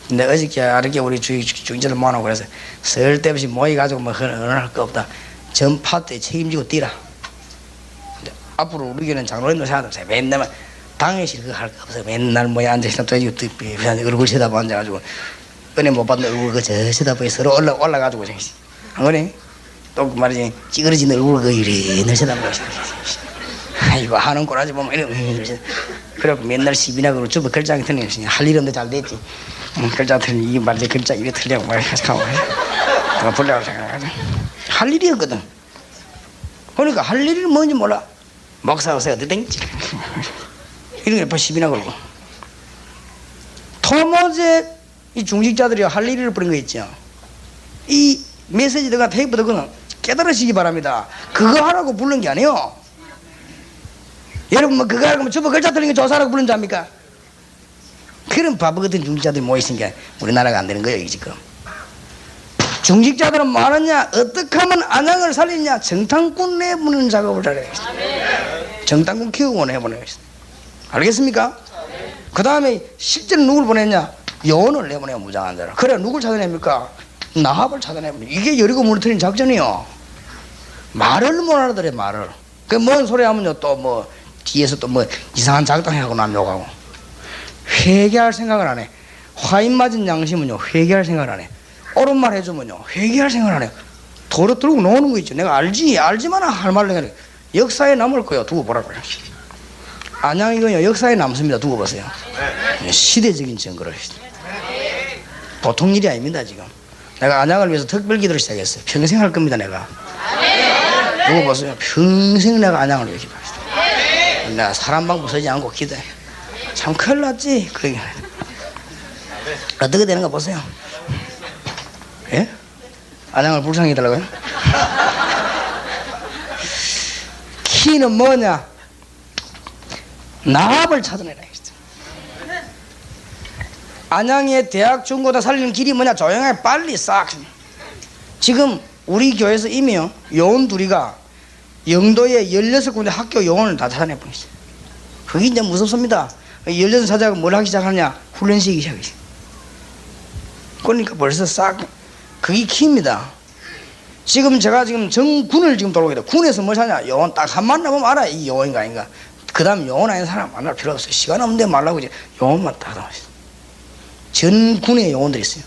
근데 어저께 우리 주인자들 모아놓고 그래서 쓸데없이 모여가지고 뭐 헌할 거 없다. 전파 때 책임지고 뛰라. 근데 앞으로 우리 교회는 장로님들 생각하면서 맨날 당회실 그거 할 거 없어. 맨날 뭐야 앉아있다 또 얼굴 쳐다보고 앉아가지고 은혜 못 받는 얼굴 그 쳐다보고 서로 올라가지고 정신 안 그래? 또 그 말이지 찌그러진 얼굴 그 이리 늘 쳐다보고 아이고 하는 꼬라지 보면 이러면 그래갖고 맨날 시비나 그러고 주부 글자기 틀린 것이 할 일 없는데 잘 됐지. 글자 틀린 이 말이지 글자 이래 틀리고 말이지 하고 내가 불려고 생각하지 할 일이 없거든. 그러니까 할 일이 뭔지 몰라. 목사 오세요 어디 댕지 이런 게 시비나 그러고 토모제 이 중직자들이 할 일을 부린 거 있죠. 이 메시지들과 테이프들 그는 깨달으시기 바랍니다. 그거 하라고 부른 게 아니에요. 여러분 뭐 그거 하라고 주부 글자 틀린 거 조사하라고 부른 줄 압니까? 그런 바보 같은 중직자들이 모이시니까 우리나라가 안 되는 거예요 지금. 중직자들은 뭐 하느냐 어떻게 하면 안양을 살리냐 정탐꾼 내보는 작업을 잘해야겠어. 정탐꾼 키우고 내보내야겠어. 알겠습니까? 그 다음에 실제로 누굴 보냈냐 요원을 내보내요. 무장한 자를. 그래 누굴 찾아냅니까? 나합을 찾아내면 이게 여리고 무너뜨린 작전이요. 말을 못 알아들어 말을. 그 뭔 소리 하면요 또 뭐 뒤에서 또 뭐 이상한 작당하고 남 욕하고. 회개할 생각을 안 해. 화인 맞은 양심은요 회개할 생각을 안 해. 옳은 말 해주면요 회개할 생각을 안 해. 도로 들고 노는 거 있죠. 내가 알지만 할 말을 해. 역사에 남을 거예요. 두고 보라고요. 안양 이거요 역사에 남습니다. 두고 보세요. 시대적인 증거를. 보통 일이 아닙니다 지금. 내가 안양을 위해서 특별기도를 시작했어요. 평생 할 겁니다 내가. 두고 보세요. 평생 내가 안양을 위해 기도하겠습니다. 내가 사람 방법 서지 않고 기도해. 참 큰일 났지. 그러게. 어떻게 되는가 보세요. 예? 안양을 불쌍히 해달라고요? 키는 뭐냐? 나합을 찾아내라 했어. 안양의 대학 중고등 살리는 길이 뭐냐? 조용하게 빨리 싹. 지금 우리 교회에서 이미요 요원 둘이가 영도에 16군데 학교 요원을 다 찾아내버렸어요. 그게 이제 무섭습니다. 16 사자가 뭘 하기 시작하냐? 훈련 시키기 시작했어요. 그러니까 벌써 싹 그게 키입니다. 지금 제가 지금 정군을 지금 돌아오게 돼. 군에서 뭘 하냐? 요원 딱 한 만나보면 알아. 이 요원인가 아닌가. 그 다음 요원 아닌 사람 만날 필요 없어요. 시간 없는데 말라고 이제 요원만 딱 하고 전 군에 요원들이 있어요.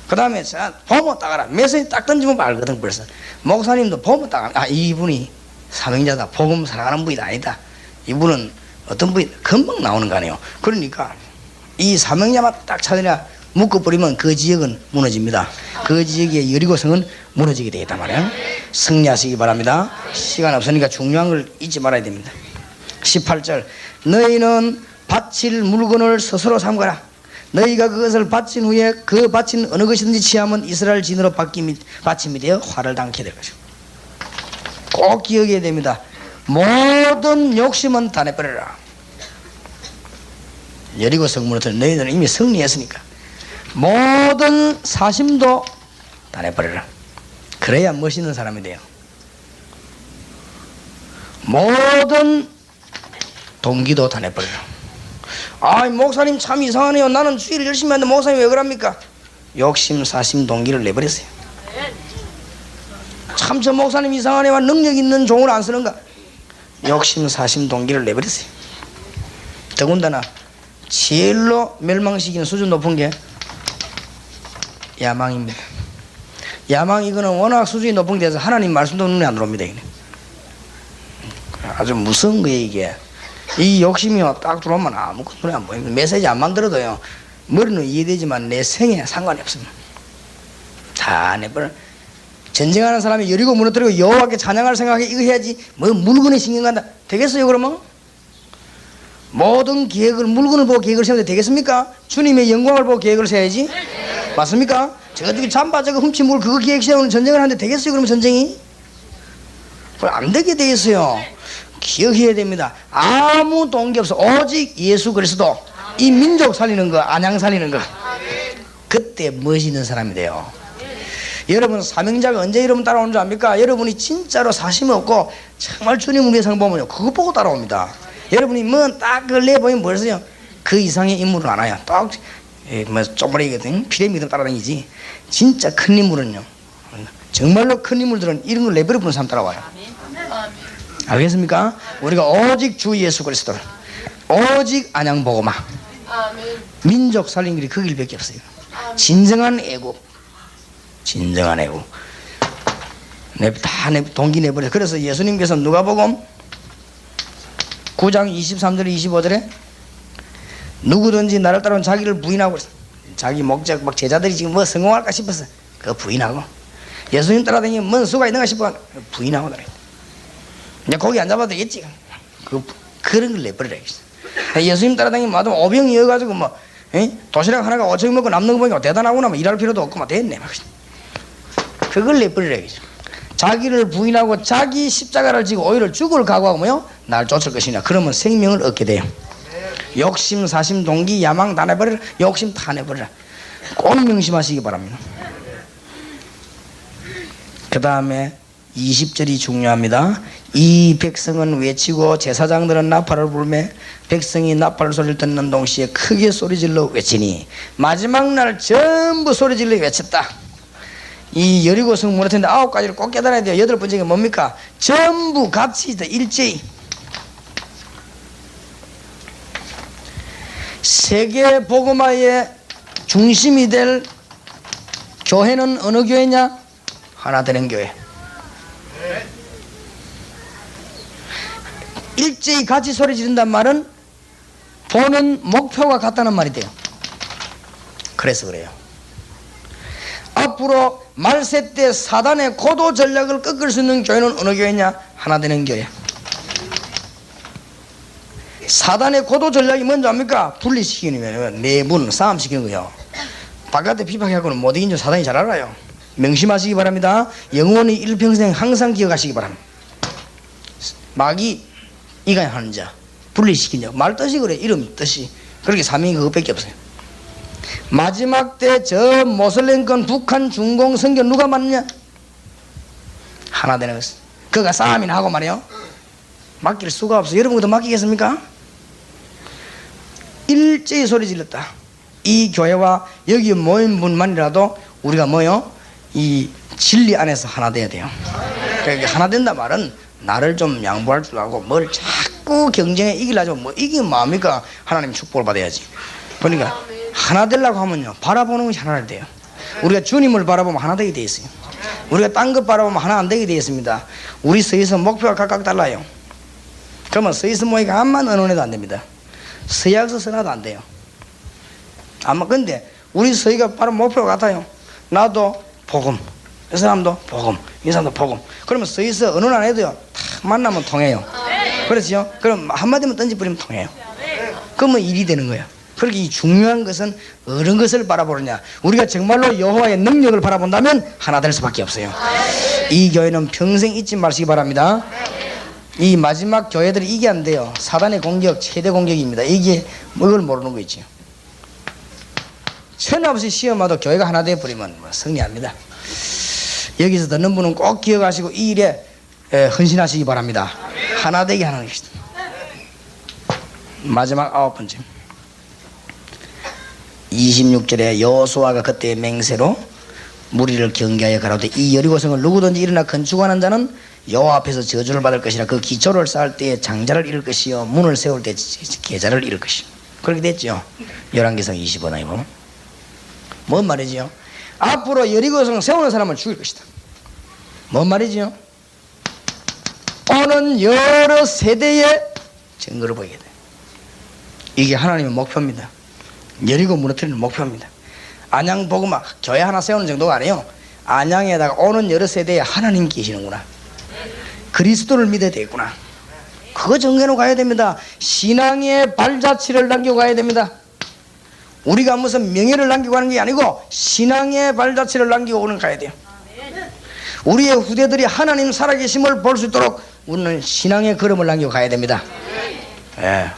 그 다음에 보면 딱 알아. 메시지 딱 던지면 알거든 벌써. 목사님도 보면 딱 알아. 아 이분이 사명자다. 복음 살아가는 분이다. 아니다. 이분은 어떤 분이 금방 나오는 거 아니에요. 그러니까 이 사명자만 딱 찾으냐 묶어버리면 그 지역은 무너집니다. 그 지역의 여리고성은 무너지게 되겠단 말이에요. 승리하시기 바랍니다. 시간 없으니까 중요한 걸 잊지 말아야 됩니다. 18절 너희는 바칠 물건을 스스로 삼가라. 너희가 그것을 바친 후에 그 바친 어느 것이든지 취하면 이스라엘 진으로 바침이 되어 화를 당케 될 것이고. 꼭 기억해야 됩니다. 모든 욕심은 다 내버려라. 여리고성 무너뜨린 너희들은 이미 승리했으니까 모든 사심도 다 내버려라. 그래야 멋있는 사람이 돼요. 모든 동기도 다 내버려라. 아 목사님 참 이상하네요. 나는 주의를 열심히 하는데 목사님 왜 그럽니까? 욕심 사심 동기를 내버렸어요. 참 저 목사님 이상하네요. 능력 있는 종을 안 쓰는가? 욕심 사심 동기를 내버렸어요. 더군다나 제일로 멸망시키는 수준 높은 게 야망입니다. 야망 이거는 워낙 수준이 높은 데서 하나님 말씀도 눈에 안 들어옵니다. 아주 무서운 거예요 이게. 이 욕심이요 딱 들어오면 아무것도 눈에 안 보입니다. 메시지 안 만들어도요 머리는 이해되지만 내 생에 상관이 없습니다. 다 내버려. 전쟁하는 사람이 여리고 무너뜨리고 여호와께 찬양할 생각에 이거 해야지 뭐 물건에 신경 간다 되겠어요? 그러면 모든 계획을 물건을 보고 계획을 세워도 되겠습니까? 주님의 영광을 보고 계획을 세워야지. 맞습니까? 저것들이 잠바 저거 훔친 물 그거 계획 세우는 전쟁을 하는데 되겠어요? 그러면 전쟁이? 안 되게 돼 있어요. 기억해야 됩니다. 아무 동기 없어. 오직 예수 그리스도. 이 민족 살리는 거, 안양 살리는 거. 그때 멋있는 사람이 돼요. 여러분 사명자가 언제 여러분 따라오는 줄 압니까? 여러분이 진짜로 사심 없고 정말 주님 우리의 상 보면요 그거 보고 따라옵니다. 여러분이 뭐 딱 그걸 내보이면 벌써요 그 이상의 인물은 안 와요. 딱 뭐 쪼머리거든 피레미드 따라다니지. 진짜 큰 인물은요 정말로 큰 인물들은 이런 걸 내버려 부는 사람 따라와요. 알겠습니까? 우리가 오직 주 예수 그리스도를 오직 안양보고마 민족 살린 길이 그 길밖에 없어요. 진정한 애국 진정한 애국 다 동기 내버려. 그래서 예수님께서 누가복음 9장 23절 25절에 누구든지 나를 따르면 자기를 부인하고 자기 목적 막 제자들이 지금 뭐 성공할까 싶어서 그거 부인하고 예수님 따라다니면 뭔 수가 있는가 싶어 부인하고 다녀. 이제 거기 안 잡아도 되겠지. 그런 걸 내버리라 했어. 예수님 따라다니면 마도 오병이어가지고 뭐 도시락 하나가 5천 먹고 남는 거 보니까 대단하구나 뭐 일할 필요도 없고 막 됐네 막. 그걸 내버리라 했어. 자기를 부인하고 자기 십자가를 지고 오히려 죽을 각오하고 뭐요? 날 쫓을 것이냐. 그러면 생명을 얻게 돼요. 욕심, 사심, 동기, 야망 다 내버리라. 욕심 다 내버리라. 꼭 명심하시기 바랍니다. 그 다음에 20절이 중요합니다. 이 백성은 외치고 제사장들은 나팔을 불매 백성이 나팔 소리를 듣는 동시에 크게 소리질러 외치니 마지막 날 전부 소리질러 외쳤다. 이 여리고성 무너뜨는데 9가지를 꼭 깨달아야 돼요. 8번째가 뭡니까? 전부 같이 일제히 세계 복음화의 중심이 될 교회는 어느 교회냐? 하나 되는 교회. 일제히 같이 소리 지른단 말은 보는 목표가 같다는 말이 돼요. 그래서 그래요. 앞으로 말세 때 사단의 고도 전략을 꺾을 수 있는 교회는 어느 교회냐? 하나 되는 교회. 사단의 고도 전략이 뭔지 압니까? 분리시키는 거예요. 내분 싸움시키는 거예요. 바깥에 비박해갖고는 못 이긴 줄 사단이 잘 알아요. 명심하시기 바랍니다. 영원히 일평생 항상 기억하시기 바랍니다. 마귀 이간이 하는 자 분리시키냐 말 뜻이 그래. 이름 뜻이 그렇게 사명이 그것밖에 없어요. 마지막 때 저 모슬렘권 북한 중공 선교 누가 맞느냐? 하나 되는 것은 그가 싸움이나 하고 말이요 맡길 수가 없어. 여러분도 맡기겠습니까? 일제히 소리 질렀다. 이 교회와 여기 모인 분만이라도 우리가 뭐요? 이 진리 안에서 하나 돼야 돼요. 그러니까 하나 된다 말은 나를 좀 양보할 줄 알고 뭘 자꾸 경쟁에 이기려고 뭐 이기면 뭐합니까? 하나님 축복을 받아야지. 그러니까 하나 되려고 하면요 바라보는 것이 하나 돼요. 우리가 주님을 바라보면 하나 되게 돼 있어요. 우리가 딴 것 바라보면 하나 안 되게 돼 있습니다. 우리 서에서 목표가 각각 달라요. 그러면 서에서 모이가 암만 언론해도 안 됩니다. 서약서 써놔도 안 돼요. 아마 근데 우리 서희가 바로 목표가 같아요. 나도 복음, 이 사람도 복음, 이 사람도 복음. 그러면 서희서 언론 안 해도요 탁 만나면 통해요. 그렇죠? 그럼 한마디만 던져버리면 통해요. 그러면 일이 되는 거예요. 그렇게 이 중요한 것은 어느 것을 바라보느냐. 우리가 정말로 여호와의 능력을 바라본다면 하나 될 수밖에 없어요. 이 교회는 평생 잊지 마시기 바랍니다. 이 마지막 교회들이 이게 안 돼요. 사단의 공격 최대 공격입니다. 이게 뭘 모르는 거 있죠. 천없이 시험하도 교회가 하나 되어버리면 승리합니다. 여기서 듣는 분은 꼭 기억하시고 이 일에 헌신하시기 바랍니다. 하나 되게 하는 것이다. 마지막 9번째 26절에 여호수아가 그때의 맹세로 무리를 경계하여 가라되 이 여리고성을 누구든지 일어나 건축하는 자는 여호와 앞에서 저주를 받을 것이라. 그 기초를 쌓을 때에 장자를 잃을 것이요 문을 세울 때 계좌를 잃을 것이요. 그렇게 됐죠. 열왕기상 25장에 보면 뭔 말이지요? 앞으로 여리고성 세우는 사람을 죽일 것이다. 뭔 말이지요? 오는 여러 세대의 증거를 보이게 돼. 이게 하나님의 목표입니다. 여리고 무너뜨리는 목표입니다. 안양 복음화 교회 하나 세우는 정도가 아니에요. 안양에다가 오는 여러 세대에 하나님 계시는구나. 그리스도를 믿어야 되겠구나. 그거 정해놓고 가야 됩니다. 신앙의 발자취를 남기고 가야 됩니다. 우리가 무슨 명예를 남기고 가는 게 아니고 신앙의 발자취를 남기고 오는 가야 돼요. 우리의 후대들이 하나님 살아계심을 볼 수 있도록 우리는 신앙의 걸음을 남기고 가야 됩니다. 예.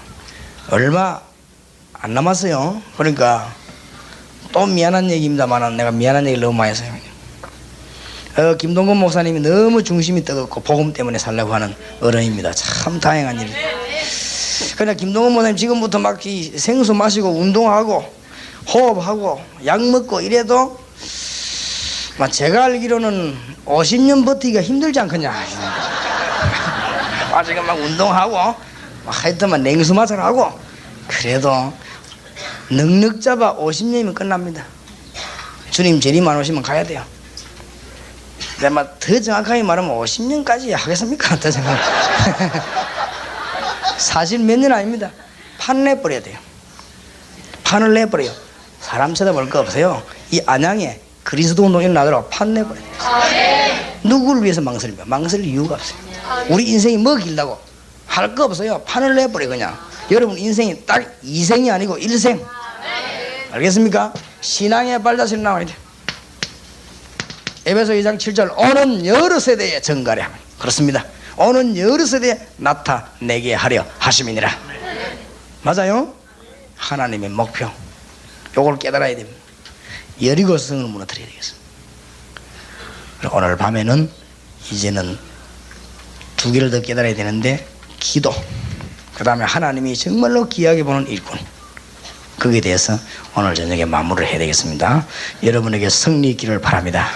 얼마 안 남았어요. 그러니까 또 미안한 얘기입니다만 내가 미안한 얘기를 너무 많이 했어요. 김동건 목사님이 너무 중심이 뜨겁고 복음 때문에 살려고 하는 어른입니다. 참 다행한 일. 그러나 김동건 목사님 지금부터 막 생수 마시고 운동하고 호흡하고 약 먹고 이래도 제가 알기로는 50년 버티기가 힘들지 않겠냐. 지금 막 운동하고 하여튼 냉수 마찰하고 그래도 넉넉 잡아 50년이면 끝납니다. 주님 재림만 오시면 가야 돼요. 내가 더 정확하게 말하면 50년까지 하겠습니까? 더 생각. 사실 몇 년 아닙니다. 판을 내버려야 돼요. 판을 내버려요. 사람 쳐다볼 거 없어요. 이 안양에 그리스도 운동 일어나도록 판 내버려야 돼요. 누구를 위해서 망설입니까? 망설일 이유가 없어요. 우리 인생이 뭐 길다고 할 거 없어요. 판을 내버려 그냥. 여러분 인생이 딱 2생이 아니고 1생. 알겠습니까? 신앙의 발자취를 나와야 돼요. 에베소 2장 7절 오는 여러 세대에 증가하려 하면 그렇습니다. 오는 여러 세대에 나타내게 하려 하심이니라. 맞아요? 하나님의 목표 요걸 깨달아야 됩니다. 여리고성을 무너뜨려야 되겠습니다. 오늘 밤에는 이제는 두 개를 더 깨달아야 되는데 기도, 그 다음에 하나님이 정말로 귀하게 보는 일꾼, 거기에 대해서 오늘 저녁에 마무리를 해야 되겠습니다. 여러분에게 승리 있기를 바랍니다.